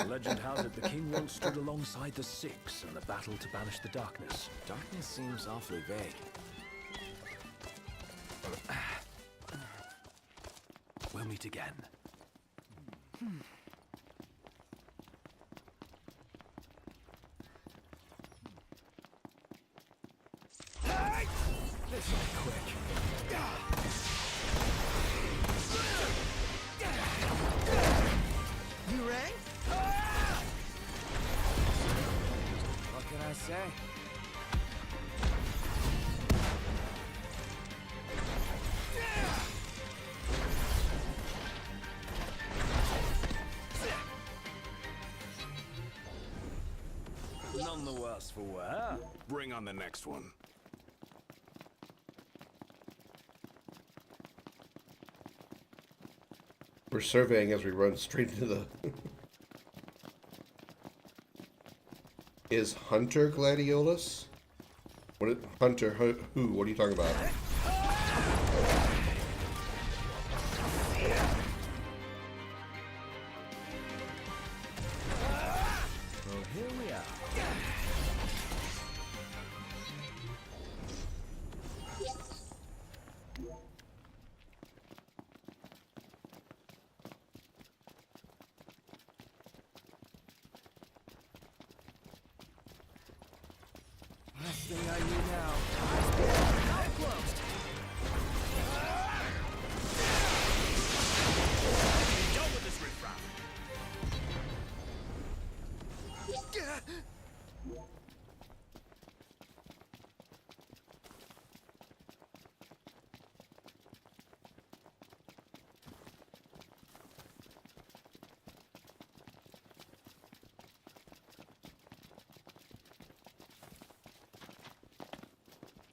Legend has it the king once stood alongside the Six in the battle to banish the darkness. Darkness seems awfully vague. We'll meet again. This will be quick. You rang? What can I say? None the worse for wear. Bring on the next one. We're surveying as we run straight into the... Is Hunter Gladiolus? What is Hunter? Who? What are you talking about? Well, here we are. Last thing I need now. Now closed! Done with this riffraff.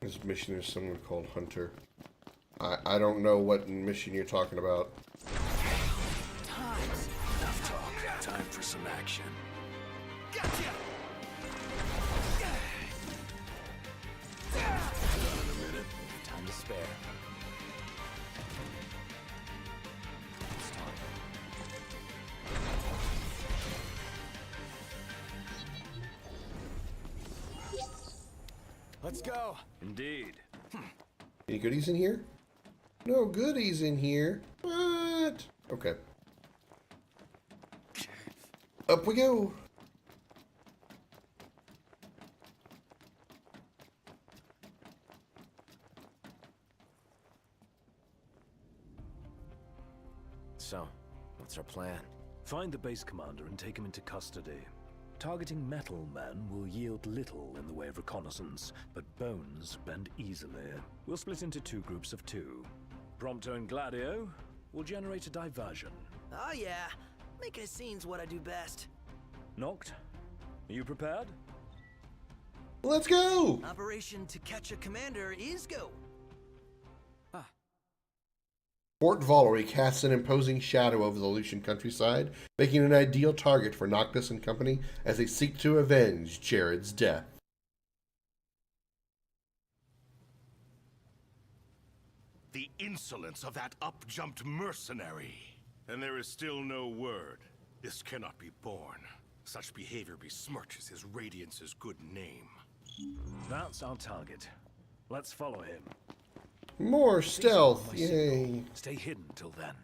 This mission is someone called Hunter. I don't know what mission you're talking about. Enough talk. Time for some action. Gotcha! Time to spare. Let's go. Indeed. Any goodies in here? No goodies in here. What? Okay. Up we go. So, what's our plan? Find the base commander and take him into custody. Targeting metal men will yield little in the way of reconnaissance, but bones bend easily. We'll split into 2 groups of 2. Prompto and Gladio will generate a diversion. Oh yeah, making a scene's what I do best. Noct, are you prepared? Let's go! Operation To Catch a Commander is go. Fort Valerie casts an imposing shadow over the Lucian countryside, making it an ideal target for Noctis and company as they seek to avenge Jared's death. The insolence of that up-jumped mercenary. And there is still no word. This cannot be borne. Such behavior besmirches his Radiance's good name. That's our target. Let's follow him. More stealth, yay. Stay hidden till then.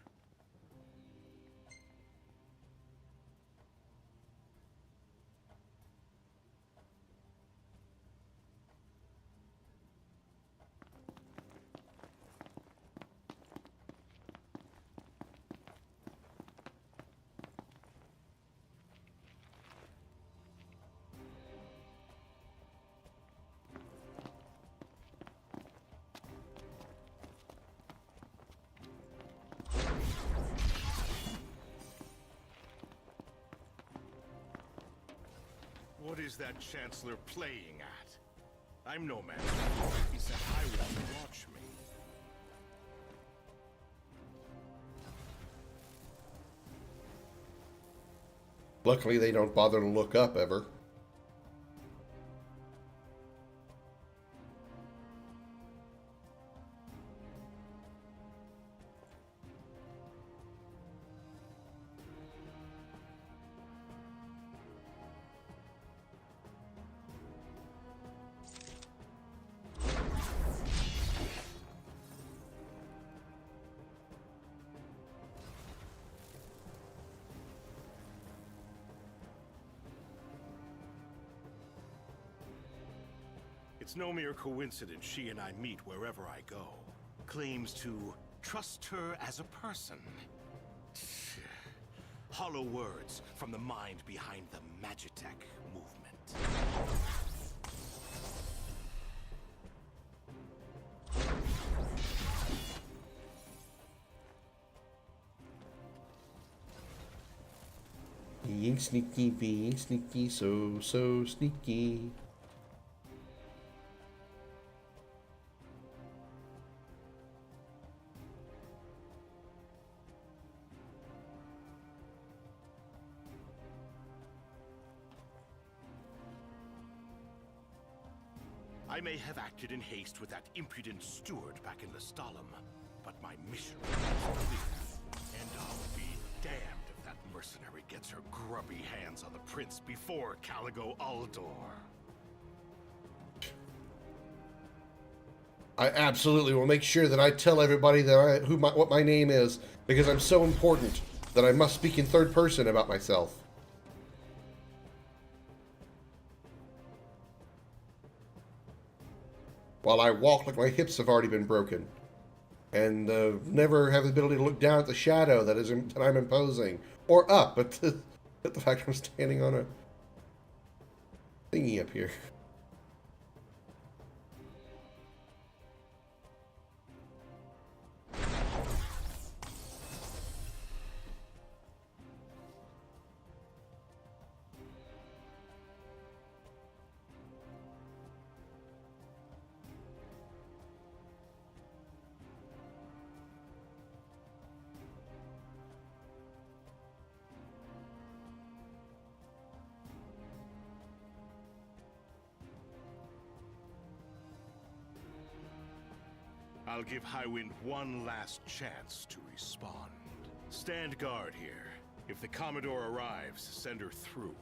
What is that Chancellor playing at? I'm no man. He said I want to watch me. Luckily, they don't bother to look up ever. It's no mere coincidence she and I meet wherever I go. Claims to trust her as a person. Hollow words from the mind behind the Magitech movement. Being sneaky, so sneaky. I may have acted in haste with that impudent steward back in the Stalem, but my mission is clear. And I'll be damned if that mercenary gets her grubby hands on the prince before Caligo Uldor. I absolutely will make sure that I tell everybody that what my name is, because I'm so important that I must speak in third person about myself. While I walk like my hips have already been broken, and never have the ability to look down at the shadow that I'm imposing, or up at the fact I'm standing on a thingy up here. I'll give Highwind one last chance to respond. Stand guard here. If the Commodore arrives, send her through.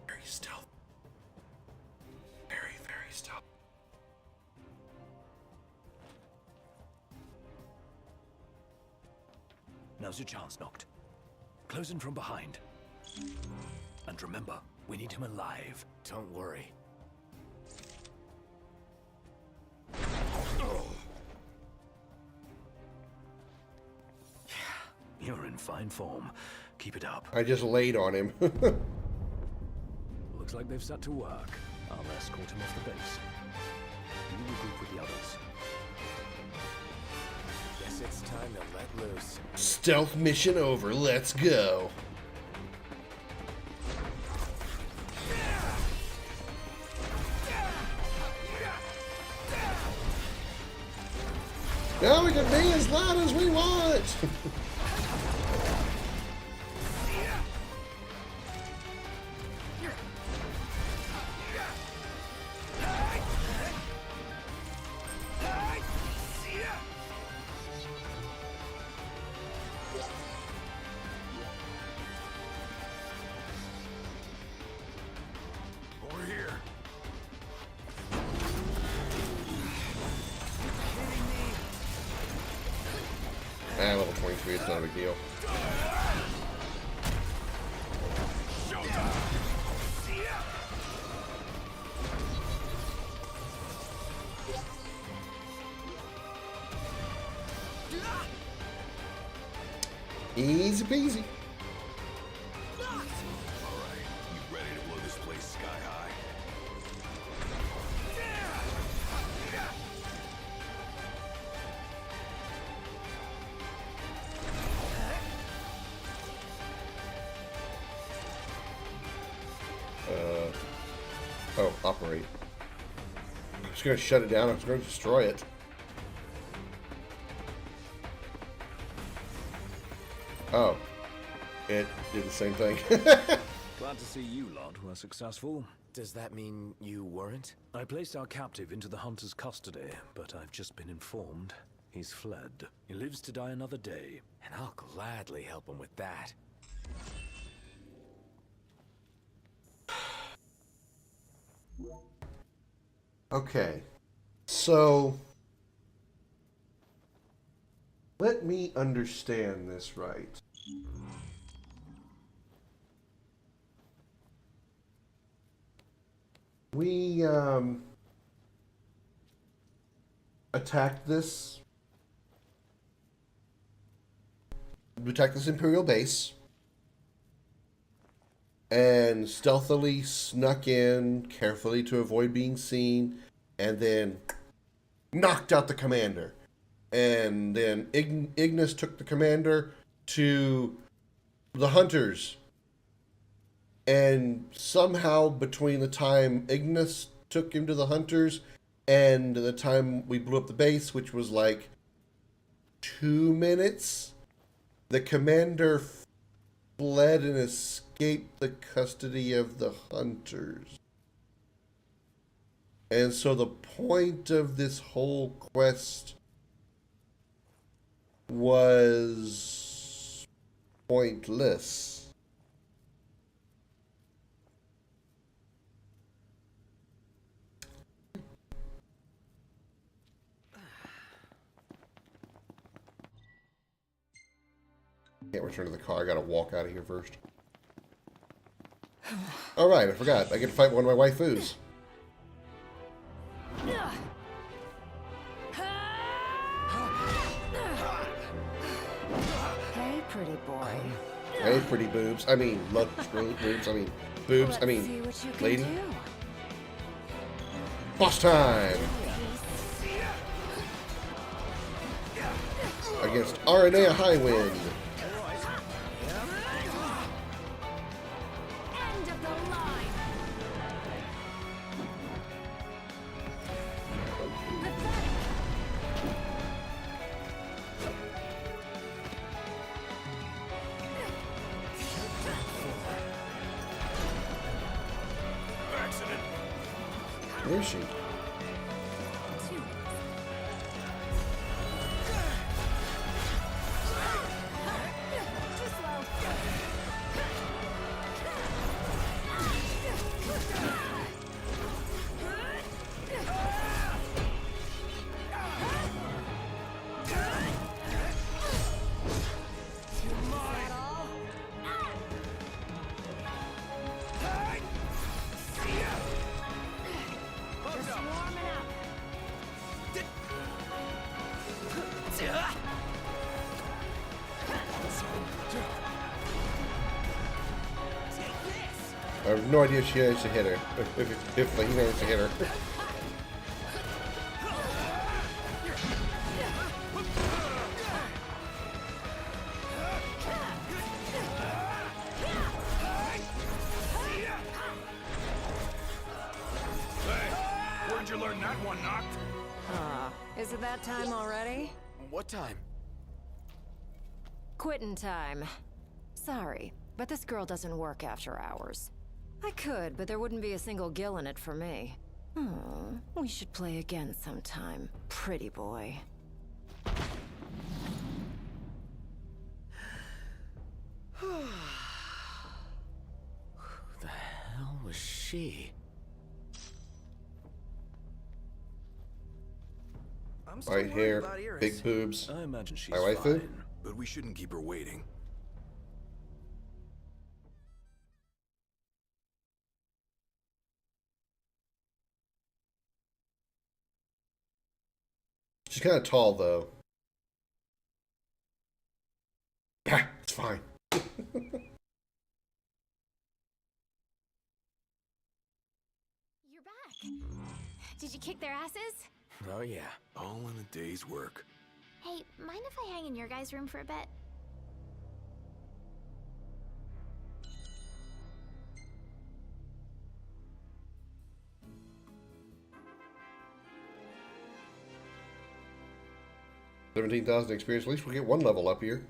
Very stealth. Very, very stealth. Now's your chance, Noct. Close in from behind. And remember, we need him alive. Don't worry. You're in fine form. Keep it up. I just laid on him. Looks like they've set to work. I'll escort him off the base. You regroup with the others. Guess it's time to let loose. Stealth mission over. Let's go. Now we can be as loud as we want. Over here. Level 23, it's not a big deal. Easy peasy. Alright, you ready to blow this place sky high? Oh, operate. I'm just gonna shut it down. I'm just gonna destroy it. Oh, it did the same thing. Glad to see you lot were successful. Does that mean you weren't? I placed our captive into the hunter's custody, but I've just been informed he's fled. He lives to die another day. And I'll gladly help him with that. Okay, so let me understand this right. We attacked this. We attacked this Imperial base and stealthily snuck in carefully to avoid being seen, and then knocked out the commander. And then Ignis took the commander to the hunters. And somehow between the time Ignis took him to the hunters and the time we blew up the base, which was like 2 minutes, the commander fled and escaped the custody of the hunters. And so the point of this whole quest was pointless. Can't return to the car. I gotta walk out of here first. All right, I forgot. I get to fight one of my waifus. Hey, pretty boy. Hey, pretty boobs. I mean, boobs. I mean, boobs. I mean, lady. Boss time. RNA a high wind. End of the line. Accident. Where is she? I have no idea if she managed to hit her. If he managed to hit her. Hey, where'd you learn that one, Noct? Is it that time already? What time? Quitting time. Sorry, but this girl doesn't work after hours. I could, but there wouldn't be a single gill in it for me. Oh, we should play again sometime, pretty boy. Who the hell was she? I'm still White worried hair, about Iris. big boobs. I imagine she's My waifu? fine. But we shouldn't keep her waiting. She's kind of tall, though. It's fine. You're back. Did you kick their asses? Oh yeah. All in a day's work. Hey, mind if I hang in your guys' room for a bit? $17,000 experience. At least we'll get one level up here.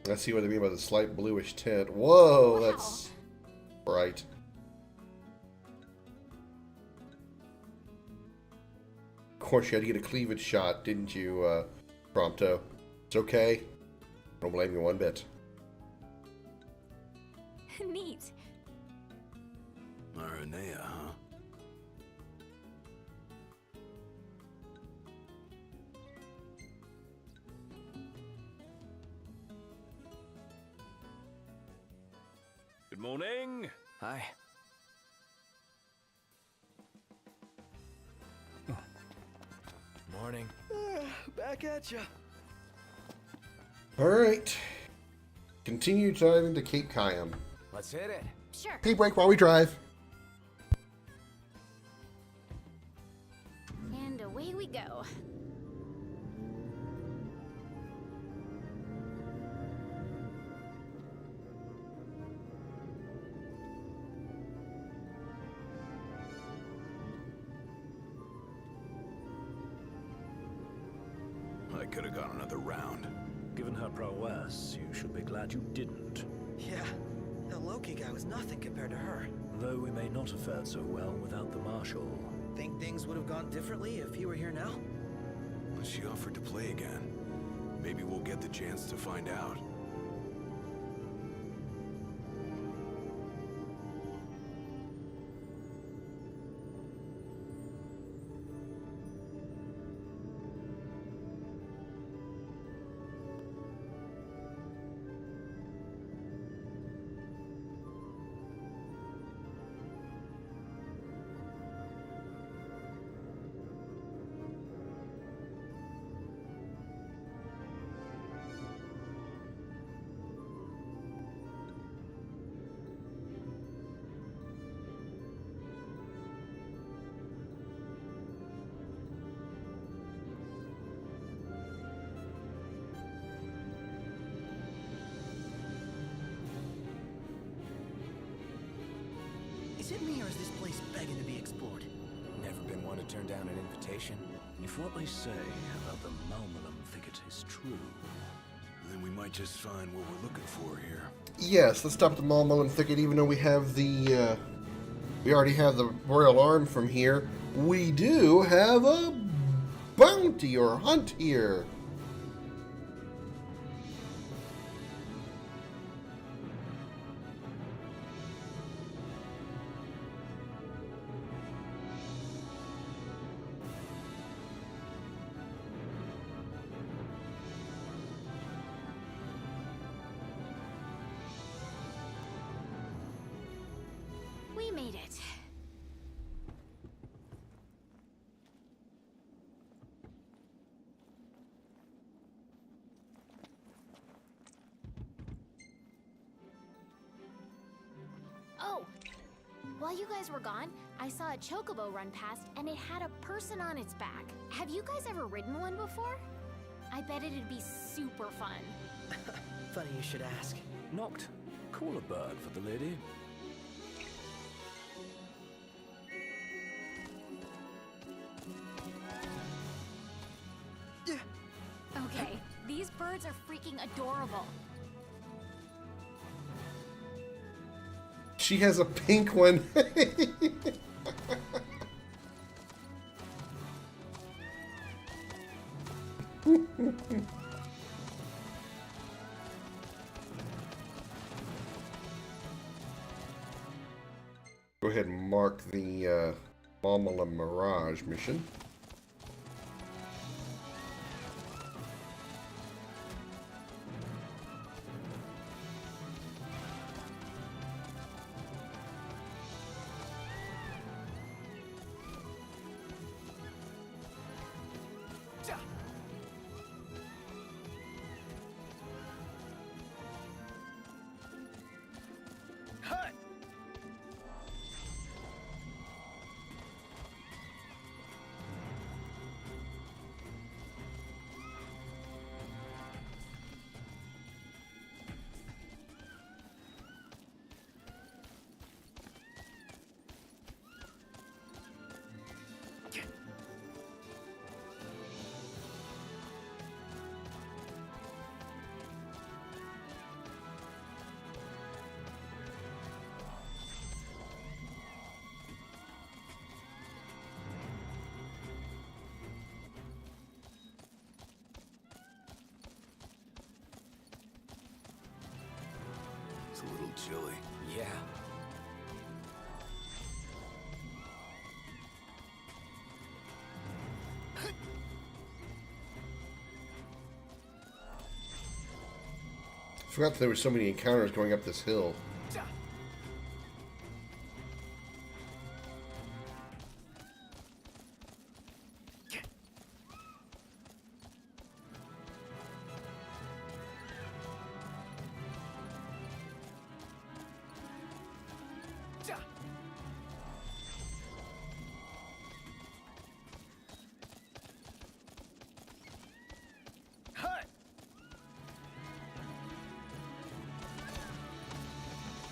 Let's see what they mean by the slight bluish tint. Whoa, Wow. that's bright. Of course, you had to get a cleavage shot, didn't you, Prompto? It's okay. Don't blame you one bit. Neat. Aranea, huh? Good morning. Hi. Morning. Back at ya. Alright. Continue driving to Cape Cayam. Let's hit it. Sure. Pee break while we drive. And away we go. I could have gone another round. Given her prowess, you should be glad you didn't. Yeah, the Loki guy was nothing compared to her. Though we may not have fared so well without the Marshal. Think things would have gone differently if he were here now? But she offered to play again. Maybe we'll get the chance to find out. it me, or is this place begging to be explored? Never been one to turn down an invitation. If what they say about the Malmalum thicket is true, Then we might just find what we're looking for here. Yes, let's stop at the Malmalum Thicket, even though we have the, we already have the Royal Arm from here. We do have a bounty or hunt here. We made it. Oh, while you guys were gone, I saw a chocobo run past and it had a person on its back. Have you guys ever ridden one before? I bet it'd be super fun. Funny you should ask. Noct, call a bird for the lady. Okay, these birds are freaking adorable. She has a pink one. Go ahead and mark the Malmalum Mirage mission. It's a little chilly. Yeah. Forgot that there were so many encounters going up this hill.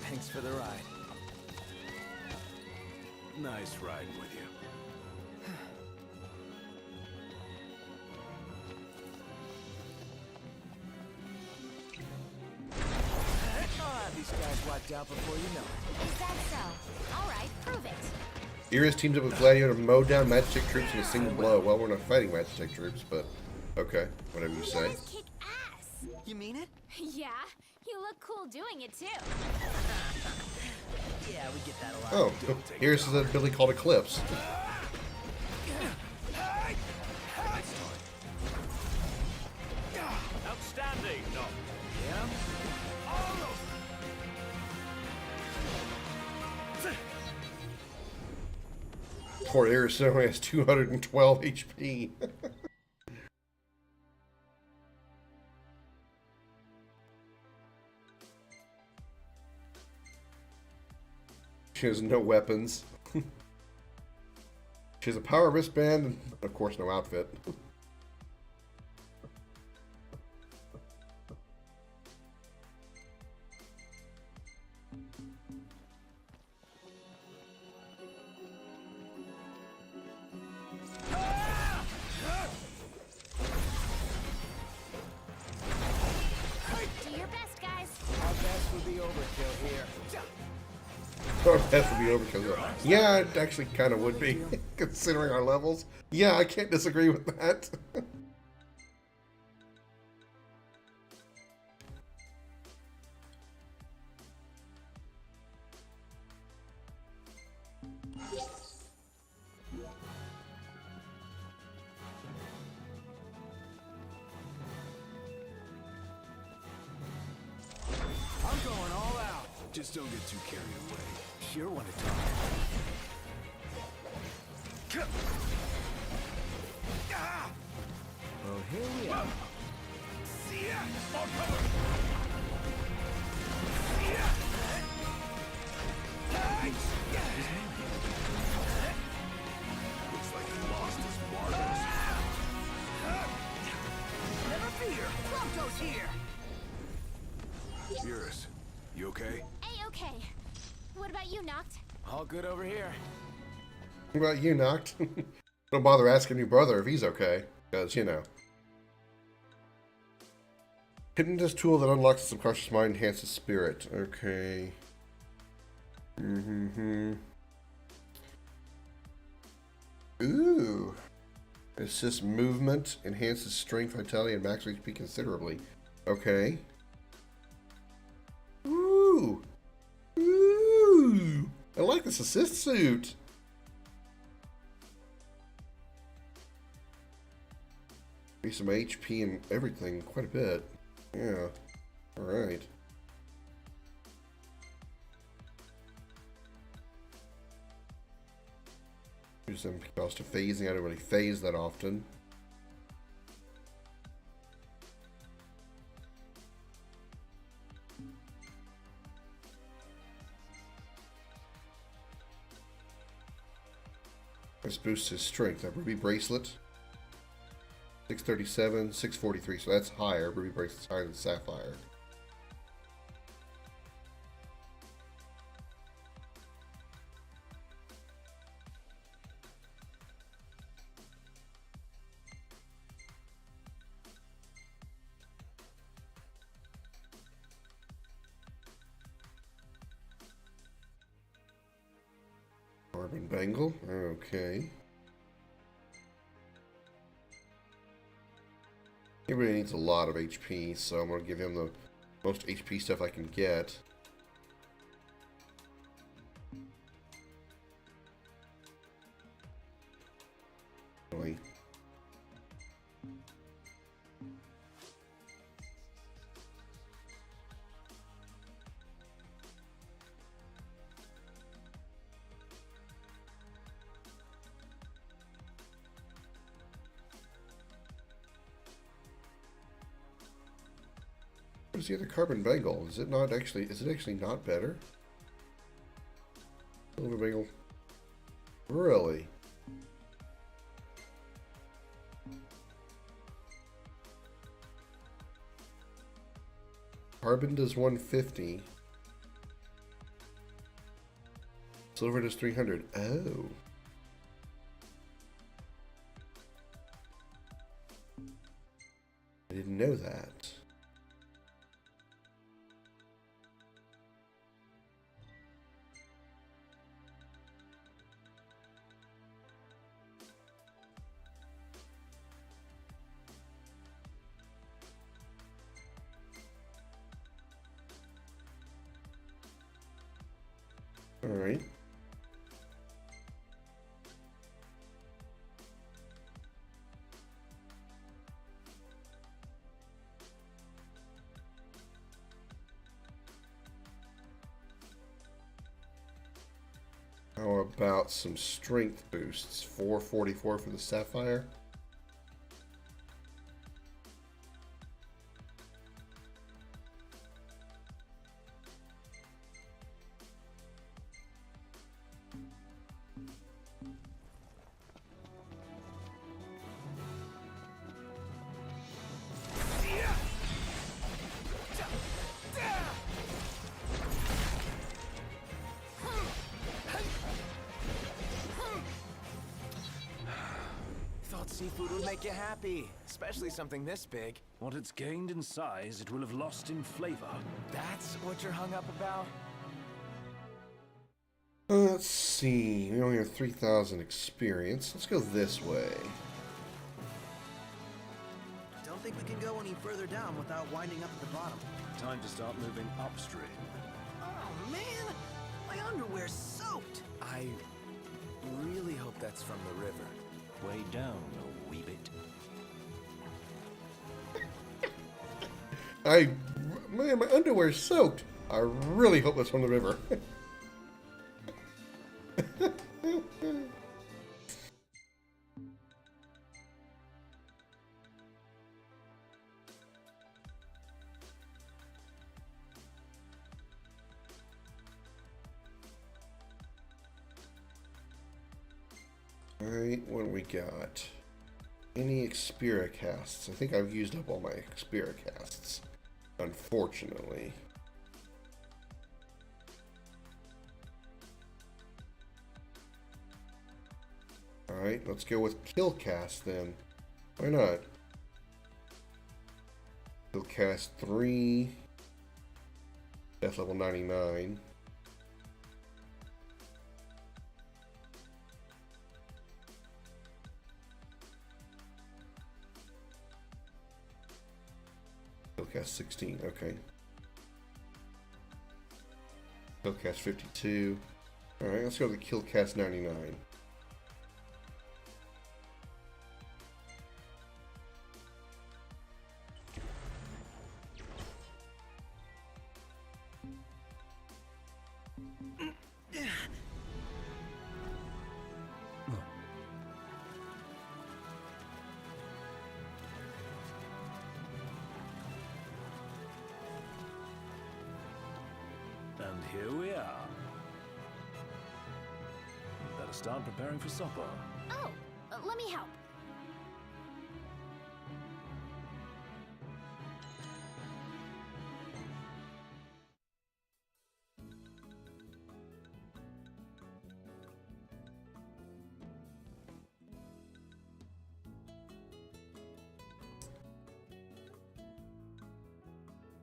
Thanks for the ride. Nice riding with you. I'll have these guys wiped out before you know it. Is that so? All right, prove it. Iris teams up with Gladiator to mow down Magic troops in a single blow. Well, we're not fighting Magic troops, but okay, whatever you say. Kick ass. You mean it? Yeah, you look cool doing it too. Yeah, we get that a lot. Oh, Iris is a ability called Eclipse. Outstanding, no. Yeah? Poor Iris only has 212 HP. She has no weapons. She has a power wristband and, of course, no outfit. would be overkill here. That would be overkill. Yeah, it actually kind of would be, considering our levels. Yeah, I can't disagree with that. I'm going all out. Just don't get too carried away. You're one to talk. Well, here we are. See ya! More cover! See ya! Looks like he lost his marbles. Never fear, Prompto's here. Eurus, you okay? A-okay. What about you, Noct? All good over here. What about you, Noct? Don't bother asking your brother if he's okay, because, you know. Hidden this tool that unlocks the subconscious mind enhances spirit. Okay. Ooh. Assists movement, enhances strength, vitality, and max HP considerably. Okay. Ooh. Ooh. I like this assist suit. Be some HP and everything, quite a bit. Yeah. Alright. Do some cost of phasing. I don't really phase that often. This boosts his strength. That ruby bracelet. 637, 643, so that's higher. Ruby bracelet's higher than sapphire. Carbon bangle, okay. He really needs a lot of HP, so I'm going to give him the most HP stuff I can get. Really. What is the other carbon bangle? Is it actually not better? Silver bangle. Really? Carbon does 150. Silver does 300. Oh. I didn't know that. All right. How about some strength boosts? 444 for the sapphire. Seafood would make you happy, especially something this big. What it's gained in size, it will have lost in flavor. That's what you're hung up about? Let's see. We only have 3,000 experience. Let's go this way. Don't think we can go any further down without winding up at the bottom. Time to start moving upstream. Oh man, my underwear's soaked. I really hope that's from the river. Way down a wee bit. Man, my underwear's soaked. I really hope that's from the river. Alright, what do we got? Any Xperia casts? I think I've used up all my Xperia casts, unfortunately. Alright, let's go with kill cast then. Why not? Kill cast 3. Death level 99. Killcast 16, okay. Killcast 52. Alright, let's go to the Killcast 99. And here we are. Better start preparing for supper. Oh, let me help.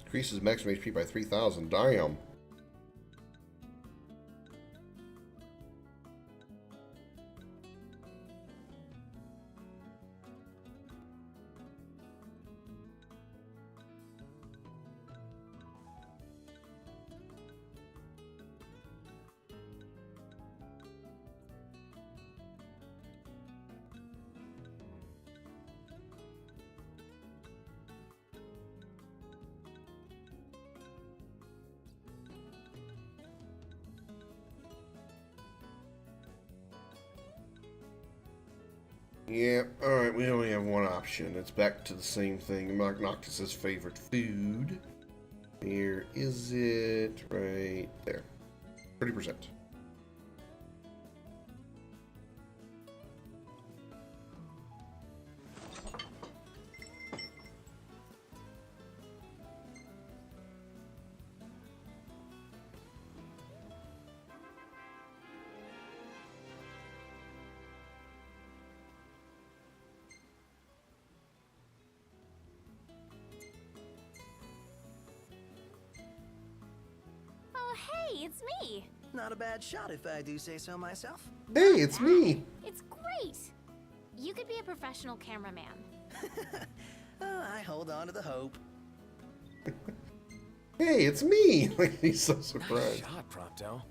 Increases maximum HP by 3,000. Damn. Yeah, alright, we only have one option. It's back to the same thing. NOCTIS' favorite food. Here is it. Right there. 30%. Oh, hey, it's me. Not a bad shot if I do say so myself. Hey, it's me. It's great. You could be a professional cameraman. I hold on to the hope. Hey, it's me. Like, he's so surprised. Nice shot, Prompto.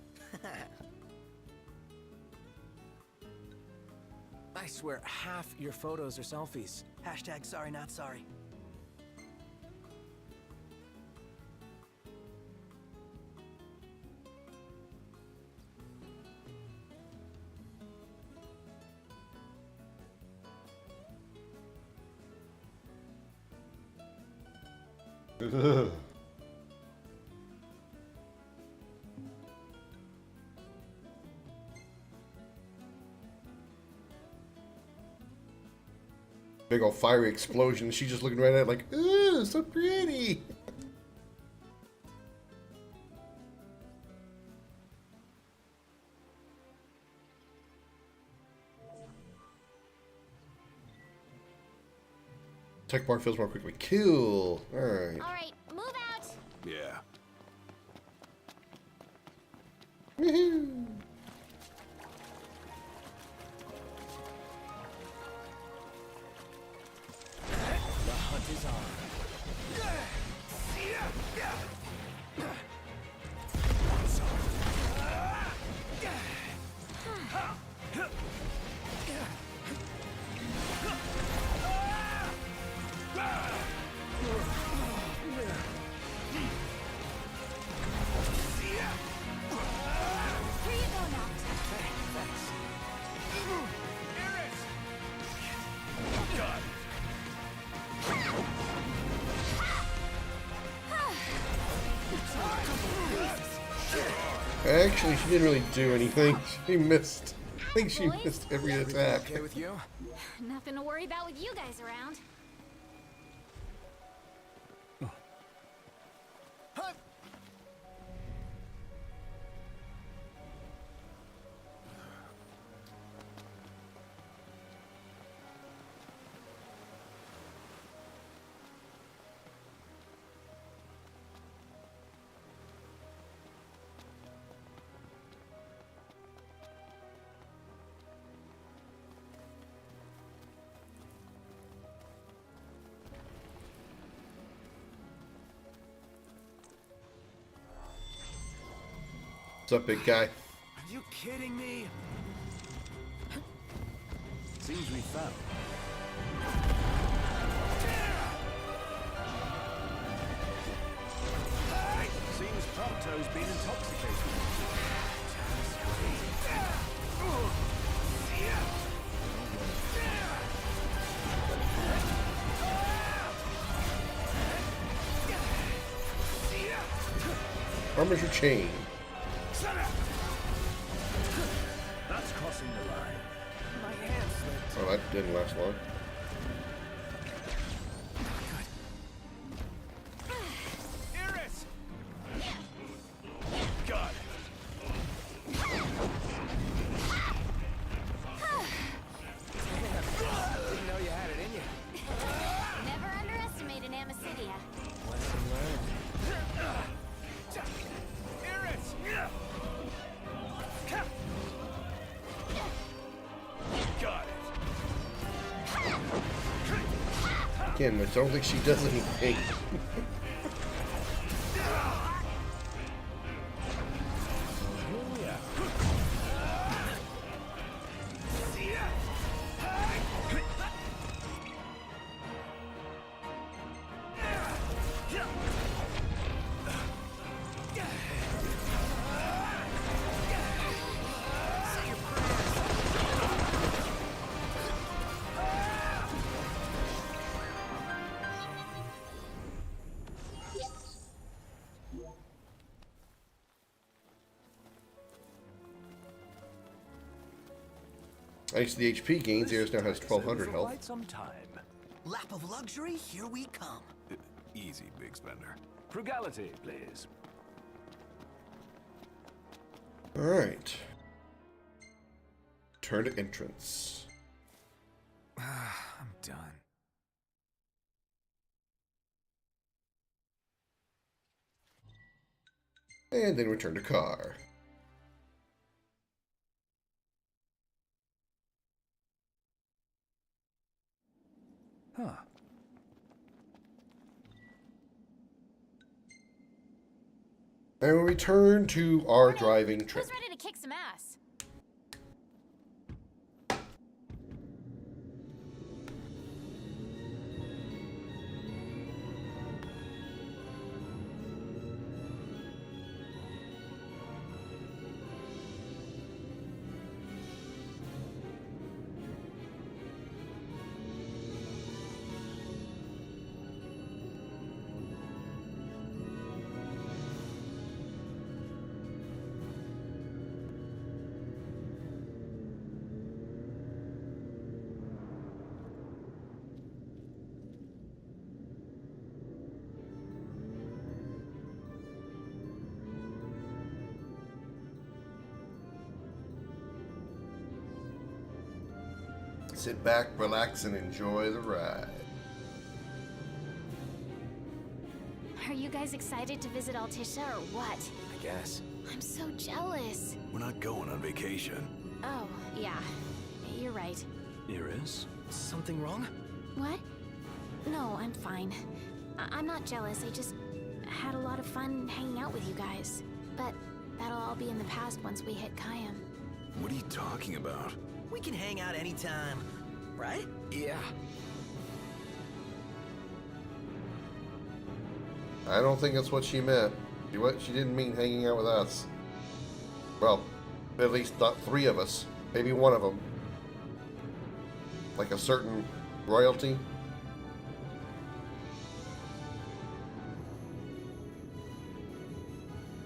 I swear half your photos are selfies. Hashtag sorry not sorry. Ugh. Big old fiery explosion. She's just looking right at it like, ooh, so pretty. Tech bar fills more quickly. Cool. Alright. Alright, move out! Yeah. Woohoo! The hunt is on. Here you go, Noctis. Thanks. God. Actually, she didn't really do anything. She missed. I think she missed every attack. Okay with you? Nothing to worry about with you guys around. What's up, big guy? Are you kidding me? Seems we found. Seems Prompto's been intoxicated. Armor's your chain. That's crossing the line. My hand slipped. Oh, that didn't last long. Iris! God. Didn't know you had it in you. Never underestimate an Amicidia. Lesson learned. Iris! Got it. Again, I don't think she does anything. Thanks to the HP gains, Eris now has 1200 health. Quite some time. Lap of luxury, here we come. Easy, big spender. Frugality, please. Alright. Turn to entrance. I'm done. And then return to car. Huh. And we return to our driving trip. Who's ready to kick some ass? Sit back, relax, and enjoy the ride. you guys excited to visit Altisha or what? I guess. I'm so jealous. We're not going on vacation. Oh, yeah. You're right. Iris? Something wrong? What? No, I'm fine. I'm not jealous. I just had a lot of fun hanging out with you guys. But that'll all be in the past once we hit Kayam. What are you talking about? We can hang out anytime, right? Yeah. I don't think that's what she meant. She didn't mean hanging out with us. Well, at least not 3 of us. Maybe one of them. Like a certain royalty.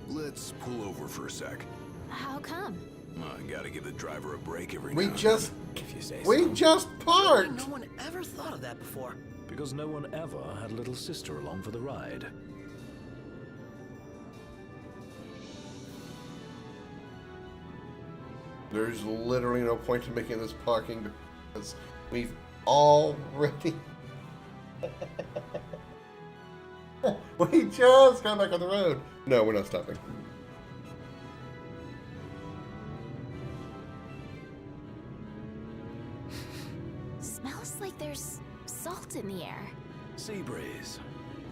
Let's pull over for a sec. How come? I gotta give the driver a break every We now and just... then, if you say We so. just parked! No one ever thought of that before. Because no one ever had a little sister along for the ride. There's literally no point in making this parking because we've already... We just got back on the road. No, we're not stopping. Smells like there's salt in the air. Sea breeze.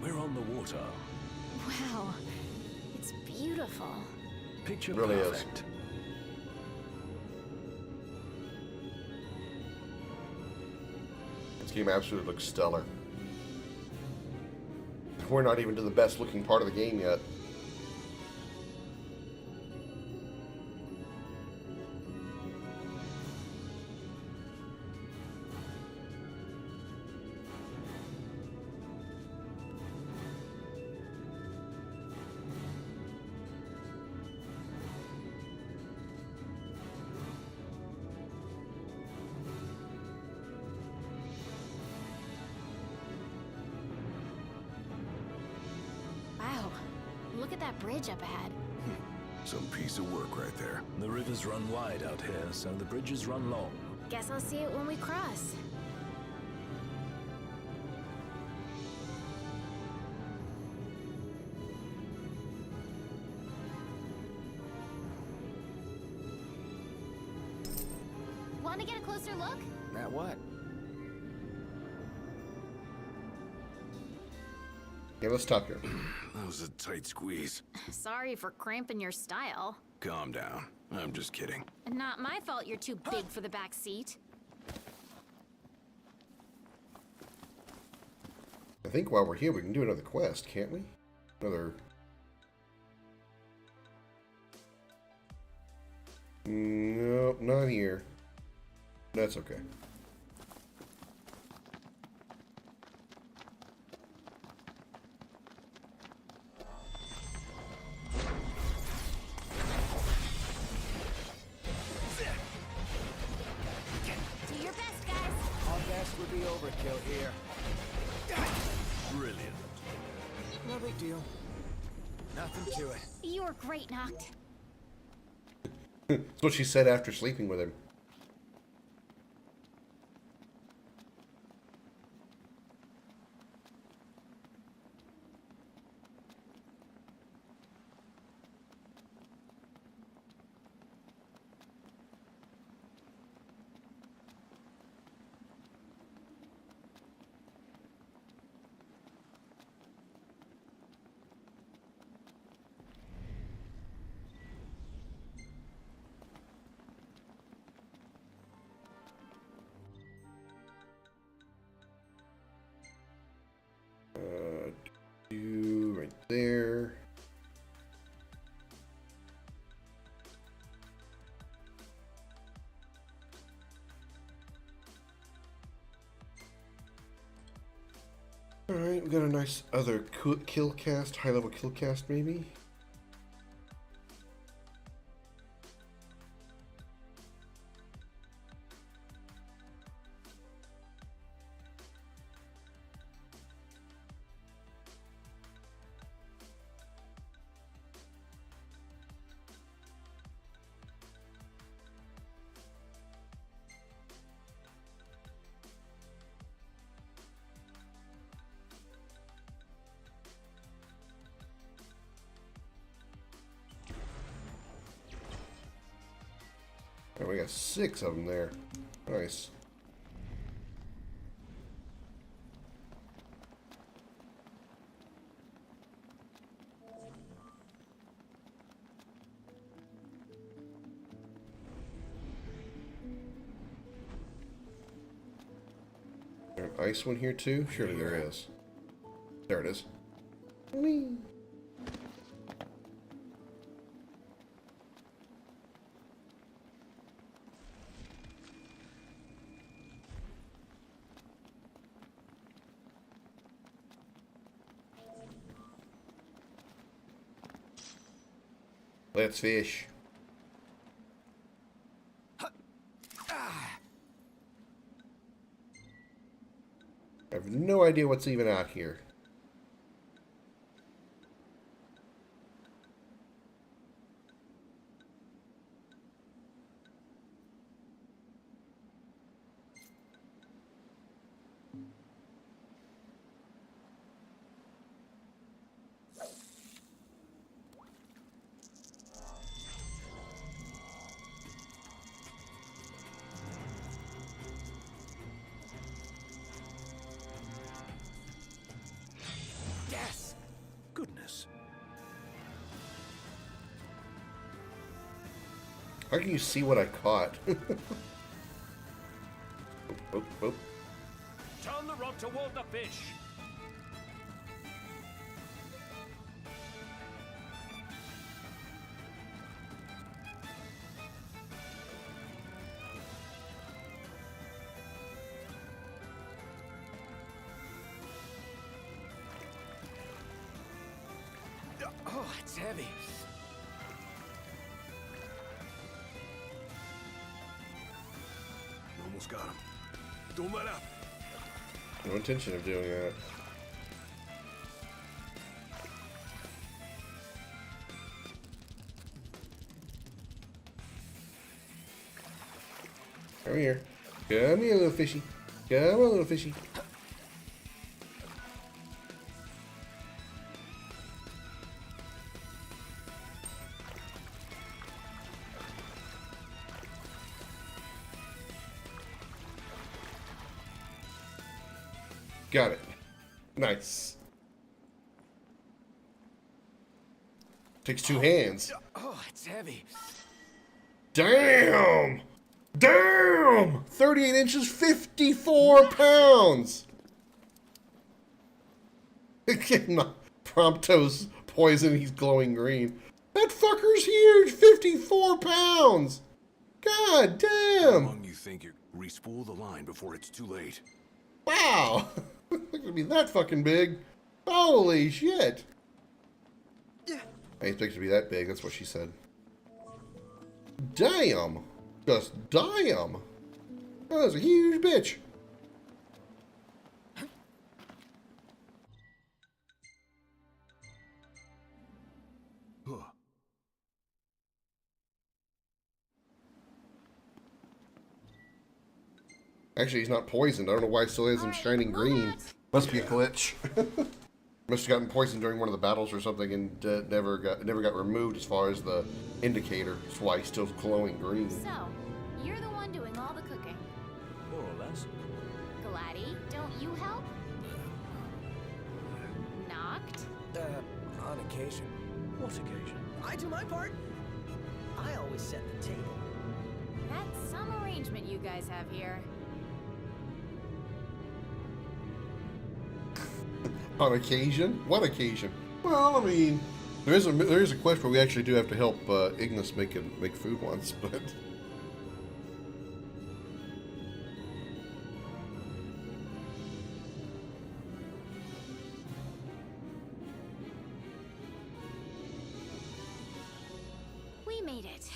We're on the water. Wow. It's beautiful. Picture Really is. perfect. This game absolutely looks stellar. We're not even to the best looking part of the game yet. Wow. Look at that bridge up ahead. Some piece of work right there. The rivers run wide out here, so the bridges run long. Guess I'll see it when we cross. Want to get a closer look? At what? Yeah, let's stop here. That was a tight squeeze. Sorry for cramping your style. Calm down. I'm just kidding. Not my fault you're too big for the back seat. I think while we're here, we can do another quest, can't we? Another... No, not here. That's okay. Do your best, guys. Our best would be overkill here. Brilliant. No big deal. Nothing to it. You were great, Noct. That's what she said after sleeping with him. You right there. Alright, we got a nice other kill cast, high level kill cast maybe. Oh, we got 6 of them there. Nice. There an ice one here too? Surely there is. There it is. Whee! Let's fish. I have no idea what's even out here. Yes! Goodness. How can you see what I caught? Oh, oh. Turn the rod toward the fish. Oh, it's heavy. You almost got him. Don't let up. No intention of doing that. Come here. Come here, little fishy. Come on, little fishy. Got it. Nice. Takes 2 hands. Oh, it's heavy. Damn! Damn! 38 inches, 54 pounds! Prompto's poison, he's glowing green. That fucker's huge! 54 pounds! God damn! How long you think you respool the line before it's too late? Wow! It's gonna be that fucking big. Holy shit! I expect it to be that big, that's what she said. Damn! Just damn! Oh, that's a huge bitch! Huh. Actually, he's not poisoned. I don't know why it still has him shining green. Must be a glitch. Must have gotten poisoned during one of the battles or something and never got removed as far as the indicator. That's why he's still glowing green. So, you're the one doing all the cooking. More or less. Gladdy, don't you help? Knocked? On occasion. What occasion? I do my part. I always set the table. That's some arrangement you guys have here. On occasion? What occasion? Well, I mean, there is a quest where we actually do have to help Ignis make food once, but We made it.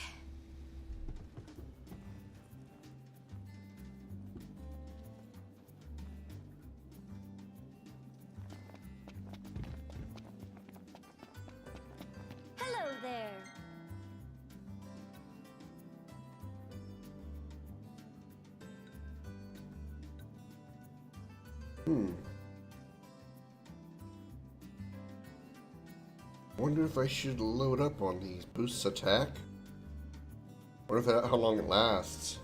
Hello there. wonder if I should load up on these. Boosts attack? What if that, how long it lasts?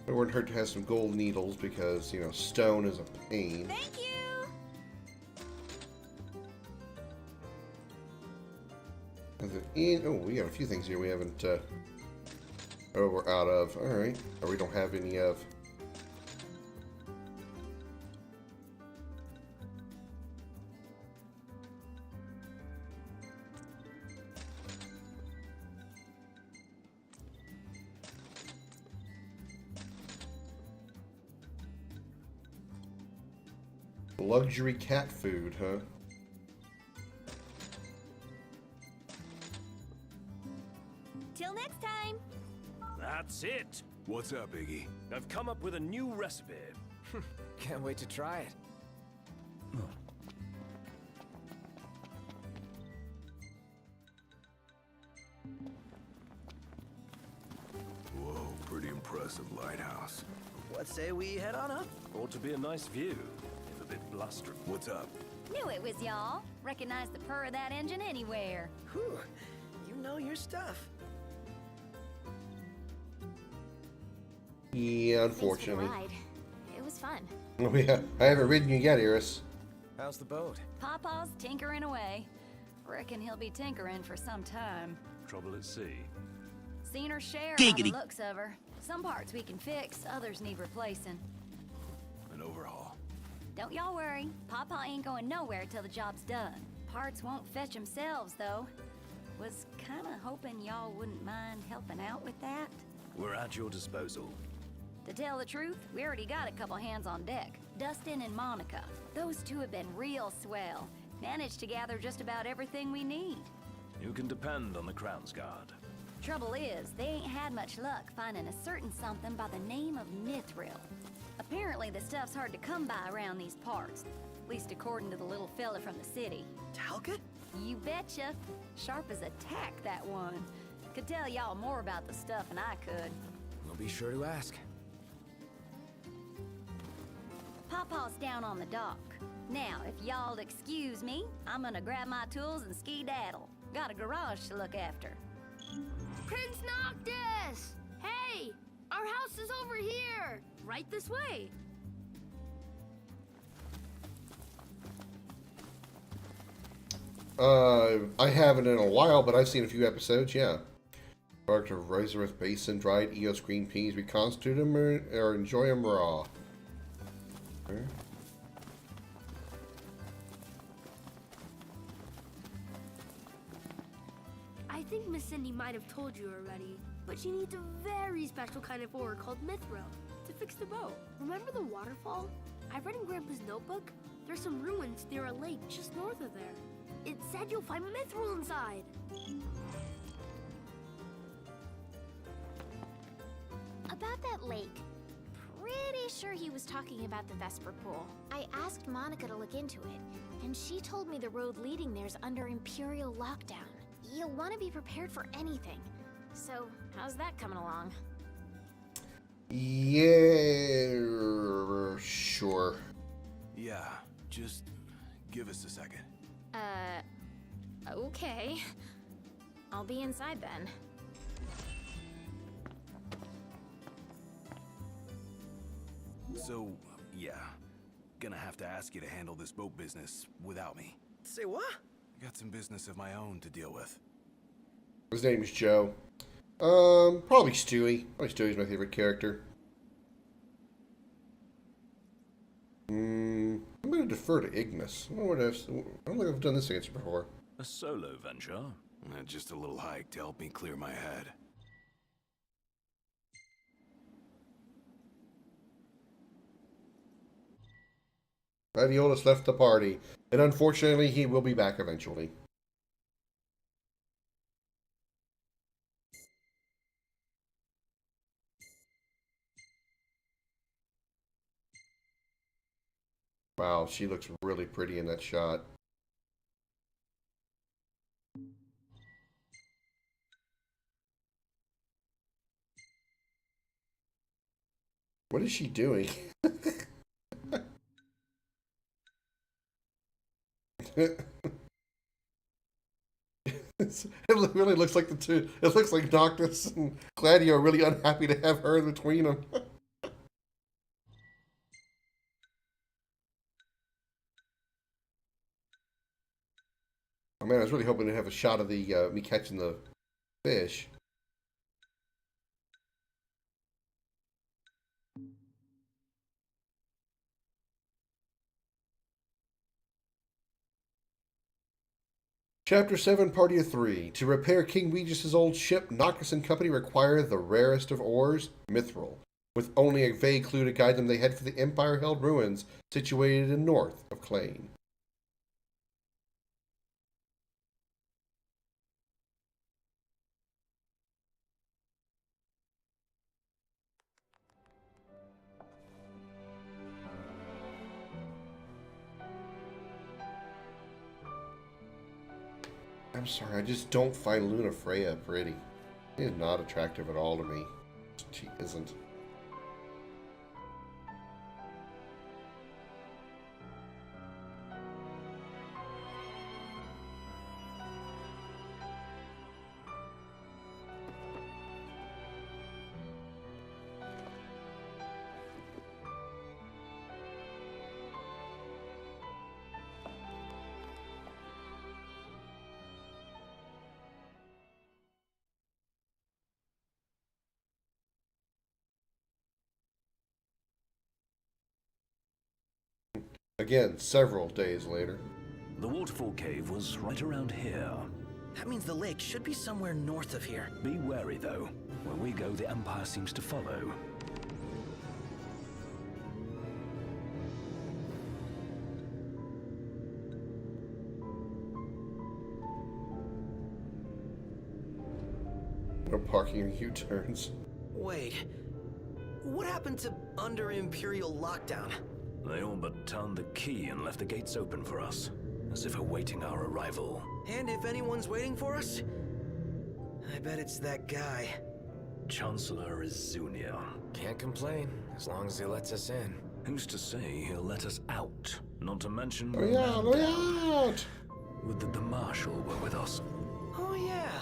It wouldn't hurt to have some gold needles because, you know, stone is a pain. Thank you! Oh, we got a few things here we haven't, oh, we're out of. Alright. Or we don't have any of. Luxury cat food, huh? Till next time! That's it! What's up, Iggy? I've come up with a new recipe. Can't wait to try it. Whoa, pretty impressive lighthouse. What say we head on up? Ought to be a nice view, if a bit blustery. What's up? Knew it was y'all. Recognize the purr of that engine anywhere. Whew, you know your stuff. Yeah, unfortunately. Thanks for the ride. It was fun. Oh yeah, I haven't ridden you yet, Iris. How's the boat? Papa's tinkering away. Reckon he'll be tinkering for some time. Trouble at sea. Seen her share by the looks of her. Some parts we can fix, others need replacing. An overhaul. Don't y'all worry. Papa ain't going nowhere till the job's done. Parts won't fetch themselves, though. Was kinda hoping y'all wouldn't mind helping out with that. We're at your disposal. To tell the truth, we already got a couple hands on deck. Dustin and Monica. Those two have been real swell. Managed to gather just about everything we need. You can depend on the Crown's Guard. Trouble is, they ain't had much luck finding a certain something by the name of mithril. Apparently the stuff's hard to come by around these parts. At least according to the little fella from the city. Talcott? You betcha. Sharp as a tack, that one. Could tell y'all more about the stuff than I could. We'll be sure to ask. Papa's down on the dock. Now, if y'all'd excuse me, I'm gonna grab my tools and ski-daddle. Got a garage to look after. Prince Noctis! Hey! Our house is over here! Right this way! I haven't in a while, but I've seen a few episodes, yeah. Barked of Risereth Basin, dried Eos green peas, reconstitute them or enjoy them raw. Okay. I think Miss Cindy might have told you already, but she needs a very special kind of ore called mithril to fix the boat. Remember the waterfall? I read in Grandpa's notebook. There's some ruins near a lake just north of there. It said you'll find mithril inside. About that lake. Pretty sure he was talking about the Vesper Pool. I asked Monica to look into it, and she told me the road leading there's under Imperial lockdown. You'll want to be prepared for anything. So, how's that coming along? Yeah, sure. Yeah, just give us a second. Okay. I'll be inside then. So, yeah. Gonna have to ask you to handle this boat business without me. Say what? Got some business of my own to deal with. His name is Joe. Probably Stewie. Probably Stewie's my favorite character. I'm gonna defer to Ignis. I don't think I've done this answer before. A solo venture? Just a little hike to help me clear my head. Gladiolas left the party, and unfortunately he will be back eventually. Wow, she looks really pretty in that shot. What is she doing? It really looks like the two. It looks like Noctis and Gladio are really unhappy to have her in between them. Oh man, I was really hoping to have a shot of the me catching the fish. Chapter 7, Party of 3. To repair King Regis' old ship, Noctis and company require the rarest of ores, mithril. With only a vague clue to guide them, they head for the Empire-held ruins situated in north of Clane. I'm sorry, I just don't find Luna Freya pretty. She is not attractive at all to me. She isn't. Again, several days later. The waterfall cave was right around here. That means the lake should be somewhere north of here. Be wary, though. Where we go, the Empire seems to follow. No parking or U-turns. Wait. What happened to under Imperial lockdown? They all but turned the key and left the gates open for us, as if awaiting our arrival. And if anyone's waiting for us, I bet it's that guy. Chancellor Izunia. Can't complain, as long as he lets us in. Who's to say he'll let us out? Not to mention... Oh yeah, let me out! Would that the Marshal were with us. Oh yeah.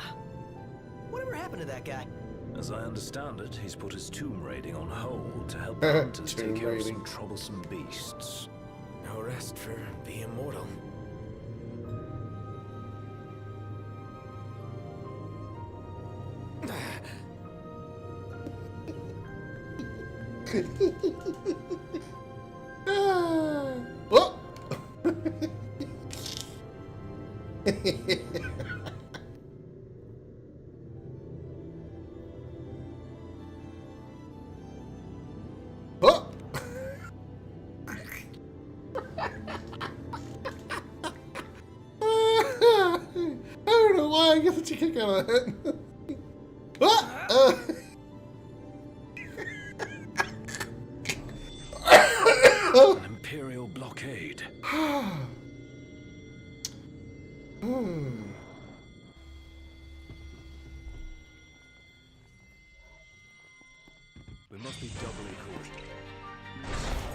Whatever happened to that guy? As I understand it, he's put his tomb raiding on hold to help the hunters take care of some troublesome beasts. No rest for the immortal. Oh! Oh! I don't know why I get such a kick out of that. An Imperial blockade. We must be doubly cautious.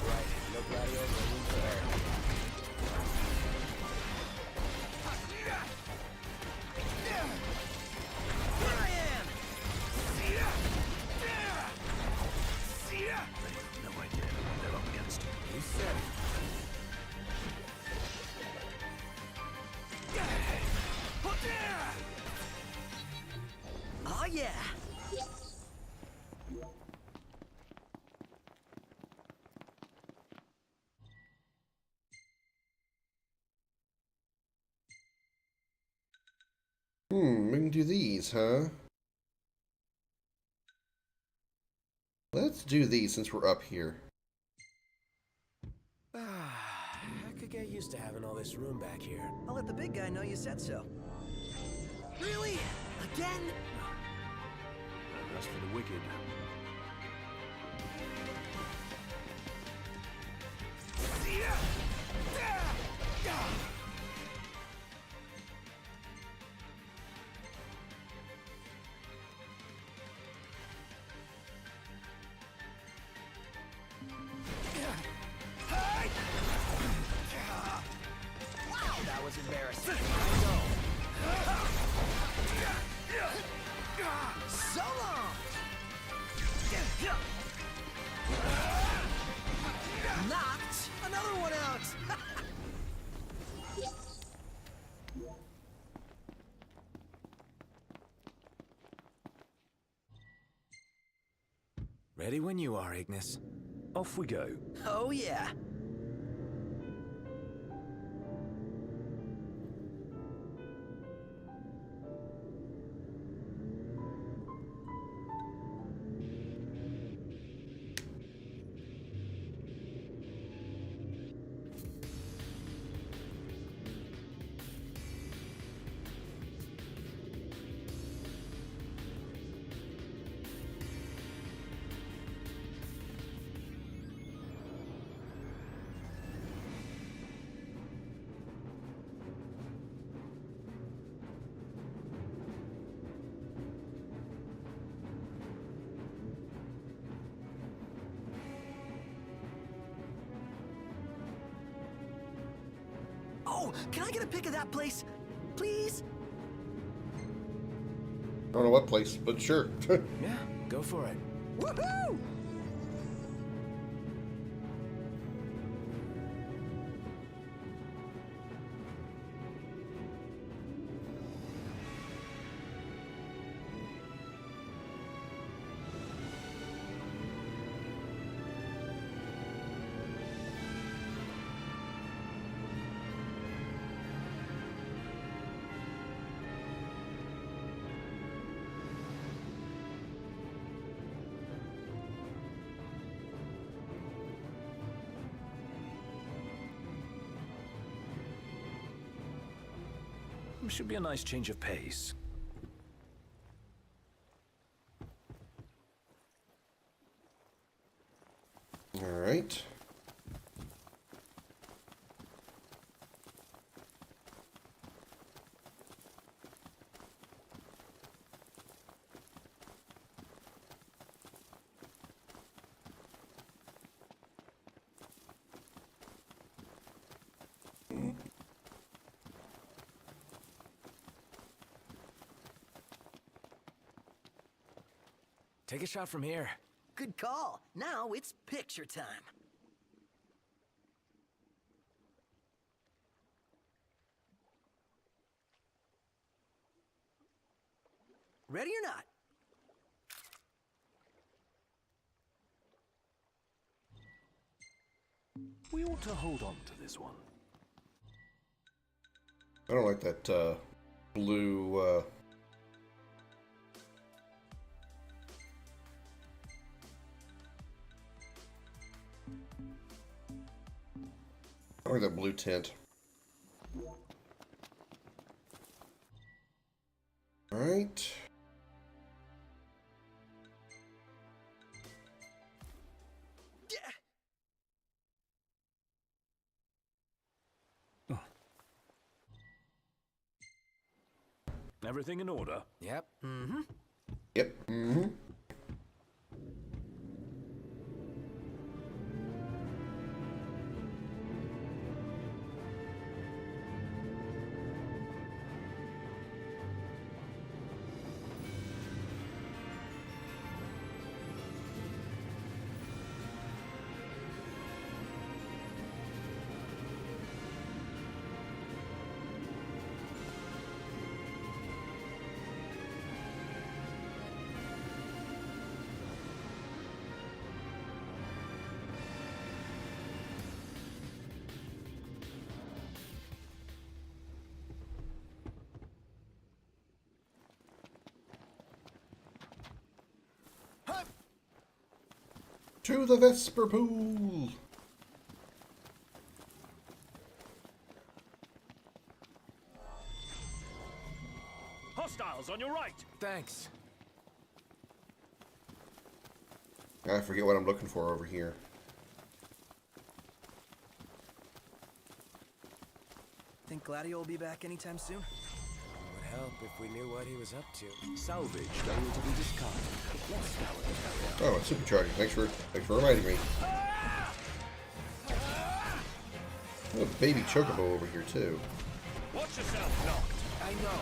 Right, no gladios or room for error. Here I am! No idea what they're up against. You said it. Oh yeah! We can do these, huh? Let's do these since we're up here. I could get used to having all this room back here. I'll let the big guy know you said so. Really? Again? No rest for the wicked. Wow, that was embarrassing. I know. Ready when you are, Ignis. Off we go. Oh, yeah. Oh, can I get a pic of that place? Please? I don't know what place, but sure. Yeah, go for it. Woohoo! Should be a nice change of pace. All right. Take a shot from here. Good call. Now it's picture time. Ready or not? We ought to hold on to this one. I don't like that blue. I like that blue tint. All right. Everything in order? Yep. Mm-hmm. Yep. Mm-hmm. To the Vesper Pool! Hostiles on your right! Thanks. I forget what I'm looking for over here. Think Gladio will be back anytime soon? Would help if we knew what he was up to. Salvaged only to be discarded. Let's scour this area. Oh, it's supercharging. Thanks for reminding me. Oh, a baby chocobo over here too. Watch yourself, Noct. I know.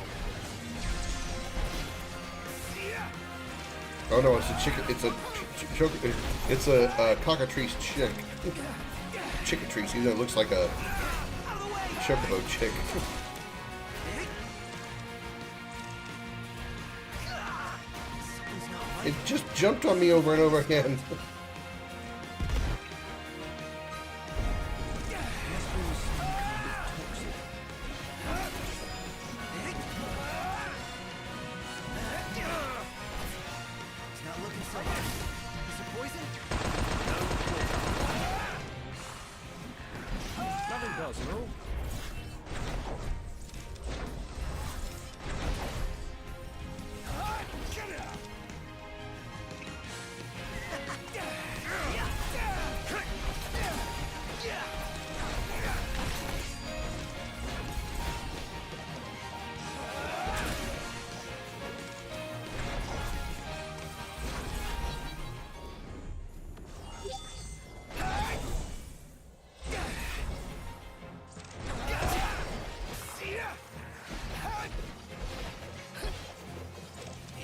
Oh no, it's a chicken. It's a cockatrice chick. Chickatrice. Even though it looks like a chocobo chick. Something's not right. It just jumped on me over and over again. It's not looking so good. Is it poison? Nothing personal.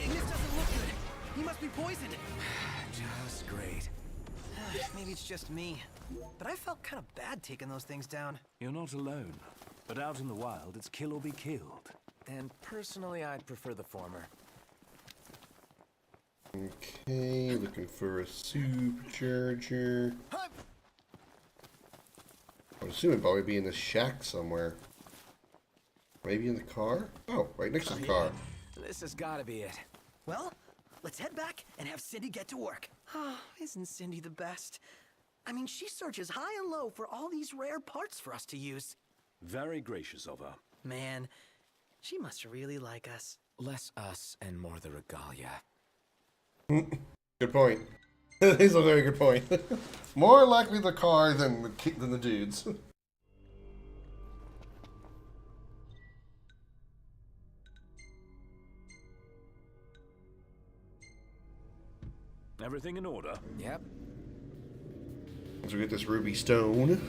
Ignis doesn't look good. He must be poisoned. Just great. Maybe it's just me, but I felt kind of bad taking those things down. You're not alone. But out in the wild, it's kill or be killed. And personally, I'd prefer the former. Okay, looking for a supercharger. I'm assuming probably be in the shack somewhere. Maybe in the car? Oh, right next to the car. This has got to be it. Well, let's head back and have Cindy get to work. Oh, isn't Cindy the best? I mean, she searches high and low for all these rare parts for us to use. Very gracious of her. Man, she must really like us. Less us and more the regalia. Good point. That is a very good point. More likely the car than the dudes. Everything in order? Yep. Once we get this ruby stone.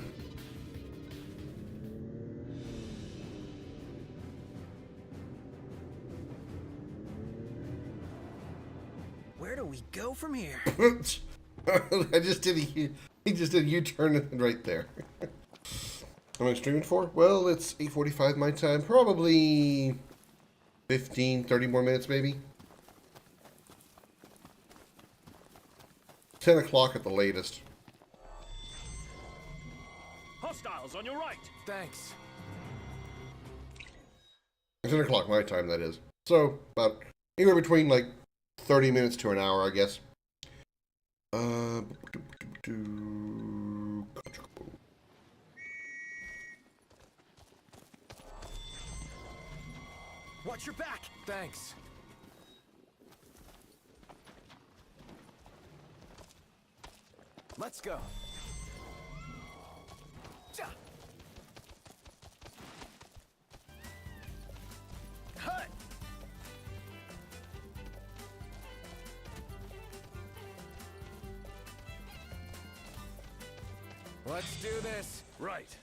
Where do we go from here? I just did he just did a U-turn right there. How am I streaming for? Well, it's 8:45 my time. Probably 15, 30 more minutes maybe. 10 o'clock at the latest. Hostiles on your right. Thanks. 10 o'clock my time, that is. So, about anywhere between like 30 minutes to an hour, I guess. Watch your back. Thanks. Let's go. Hut. Let's do this. Right.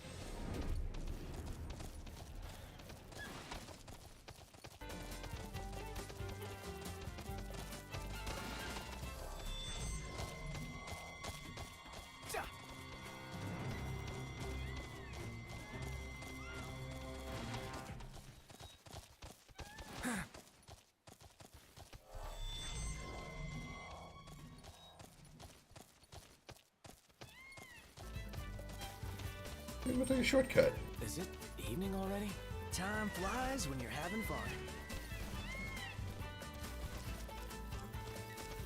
We'll take a shortcut. Is it evening already? Time flies when you're having fun.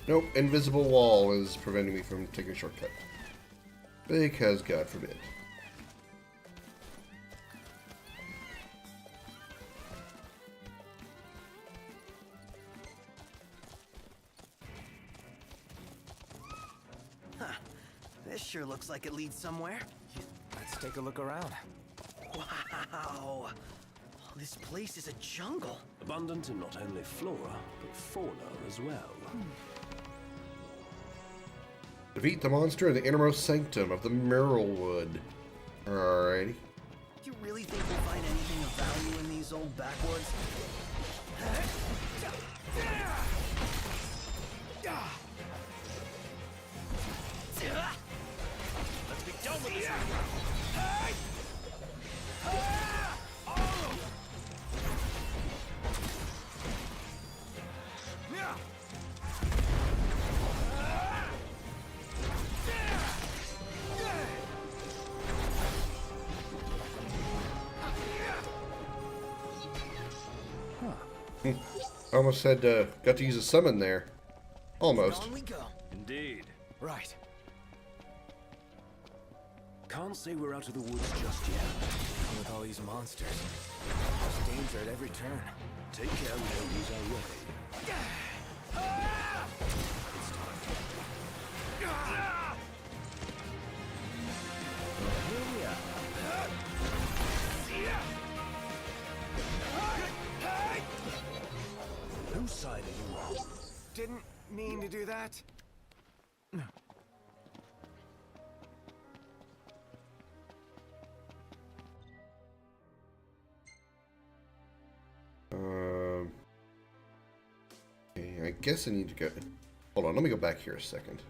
Nope, invisible wall is preventing me from taking a shortcut. Because God forbid. Huh. This sure looks like it leads somewhere. Let's take a look around. Wow. This place is a jungle. Abundant in not only flora, but fauna as well. Defeat the monster in the innermost sanctum of the Merrillwood. Alrighty. Do you really think we'll find anything of value in these old backwoods? Let's be done with this. Almost had got to use a summon there. Almost. On we go. Indeed. Right. Can't say we're out of the woods just yet. And with all these monsters, there's danger at every turn. Take care we don't lose our way. Whose side are you on? Didn't mean to do that. Okay, I guess I need to go. Hold on, let me go back here a second.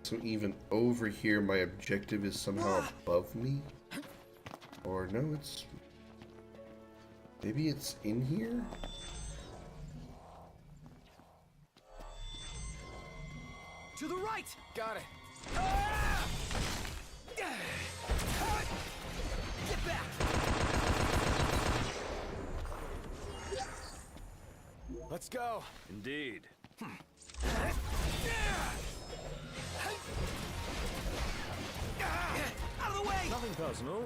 So even over here, my objective is somehow above me? Or no, it's... Maybe it's in here? To the right! Got it. Get back! Let's go. Indeed. Out of the way! Nothing personal.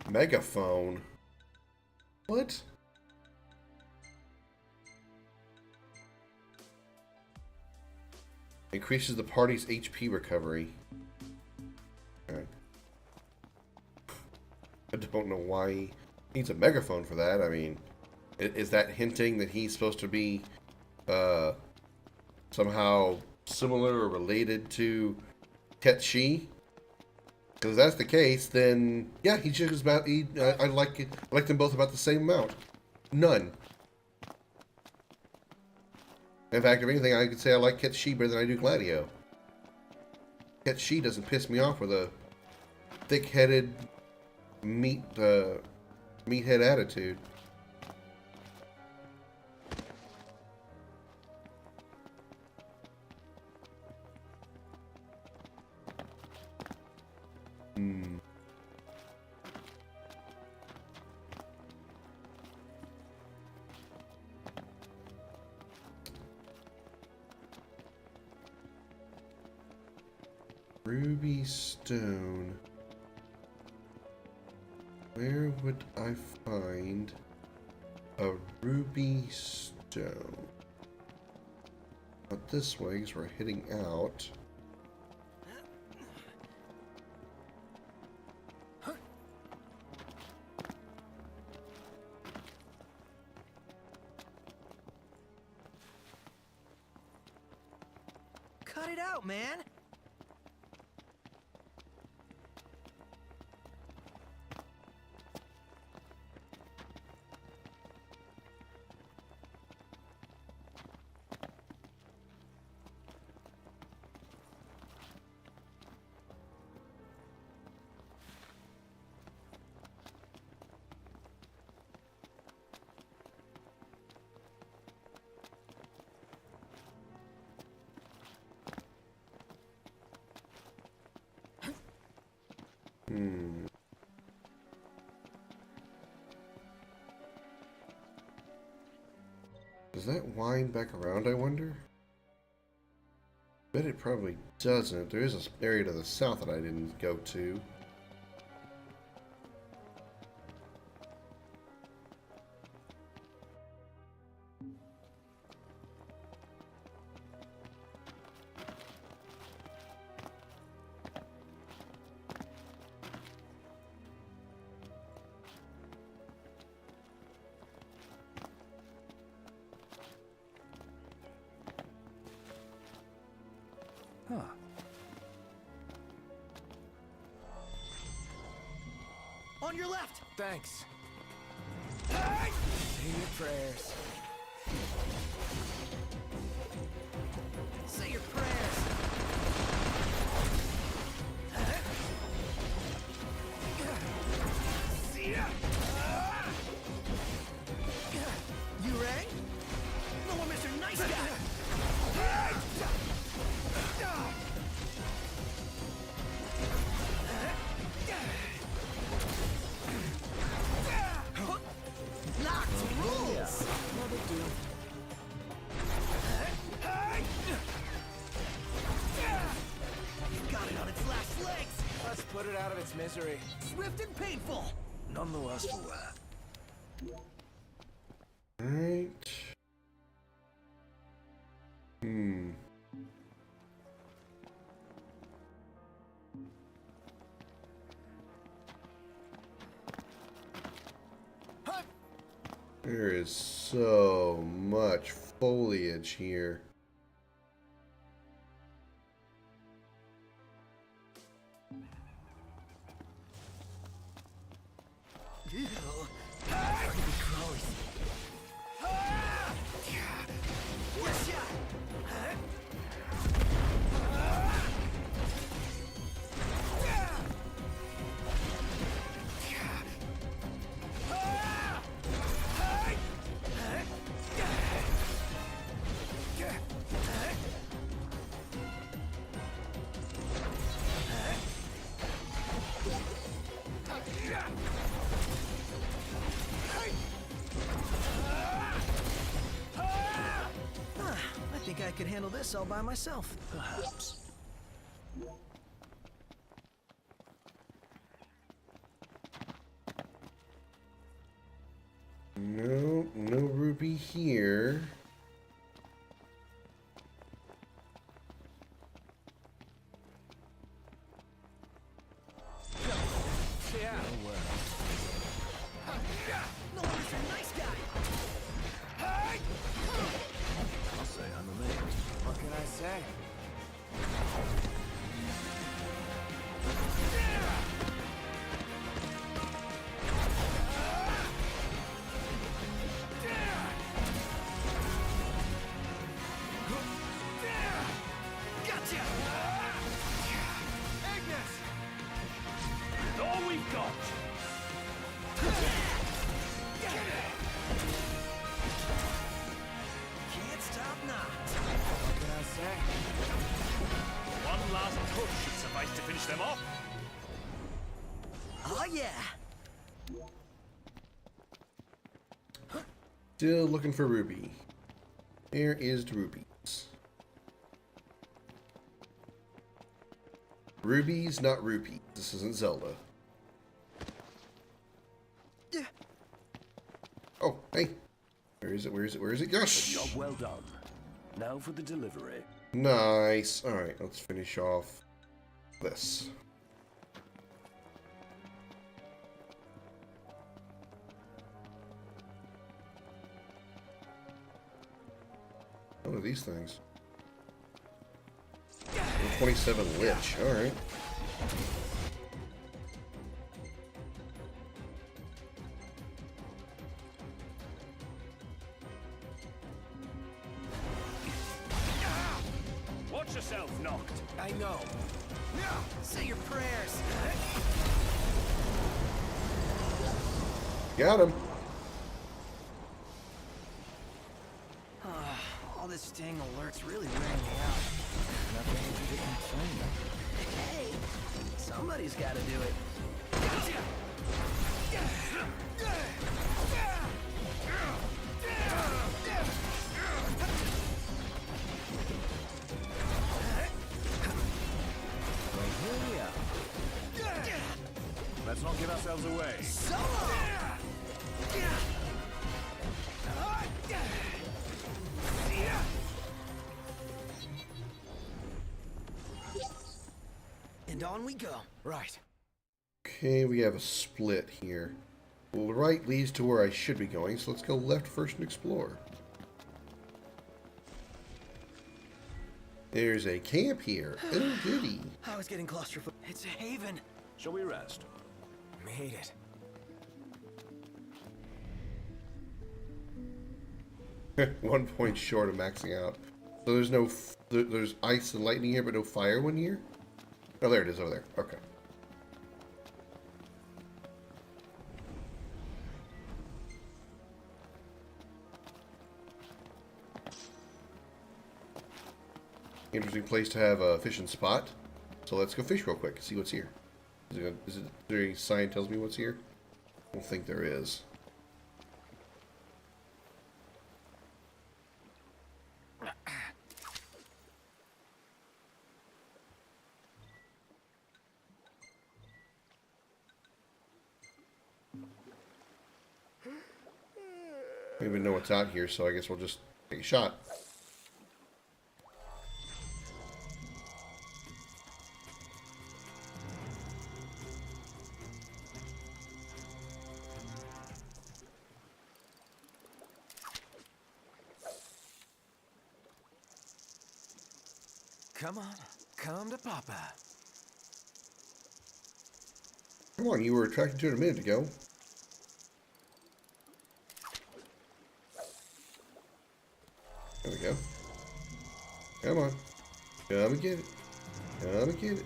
Megaphone? What? Increases the party's HP recovery. Okay. I don't know why he needs a megaphone for that. I mean, is that hinting that he's supposed to be somehow similar or related to Tetshi? Because if that's the case, then yeah, he just about. I like them both about the same amount. None. In fact, if anything, I could say I like Ketshi better than I do Gladio. Ketshi doesn't piss me off with a thick-headed meathead attitude. Ruby stone. Where would I find a ruby stone? Not this way, because we're heading out. Cut it out, man! Does that wind back around, I wonder? Bet it probably doesn't. There is an area to the south that I didn't go to. Huh. On your left! Thanks. Say your prayers. Say your prayers. You rang? No one, Mr. Nice Guy! Knocked rules! No big deal. You've got it on its last legs! Let's put it out of its misery. Swift and painful! None the worse for wear. Alright. There is so much foliage here. Ew. Creepy crawlies. Yes, yeah. I think I could handle this all by myself. Perhaps. No, no ruby here. Yeah. No, Mr. Nice Guy! I'll say I'm amazed. What can I say? Gotcha! Ignis! It's all we've got! Can't stop now. What can I say? One last push should suffice to finish them off. Oh yeah! Still looking for ruby. There is the rubies. Rubies, not rupees. This isn't Zelda. Oh, hey. Where is it? Where is it? Where is it? Yes! Job well done. Now for the delivery. Nice. Alright, let's finish off this. What are these things? 27 lich. Alright. Watch yourself, Noct. I know. Say your prayers. Got him. All this staying alert's really wearing me out. Nothing to complain of. Hey, somebody's got to do it. Gotcha! Well, here we are. Let's not give ourselves away. Solo! And on we go. Right. Okay, we have a split here. Well, the right leads to where I should be going, so let's go left first and explore. There's a camp here. Oh, goody. I was getting claustrophobic. It's a haven. Shall we rest? Made it. 1 point short of maxing out. So there's no, there's ice and lightning here, but no fire one here? Oh, there it is over there. Okay. Interesting place to have a fishing spot. So let's go fish real quick, see what's here. Is there any sign tells me what's here? I don't think there is. I don't even know what's out here, so I guess we'll just take a shot. Come on, come to Papa. Come on, you were attracted to it a minute ago. There we go. Come on. Come and get it. Come and get it.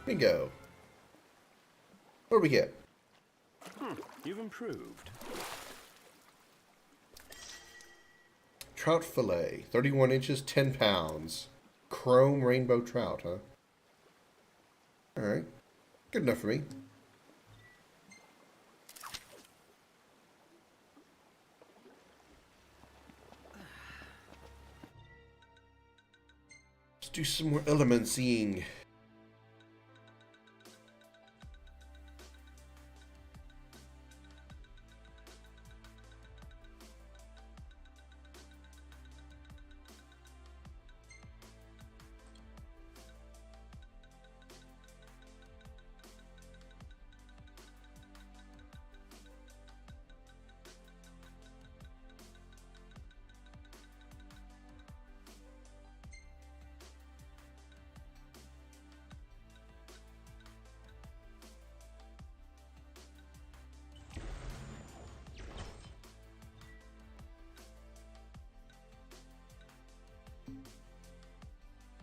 Bingo. What do we get? You've improved. Trout fillet, 31 inches, 10 pounds. Chrome rainbow trout, huh? Alright. Good enough for me. Let's do some more elementing.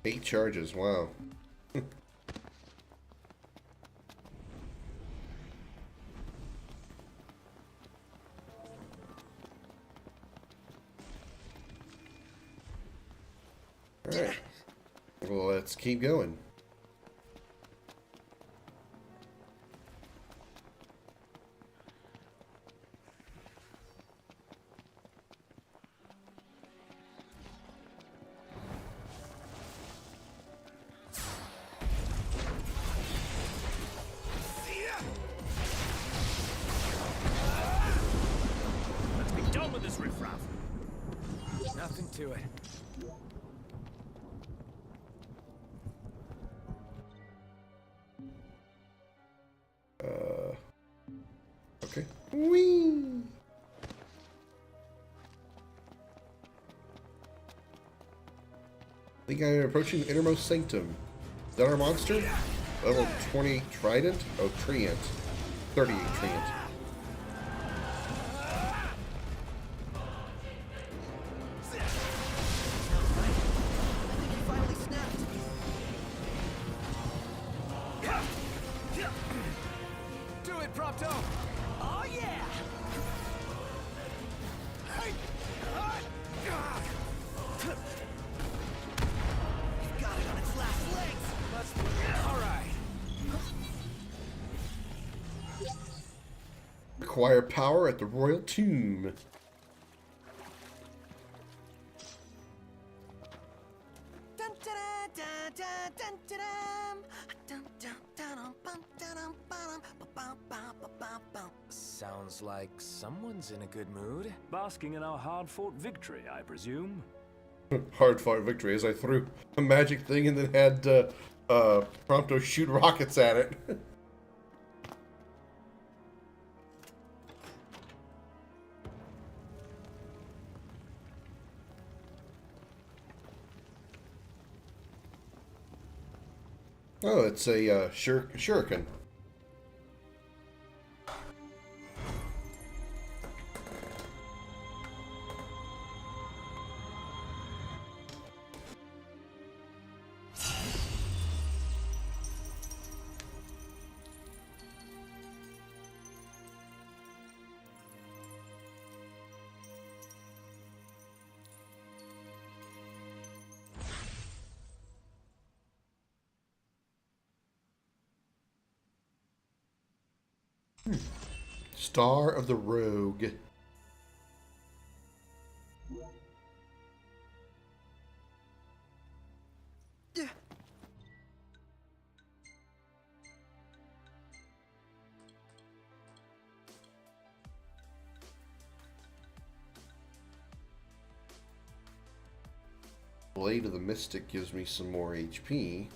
Eight charges, wow. Alright. Well, let's keep going. Let's be done with this riffraff. Nothing to it. Okay. Whee! I think I'm approaching the innermost sanctum. Is that our monster? Level 28 trident? Oh, treant. 38 treant. Finally snapped. Do it, Prompto. Oh yeah. You've got it on its last legs. All right. Acquire power at the royal tomb. Sounds like someone's in a good mood. Basking in our hard-fought victory, I presume. Hard-fought victory as I threw a magic thing and then had Prompto shoot rockets at it. Oh, it's a shuriken. Star of the Rogue. Blade of the Mystic gives me some more HP.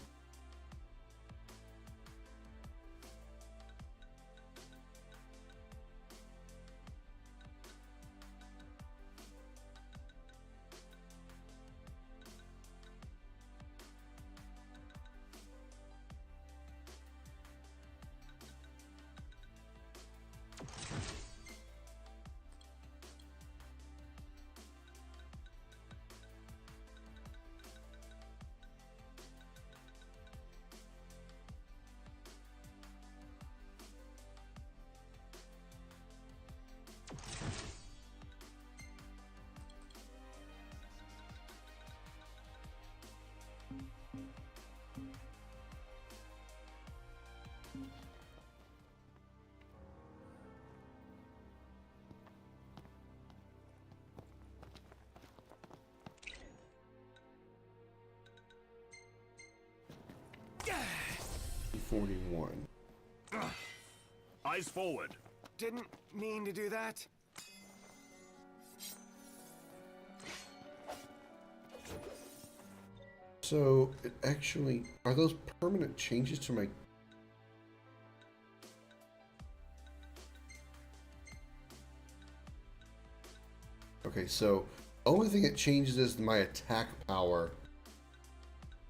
$41. Eyes forward. Didn't mean to do that. So, it actually... Are those permanent changes to my... Okay, so... Only thing it changes is my attack power.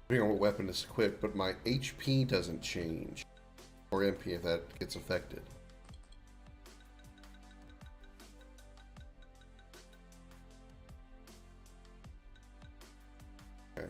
Depending on what weapon is equipped, but my HP doesn't change. Or MP if that gets affected. Okay.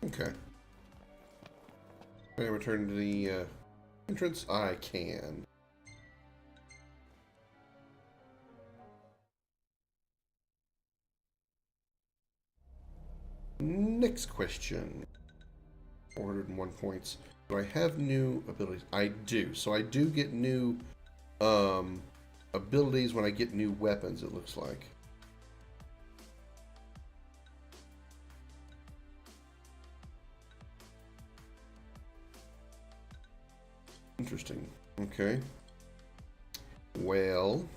Okay. Can I return to the entrance? I can. Next question. 401 points. Do I have new abilities? I do. So I do get new abilities when I get new weapons, it looks like. Interesting. Okay. Well.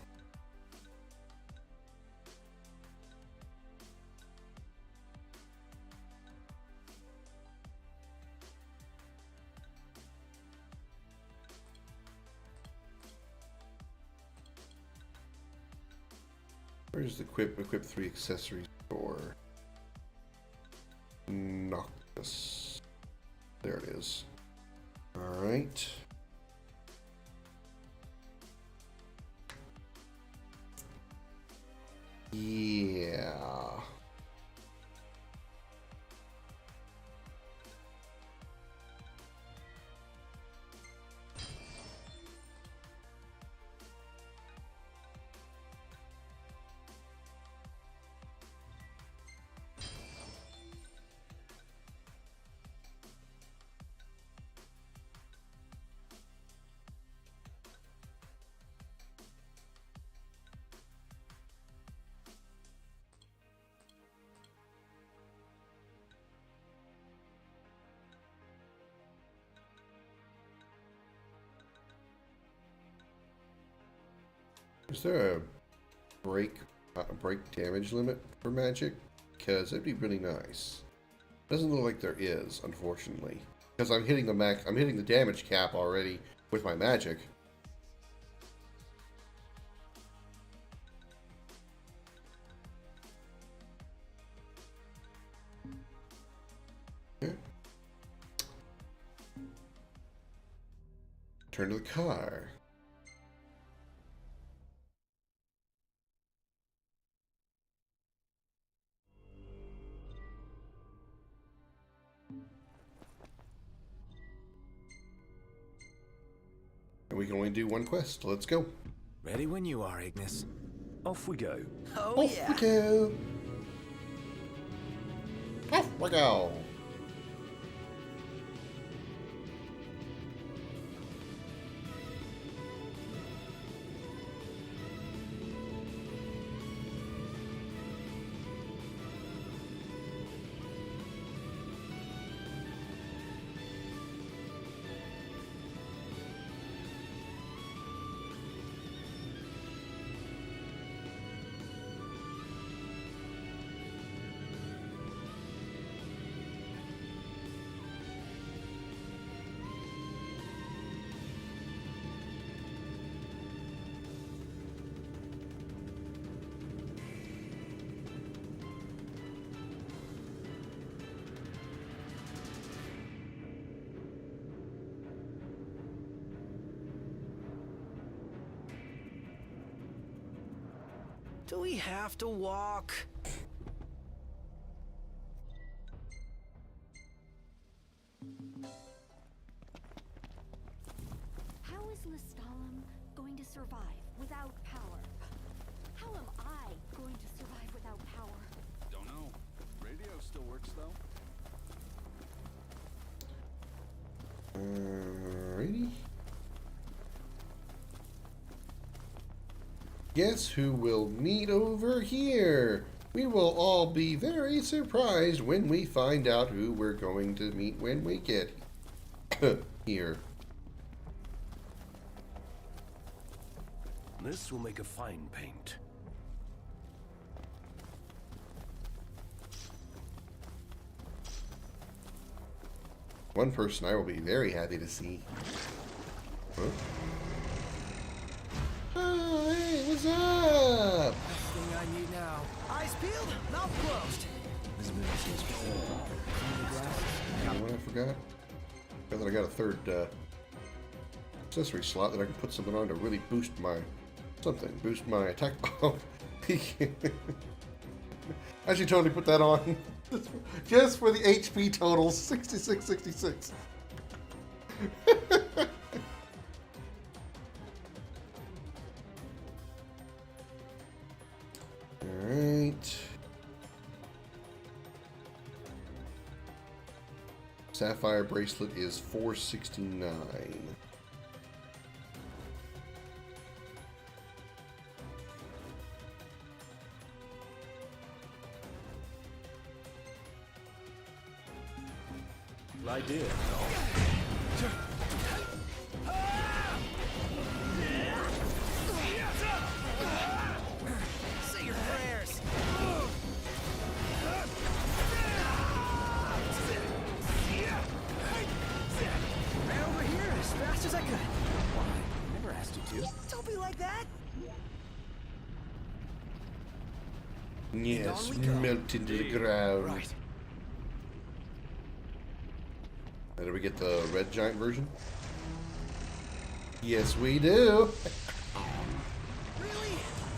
Where's the equip 3 accessories for NOCTIS? There it is. All right. Yeah. Is there a break damage limit for magic? Because that'd be really nice. Doesn't look like there is, unfortunately. Because I'm hitting the damage cap already with my magic. Okay. Turn to the car. And we can only do one quest. Let's go. Ready when you are, Ignis. Off we go. Oh, Off yeah. we go. Off we go. Do we have to walk? How is Lestalem going to survive without power? How am I going to survive without power? Don't know. Radio still works though. Alrighty. Guess who will meet over here? We will all be very surprised when we find out who we're going to meet when we get here. This will make a fine paint. One person I will be very happy to see. Huh? Oh, hey, what's up? Everything I need now. Eyes peeled, mouth closed. You know what I forgot? I thought I got a third accessory slot that I can put something on to really boost my boost my attack. Oh, I should totally put that on just for the HP totals. 66, 66. Alright. Sapphire bracelet is 469. Idea. Say your prayers. Ran over here as fast as I could. Why? Never asked you to. Don't be like that. Yes, melt into the ground. Right. Now, did we get the red giant version? Yes, we do. Really?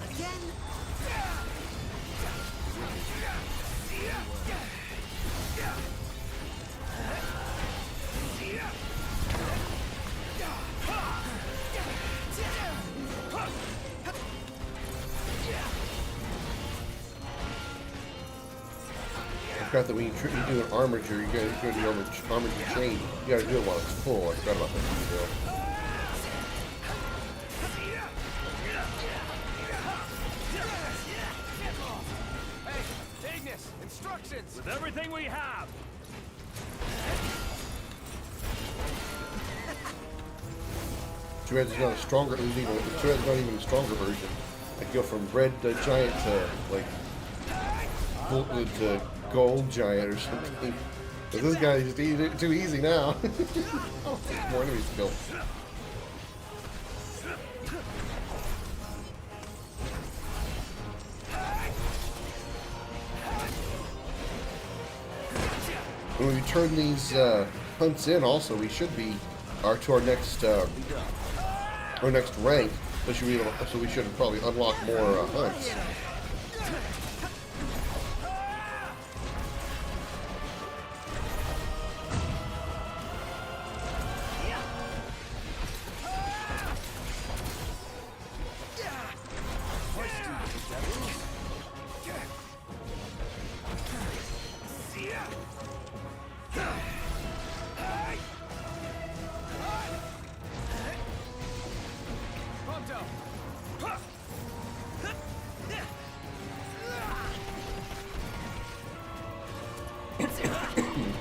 Again? I forgot that when you do an armature, you gotta do the armature chain. You gotta do it while it's full. I forgot about that detail. Hey, Ignis, instructions! With everything we have! too bad there's not a stronger. Too bad there's not even a stronger version. Like go from red giant to like to gold giant or something. But this guy is just too easy now. Oh, there's more enemies to kill. When we turn these hunts in, also we should be to our next rank. So we should probably unlock more hunts.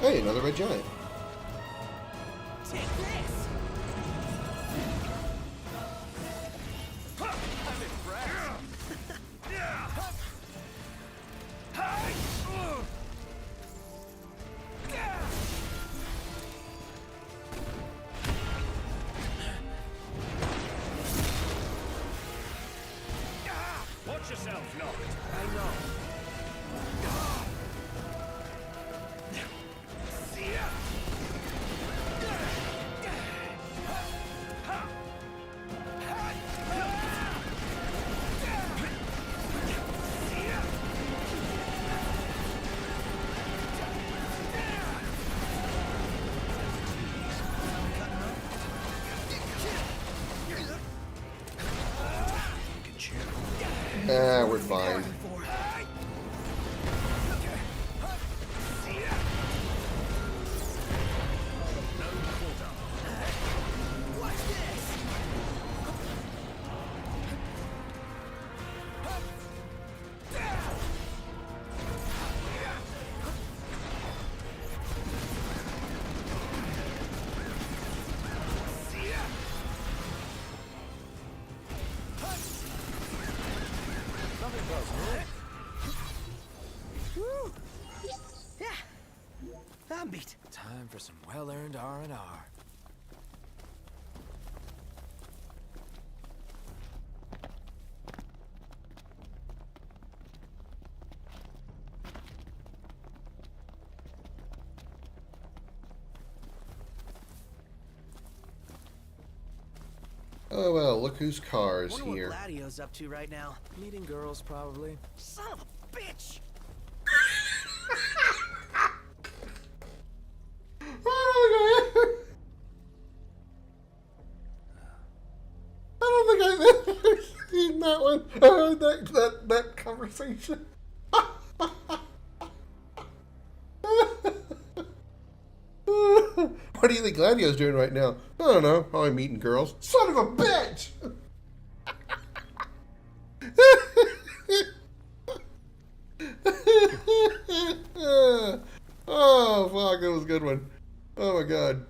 Hey, another red giant. Take this. I'm impressed. Watch yourself, Noct. I know. We're fine. I'm beat. Time for some well-earned R&R. Oh well, look whose car is Wonder what here. Gladio's up to right now. Meeting girls, probably. Son of a bitch! I don't think I've ever seen that one. That conversation. What do you think Gladio's doing right now? I don't know. Probably meeting girls. Son of a bitch! Oh, fuck. That was a good one. Oh, my God.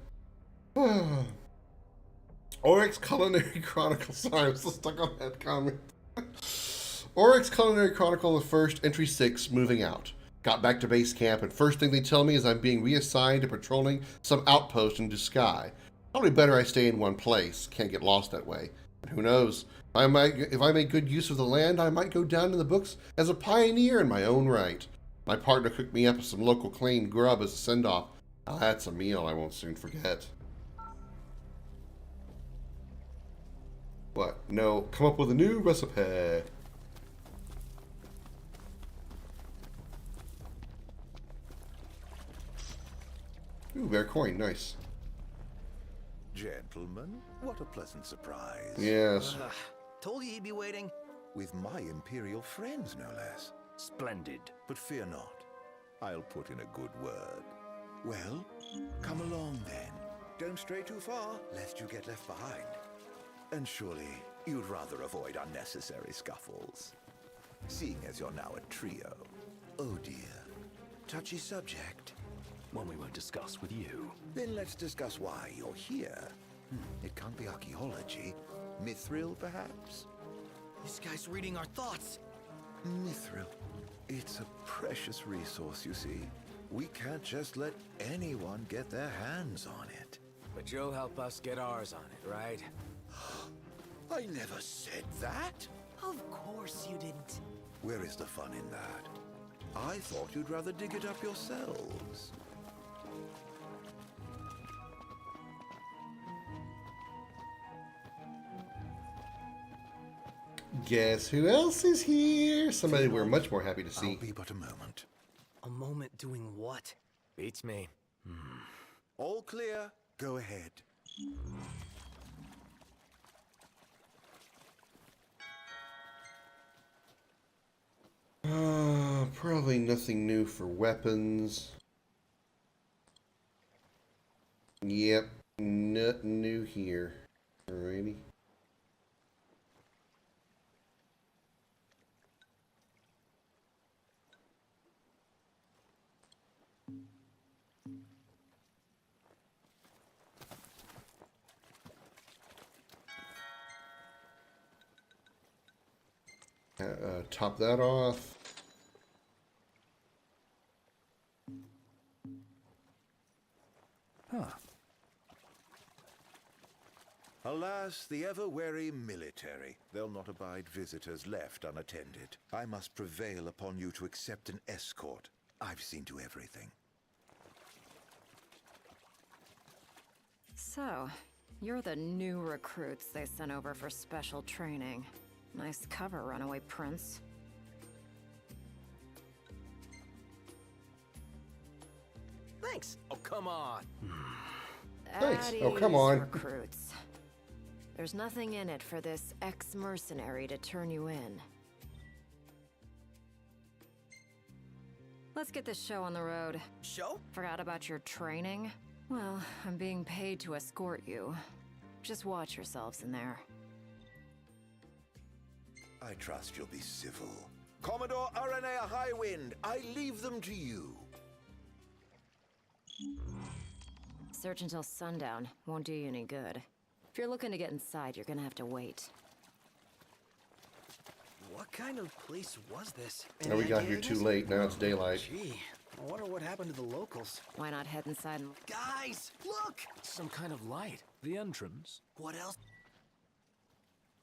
Oryx Culinary Chronicle. Sorry, I'm still stuck on that comment. Oryx Culinary Chronicle, the first, entry 6, moving out. Got back to base camp, and first thing they tell me is I'm being reassigned to patrolling some outpost in Sky. Probably better I stay in one place. Can't get lost that way. And who knows? If I make good use of the land, I might go down in the books as a pioneer in my own right. My partner cooked me up some local clean grub as a send-off. Oh, that's a meal I won't soon forget. What? No, come up with a new recipe. Ooh, bear coin, nice. Gentlemen, what a pleasant surprise. Yes. Told you he'd be waiting. With my Imperial friends, no less. Splendid. But fear not. I'll put in a good word. Well, come along then. Don't stray too far, lest you get left behind. And surely, you'd rather avoid unnecessary scuffles. Seeing as you're now a trio. Oh dear. Touchy subject. One we won't discuss with you. Then let's discuss why you're here. It can't be archaeology. Mithril, perhaps? This guy's reading our thoughts. Mithril. It's a precious resource, you see. We can't just let anyone get their hands on it. But you'll help us get ours on it, right? I never said that. Of course you didn't. Where is the fun in that? I thought you'd rather dig it up yourselves. Guess who else is here? Somebody we're much more happy to see. I'll be but a moment. A moment doing what? Beats me. All clear. Go ahead. Probably nothing new for weapons. Yep, nothing new here. Alrighty. Top that off. Huh. Alas, the ever-wary military. They'll not abide visitors left unattended. I must prevail upon you to accept an escort. I've seen to everything. So, you're the new recruits they sent over for special training. Nice cover, runaway prince. Thanks. Oh, come on. Thanks. At Oh, come ease, on. recruits. There's nothing in it for this ex-mercenary to turn you in. Let's get this show on the road. Show? Forgot about your training? Well, I'm being paid to escort you. Just watch yourselves in there. I trust you'll be civil. Commodore Aranea Highwind, I leave them to you. Search until sundown. Won't do you any good. If you're looking to get inside, you're gonna have to wait. What kind of place was this? Oh, we got here too late. Now it's daylight. Gee, I wonder what happened to the locals. Why not head inside and... Guys, look! Some kind of light. The entrance. What else?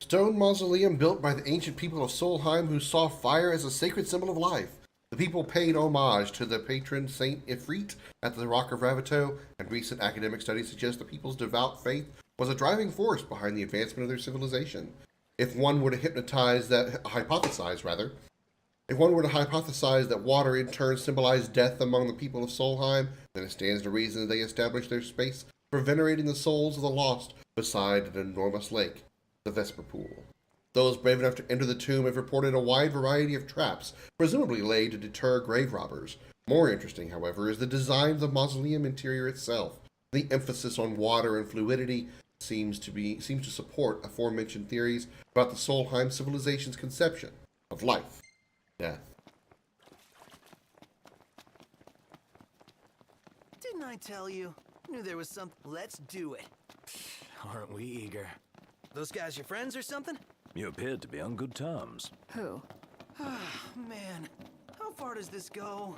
Stone mausoleum built by the ancient people of Solheim who saw fire as a sacred symbol of life. The people paid homage to the patron Saint Ifrit at the Rock of Ravito, and recent academic studies suggest the people's devout faith was a driving force behind the advancement of their civilization. If one were to hypnotize that, hypothesize rather, if one were to hypothesize that water in turn symbolized death among the people of Solheim, then it stands to reason that they established their space for venerating the souls of the lost beside an enormous lake, the Vesper Pool. Those brave enough to enter the tomb have reported a wide variety of traps, presumably laid to deter grave robbers. More interesting, however, is the design of the mausoleum interior itself. The emphasis on water and fluidity seems to support aforementioned theories about the Solheim civilization's conception of life, death. Didn't I tell you? Knew there was some. Let's do it. Aren't we eager? Those guys your friends or something? You appeared to be on good terms. Who? Man, how far does this go?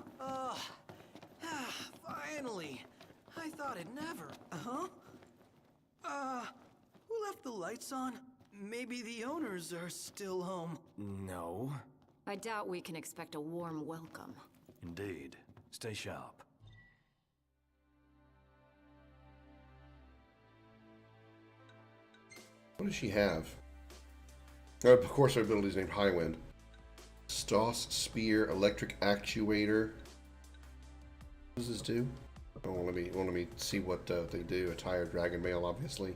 Finally. I thought it'd never. Who left the lights on? Maybe the owners are still home. No. I doubt we can expect a warm welcome. Indeed. Stay sharp. What does she have? Of course, our ability is named Highwind. Stoss Spear, Electric Actuator. What does this do? Oh, let me see what they do. Attire Dragon Mail, obviously.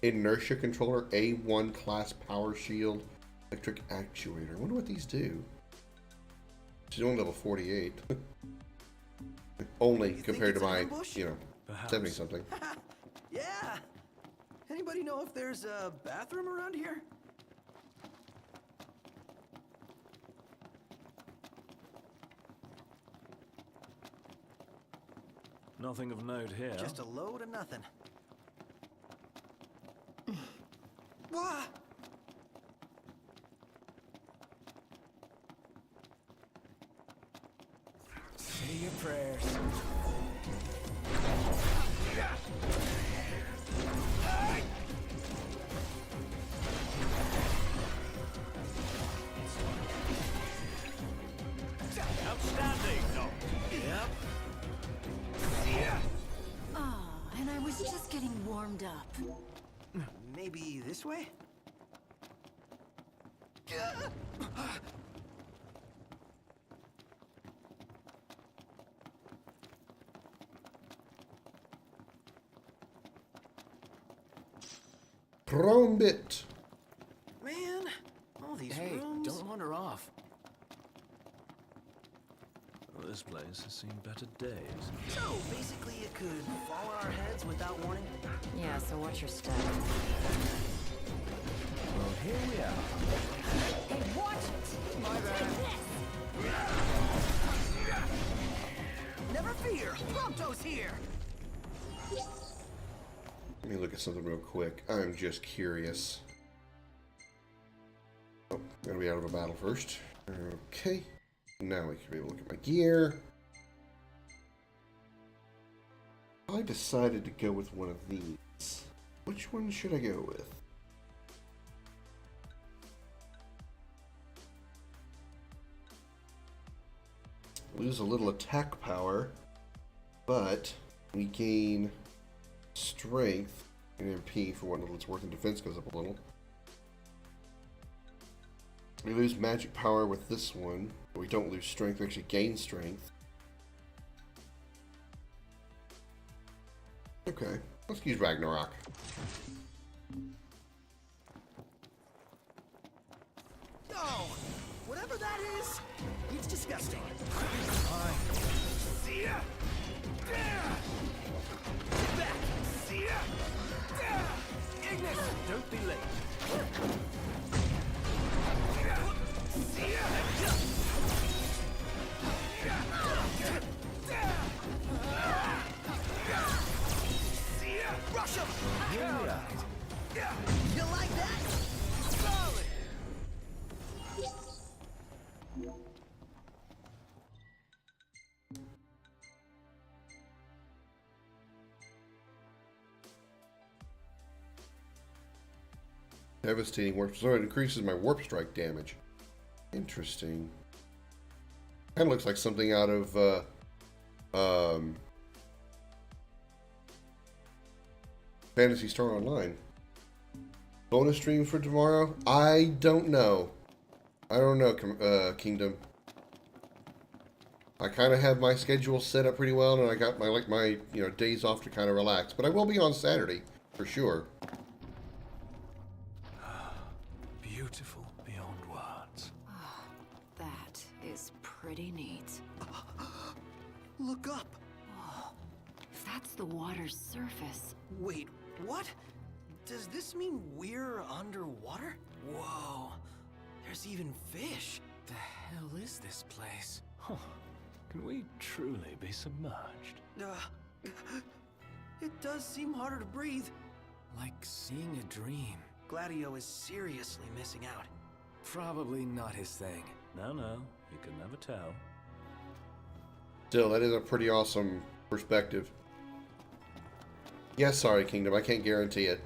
Inertia Controller, A1 Class Power Shield, Electric Actuator. I wonder what these do. She's only level 48. Only compared to my, you know, 70-something. Yeah! Anybody know if there's a bathroom around here? Nothing of note here. Just a load of nothing. Wah! Say your prayers. Outstanding, no. Yep. Oh, and I was just getting warmed up. Maybe this way? Trombit. Man, all these Hey, rooms. don't wander off. Well, this place has seen better days. So basically, it could fall on our heads without warning. Yeah, so watch your step. Well, here we are. Hey, watch it! My bad. Never fear, Prompto's here. Let me look at something real quick. I'm just curious. Oh, gotta be out of a battle first. Okay. Now we can be able to look at my gear. I decided to go with one of these. Which one should I go with? Lose a little attack power, but we gain strength and MP for what little it's worth, and defense goes up a little. We lose magic power with this one, but we don't lose strength, we actually gain strength. Okay, let's use Ragnarok. Oh, whatever that is, it's disgusting. See ya! Back! See ya! Ignis! Don't be late. See ya! See ya! Rush him! Here we are. You like that? Solid! Devastating warp, so it increases my warp strike damage. Interesting. Kind of looks like something out of Phantasy Star Online. Bonus stream for tomorrow? I don't know. I don't know, Kingdom. I kind of have my schedule set up pretty well, and I got my days off to kind of relax. But I will be on Saturday for sure. Beautiful beyond words. That is pretty neat. Look up. Oh, if that's the water's surface. Wait, what? Does this mean we're underwater? Whoa, there's even fish. The hell is this place? Huh. Can we truly be submerged? It does seem harder to breathe. Like seeing a dream. Gladio is seriously missing out. Probably not his thing. No, you can never tell. Still, that is a pretty awesome perspective. Yes, sorry, Kingdom, I can't guarantee it.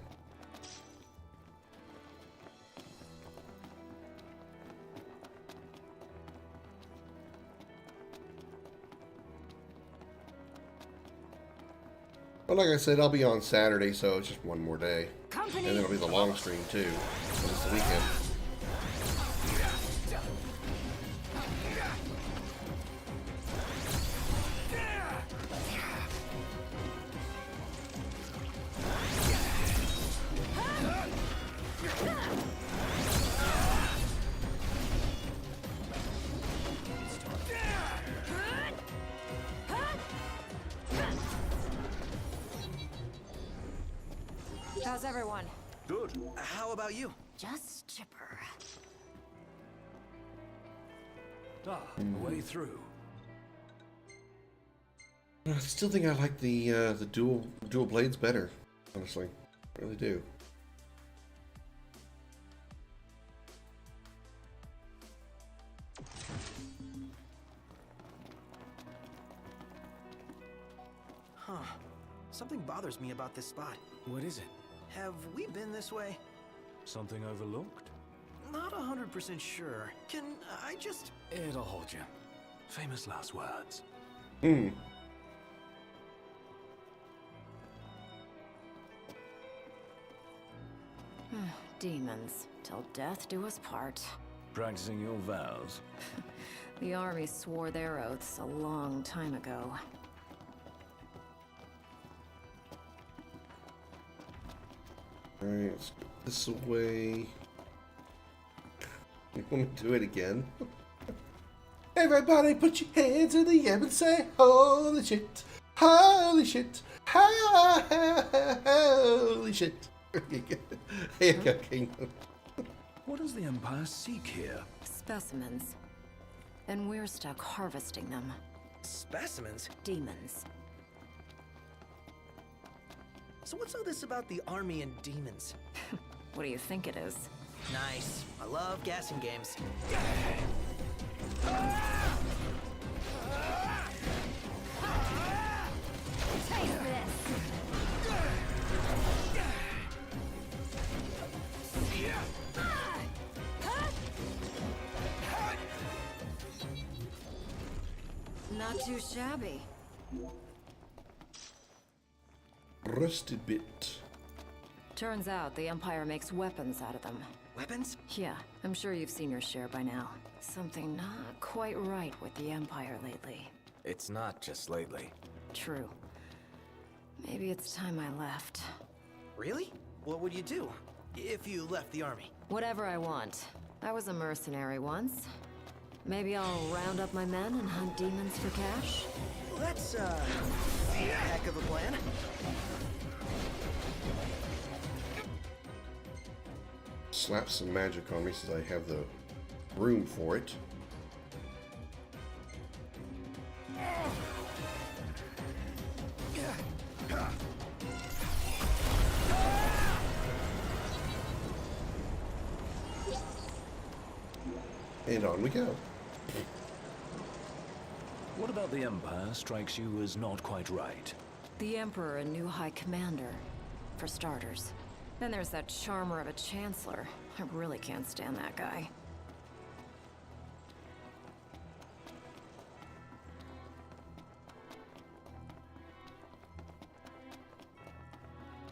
But like I said, I'll be on Saturday, so it's just one more day. Company. And then it'll be the long stream, too. This weekend. How's everyone? Good. How about you? Just chipper. Ah, a way through. I still think I like the dual blades better, honestly. I really do. Something bothers me about this spot. What is it? Have we been this way? Something overlooked? Not 100% sure. Can I just... It'll hold you. Famous last words. Demons, till death do us part. Practicing your vows? The army swore their oaths a long time ago. Alright, let's go this way. You want me to do it again? Everybody put your hands in the air and say, holy shit, holy shit, holy shit. Here you go, Kingdom. What does the Empire seek here? Specimens. And we're stuck harvesting them. Specimens? Demons. So what's all this about the army and demons? What do you think it is? Nice. I love gassing games. Take this! Not too shabby. Rusted bit. Turns out the Empire makes weapons out of them. Weapons? Yeah, I'm sure you've seen your share by now. Something not quite right with the Empire lately. It's not just lately. True. Maybe it's time I left. Really? What would you do if you left the army? Whatever I want. I was a mercenary once. Maybe I'll round up my men and hunt demons for cash? That's, a heck of a plan. Slap some magic on me since I have the room for it. And on we go. What about the Empire strikes you as not quite right? The Emperor and new High Commander, for starters. Then there's that charmer of a Chancellor. I really can't stand that guy.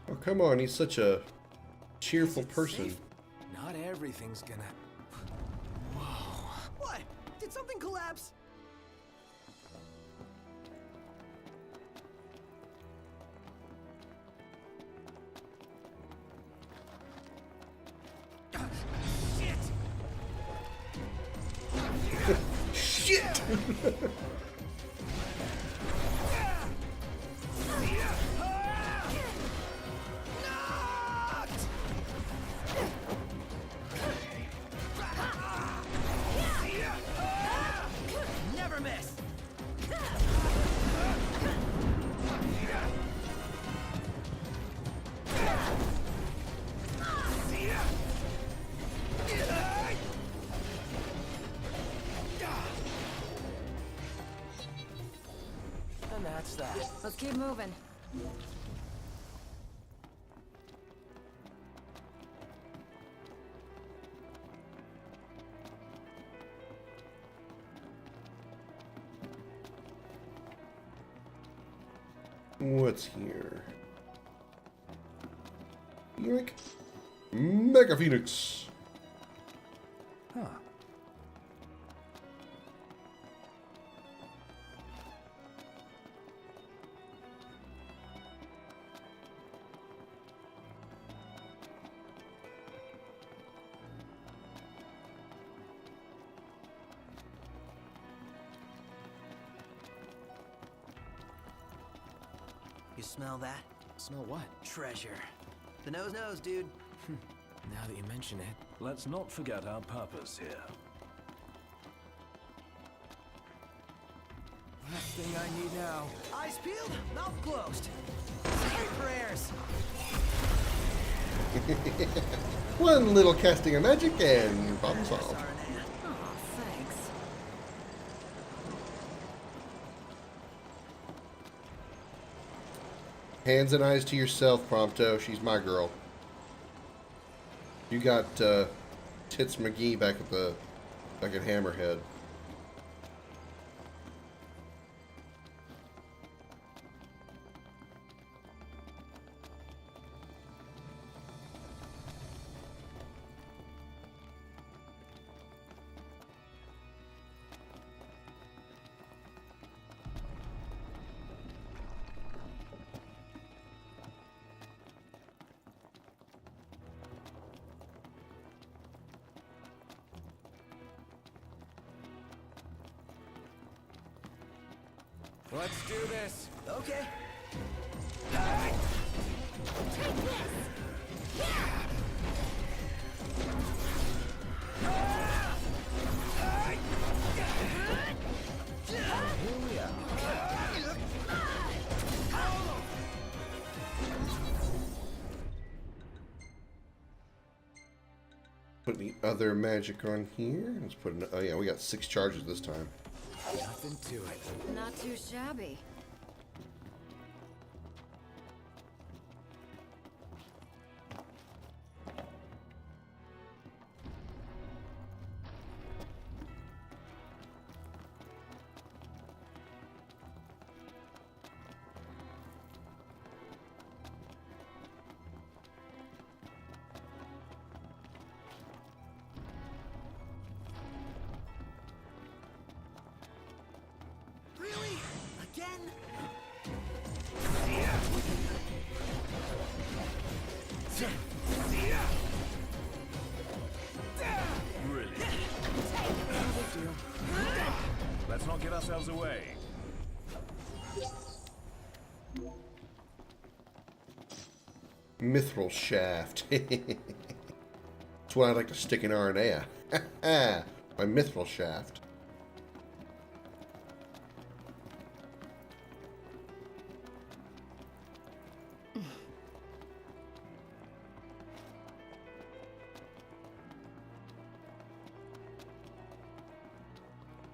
Oh, come on, he's such a cheerful person. Safe? Not everything's gonna... Whoa. What? Did something collapse? Shit! Never miss. And that's that. Let's keep moving. What's here? Yoink. Mega Phoenix. Huh. You smell that? Smell what? Treasure. The nose knows, dude. Now that you mention it. Let's not forget our purpose here. Last thing I need now. Eyes peeled, mouth closed. Say prayers. One little casting of magic and problem solved. Oh, thanks. Hands and eyes to yourself, Prompto. She's my girl. You got Tits McGee back at Hammerhead. Let's do this. Okay. Take this! Put the other magic on here. Let's put oh yeah, we got 6 charges this time. Nothing to it. Not too shabby. Really? Again? Really? Let's not get ourselves away. Mithril shaft. That's what I'd like to stick in RNA. My mithril shaft.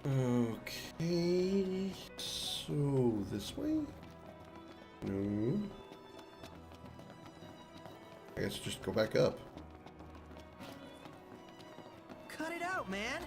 Okay, so this way? No. I guess just go back up. Cut it out, man.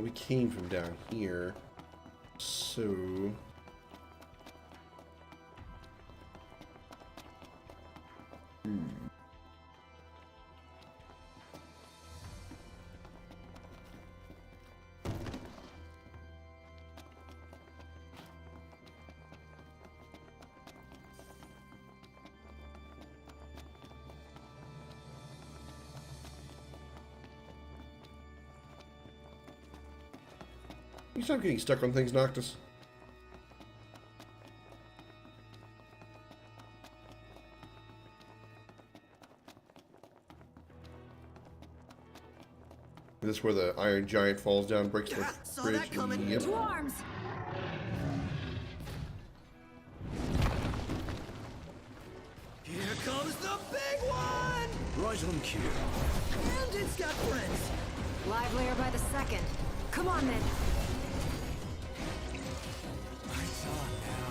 We came from down here, so... You stop getting stuck on things, Noctis. Is this where the Iron Giant falls down, breaks the Saw bridge? that coming. Yep. To arms! Here comes the big one! Right on cue. And it's got friends. Livelier by the second. Come on then. Lights on now.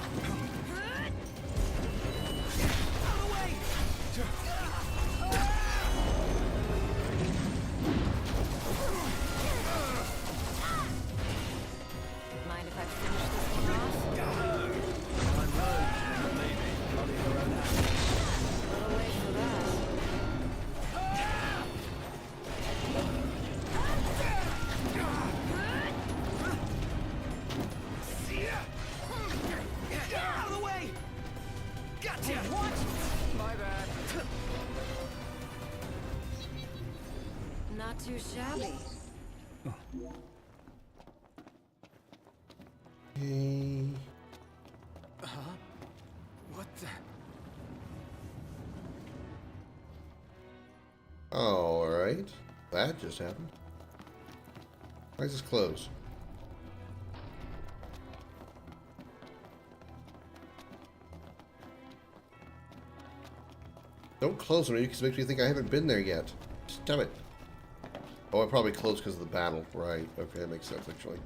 Out of the way! Mind if I finish this one off? Little late for that. Get out of the way! Gotcha! What? My bad. Not too shabby. Okay. Huh? What the? Alright. That just happened. Why is this closed? Don't close me because it makes me think I haven't been there yet. Damn it. Oh, I probably closed because of the battle. Right. Okay, that makes sense, actually.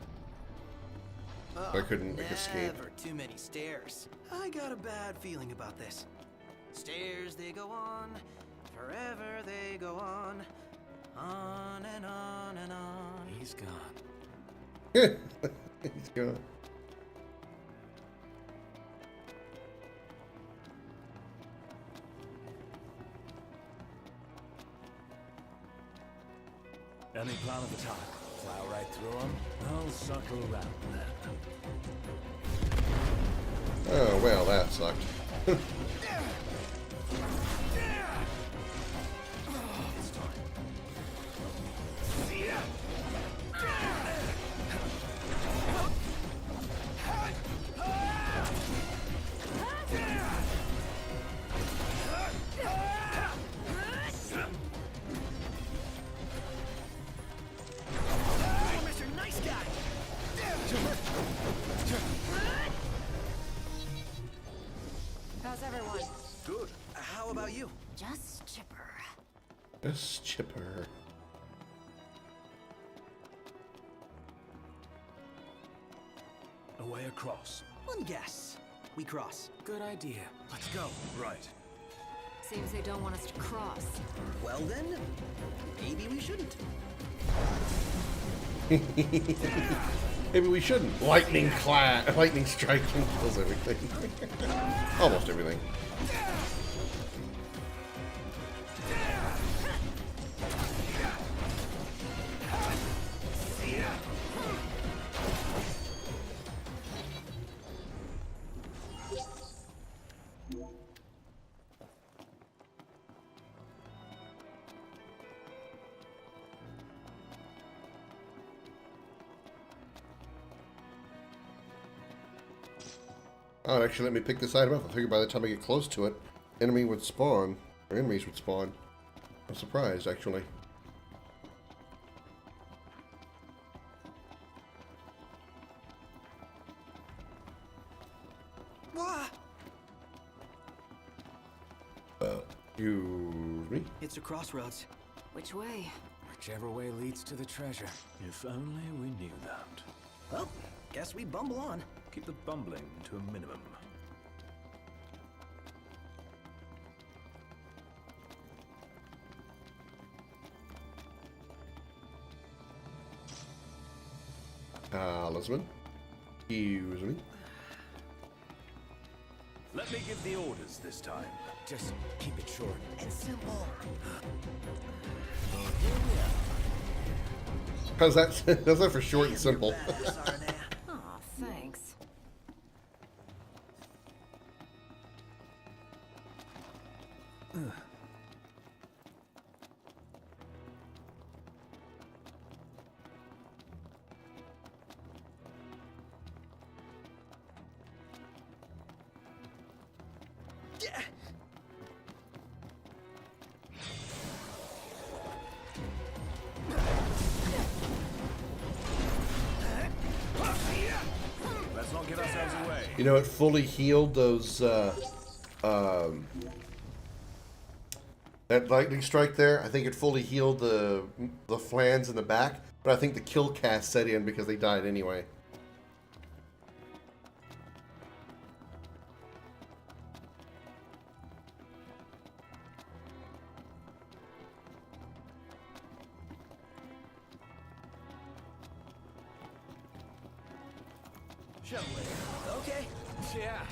I couldn't escape. Never too many stairs. I got a bad feeling about this. Stairs, they go on. Forever they go on. On and on and on. He's gone. He's gone. Any plan of attack? Plow right through them? I'll circle around then. Oh, well, that sucked. Mr. Nice Guy! How's everyone? Good. How about you? Just chipper. Just chipper. A way across. One guess. We cross. Good idea. Let's go. Right. Seems they don't want us to cross. Well then, maybe we shouldn't. Maybe we shouldn't. Lightning striking kills everything. Almost everything. Oh, it actually let me pick this item up. I figured by the time I get close to it, enemy would spawn, or enemies would spawn. I'm surprised, actually. What? Excuse me? It's a crossroads. Which way? Whichever way leads to the treasure. If only we knew that. Well, guess we bumble on. Keep the bumbling to a minimum. Talisman. Excuse me. Let me give the orders this time. Just keep it short. And simple. How's that? How's that for short and simple? Aw, thanks. Let's not get ourselves away. You know, it fully healed those, that lightning strike there. I think it fully healed the flans in the back, but I think the kill cast set in because they died anyway. Shall we? Okay. Yeah.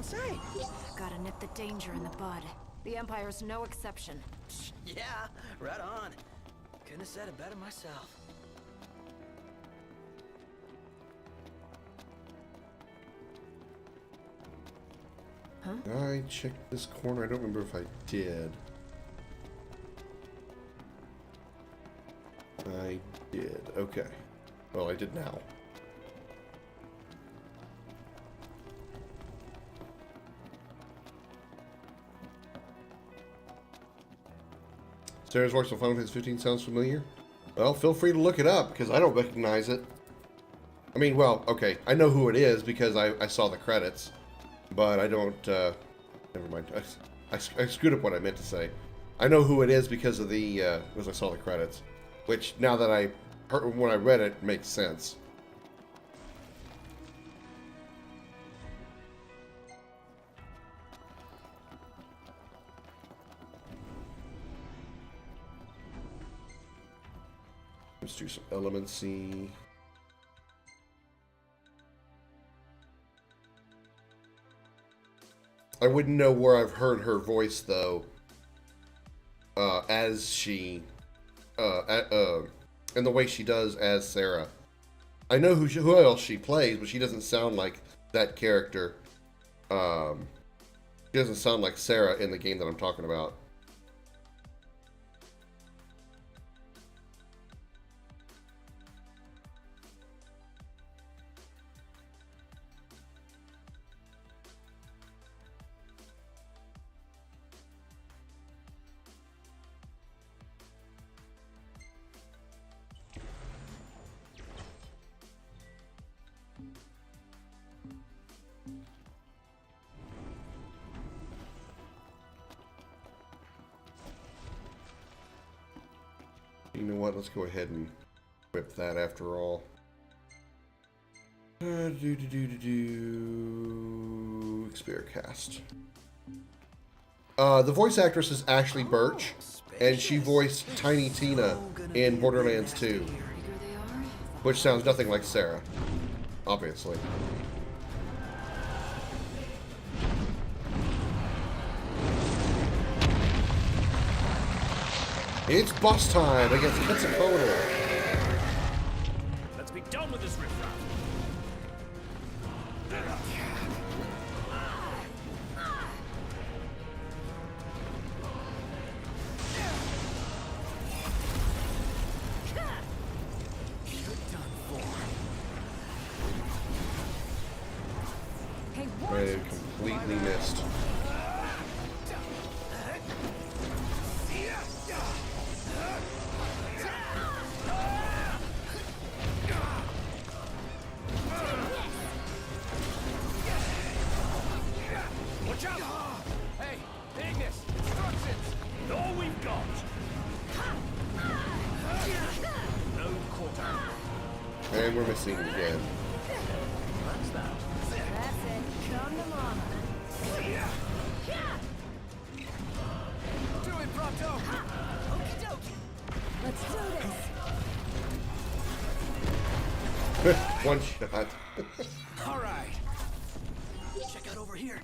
on site. Gotta nip the danger in the bud. The Empire's no exception. Yeah, right on. Couldn't have said it better myself. Huh? I checked this corner. I don't remember if I did. I did. Okay. Well, I did now. Sarah's voice on Final Fantasy 15 sounds familiar. Well, feel free to look it up, because I don't recognize it. I mean, well, okay. I know who it is because I saw the credits. But I don't, never mind. I screwed up what I meant to say. I know who it is because of the, because I saw the credits. Which, now that I heard, when I read it, makes sense. Let's do some elemency. I wouldn't know where I've heard her voice though, as she, and the way she does as Sarah. I know who else she plays, but she doesn't sound like that character. She doesn't sound like Sarah in the game that I'm talking about. You know what? Let's go ahead and whip that after all. Experience cast. The voice actress is Ashley Birch, and she voiced Tiny Tina in Borderlands 2, which sounds nothing like Sarah, obviously. It's boss time against Quetzalcoatl. Let's be done with this riffraff. I completely missed. Watch out! Hey, Ignis! Instructions! All we've got! No quarter. And we're missing again. That's that. That's it. Come to mama. Do it, Prompto! Okie dokie! Let's do this. One shot. All right. Check out over here.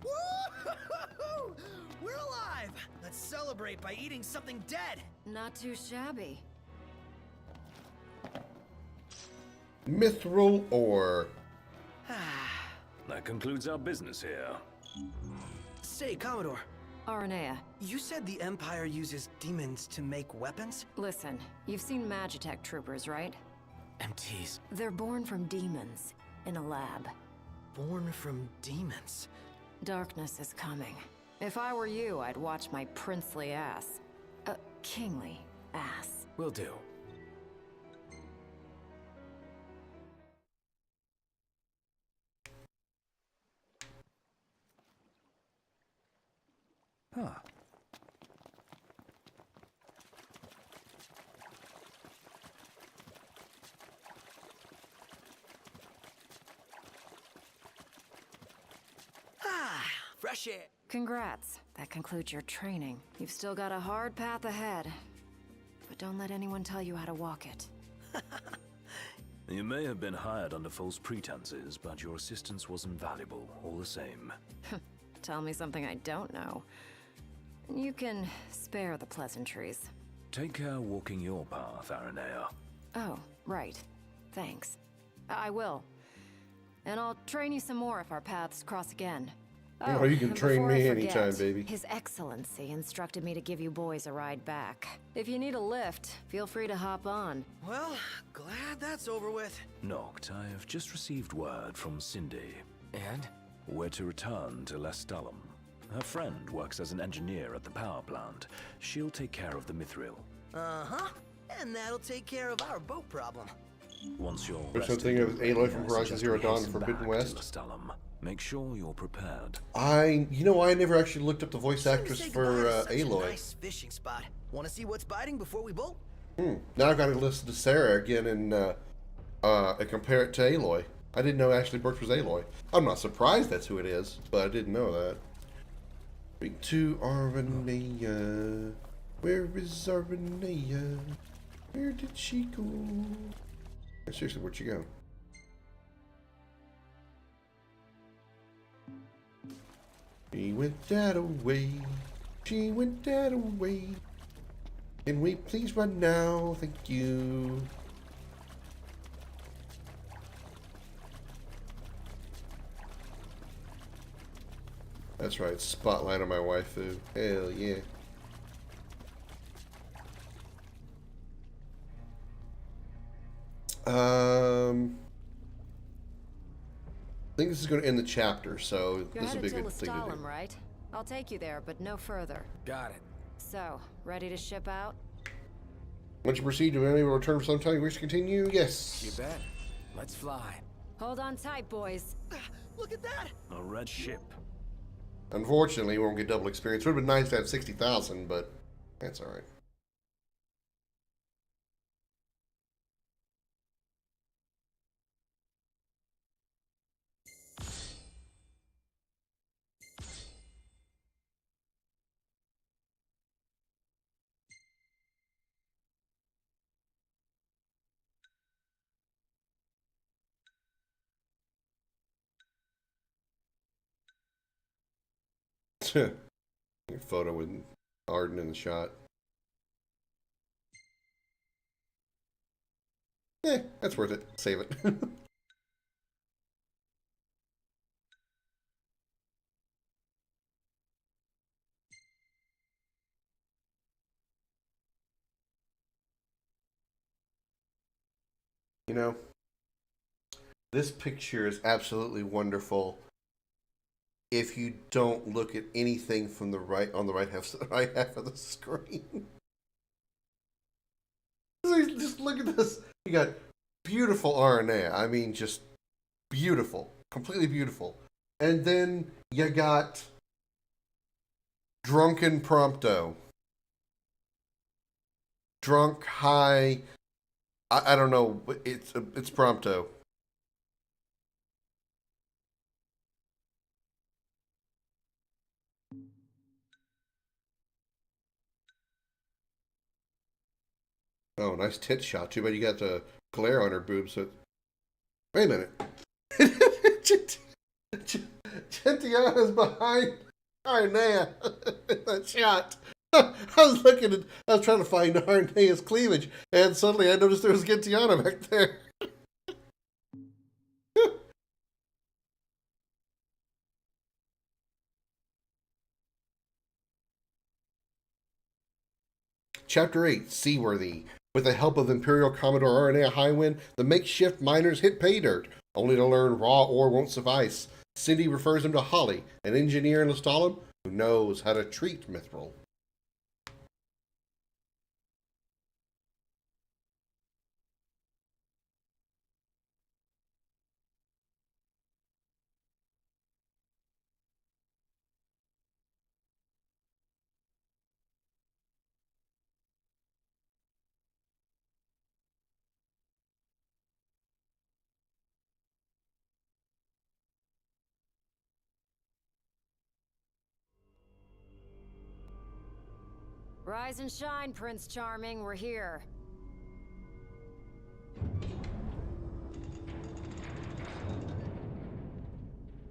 Woo-hoo-hoo-hoo! We're alive! Let's celebrate by eating something dead. Not too shabby. Mithril ore. That concludes our business here. Say, Commodore, Aranea, you said the Empire uses demons to make weapons? listen. You've seen Magitech troopers, right? MTs. They're born from demons in a lab. Born from demons? Darkness is coming. If I were you, I'd watch my princely ass. Kingly ass. Will do. Huh. Fresh air. Congrats. That concludes your training. You've still got a hard path ahead. don't let anyone tell you how to walk it. You may have been hired under false pretenses, but your assistance was invaluable, all the same. Tell me something I don't know. You can spare the pleasantries. Take care walking your path, Aranea. Oh, right. Thanks. I will. And I'll train you some more if our paths cross again. Oh, you can and train before I me forget, anytime, baby. His Excellency instructed me to give you boys a ride back. If you need a lift, feel free to hop on. Well, glad that's over with. Noct, I have just received word from Cindy. And? We're to return to Lestalum. Her friend works as an engineer at the power plant. She'll take care of the mithril. Uh-huh. And that'll take care of our boat problem. Once you're There's rested, something of Aloy from I Horizon suggest Zero we Dawn hasten Forbidden back to West. Lestalum. Make sure you're prepared. I never actually looked up the voice actress Say for goodbye to such a Aloy. nice fishing spot. Want to see what's biting before we bolt? Now I've got to listen to Sarah again and compare it to Aloy. I didn't know Ashley Burch was Aloy. I'm not surprised that's who it is, but I didn't know that. Speak to Aranea. Where is Aranea? Where did she go? Seriously, where'd she go? She went that away. She went that away. Can we please run now? Thank you. That's right, spotlight on my waifu. Hell yeah. I think this is going to end the chapter, so You're this will be a headed good to thing to do. Lestalum, right? I'll take you there, but no further. Got it. So, ready to ship out? Once you proceed to any return for some time, you wish to continue? Yes. You bet. Let's fly. Hold on tight, boys. Look at that! A red ship. Unfortunately, we won't get double experience. Would have been nice to have 60,000, but that's alright. Photo with Arden in the shot. That's worth it. Save it. You know, this picture is absolutely wonderful if you don't look at anything from the right on the right half of the screen. Just look at this. You got beautiful RNA. I mean, just beautiful, completely beautiful. And then you got drunken Prompto, drunk, high. I don't know. It's Prompto. Oh, nice tit shot. Too bad you got the glare on her boobs. So... Wait a minute. Gentiana's behind Arnea in that shot. I was trying to find Arnea's cleavage, and suddenly I noticed there was Gentiana back there. Chapter 8, Seaworthy. With the help of Imperial Commodore Arnea Highwind, the makeshift miners hit pay dirt, only to learn raw ore won't suffice. Cindy refers him to Holly, an engineer in Lestalum who knows how to treat mithril. Rise and shine, Prince Charming. We're here.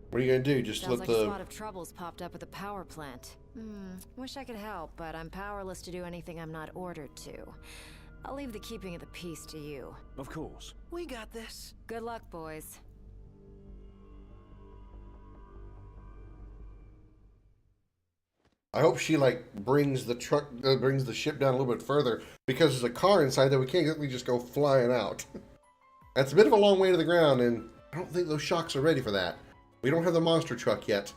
What are you gonna do? Just Sounds let like the... a spot of troubles popped up at the power plant. Wish I could help, but I'm powerless to do anything I'm not ordered to. I'll leave the keeping of the peace to you. Of course. We got this. Good luck, boys. I hope she, like, brings the ship down a little bit further, because there's a car inside that we can't exactly just go flying out. That's a bit of a long way to the ground, and I don't think those shocks are ready for that. We don't have the monster truck yet.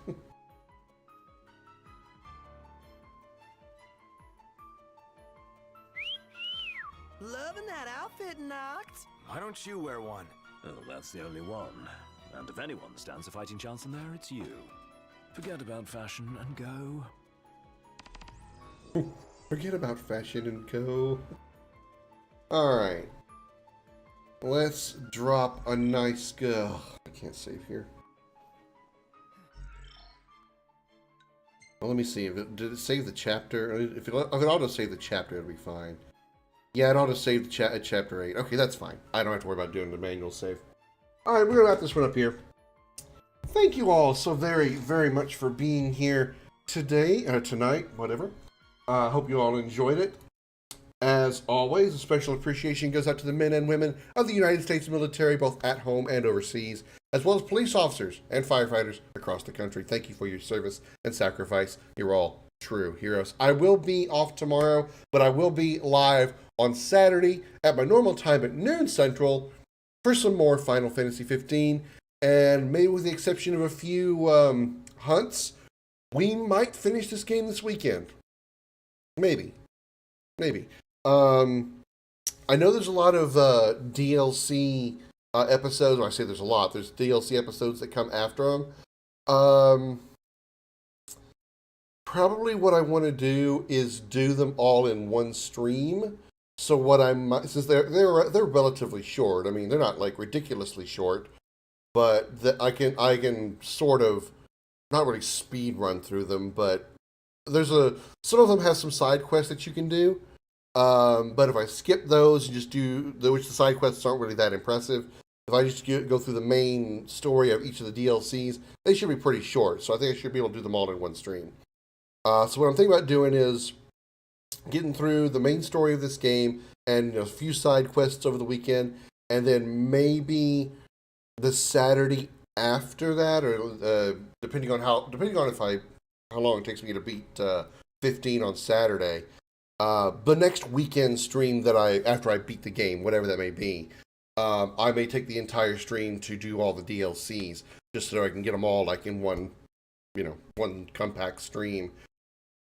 Loving that outfit, Noct. Why don't you wear one? Oh, that's the only one. And if anyone stands a fighting chance in there, it's you. Forget about fashion and go. Forget about fashion and go. Alright. Let's drop a nice go. I can't save here. Well, let me see. Did it save the chapter? If it auto-save the chapter, it'll be fine. Yeah, it auto-saved chapter 8. Okay, that's fine. I don't have to worry about doing the manual save. Alright, we're going to wrap this one up here. Thank you all so very, very much for being here today, tonight, whatever. I hope you all enjoyed it. As always, a special appreciation goes out to the men and women of the United States military, both at home and overseas, as well as police officers and firefighters across the country. Thank you for your service and sacrifice. You're all true heroes. I will be off tomorrow, but I will be live on Saturday at my normal time at noon Central for some more Final Fantasy 15. And maybe with the exception of a few hunts, we might finish this game this weekend. Maybe. I know there's a lot of DLC episodes. When I say there's a lot, there's DLC episodes that come after them. Probably what I want to do is do them all in one stream. So what I might, since they're relatively short. I mean, they're not like ridiculously short, but I can sort of not really speed run through them. But some of them have some side quests that you can do. But if I skip those and just do which the side quests aren't really that impressive, if I just go through the main story of each of the DLCs, they should be pretty short. So I think I should be able to do them all in one stream. So what I'm thinking about doing is getting through the main story of this game and a few side quests over the weekend, and then maybe the Saturday after that, or depending on how long it takes me to beat 15 on Saturday. The next weekend stream that after I beat the game, whatever that may be, I may take the entire stream to do all the DLCs, just so I can get them all like in one compact stream.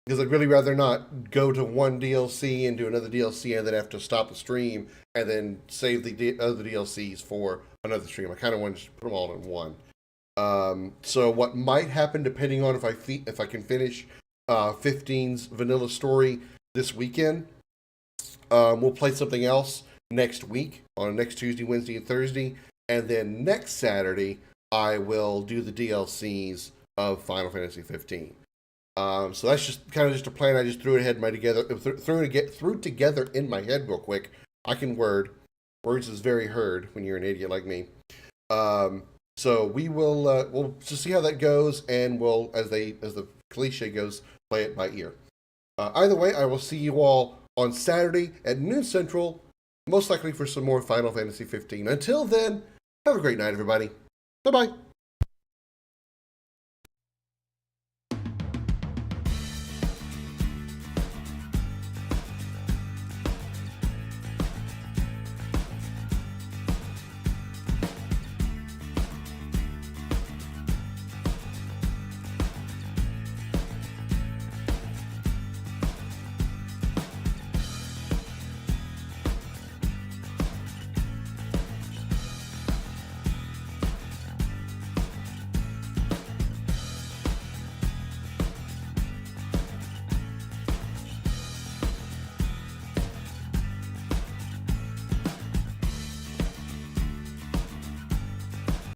Because I'd really rather not go to one DLC and do another DLC and then have to stop the stream and then save the other DLCs for another stream. I kind of want to just put them all in one. So what might happen, depending on if I can finish 15's vanilla story this weekend, we'll play something else next week on next Tuesday, Wednesday, and Thursday, and then next Saturday I will do the DLCs of Final Fantasy 15. So that's just a plan. I just threw together in my head real quick. I can word. Words is very hard when you're an idiot like me. So we'll just see how that goes, and we'll, as the cliche goes, play it by ear. Either way, I will see you all on Saturday at noon Central, most likely for some more Final Fantasy 15. Until then, have a great night, everybody. Bye-bye.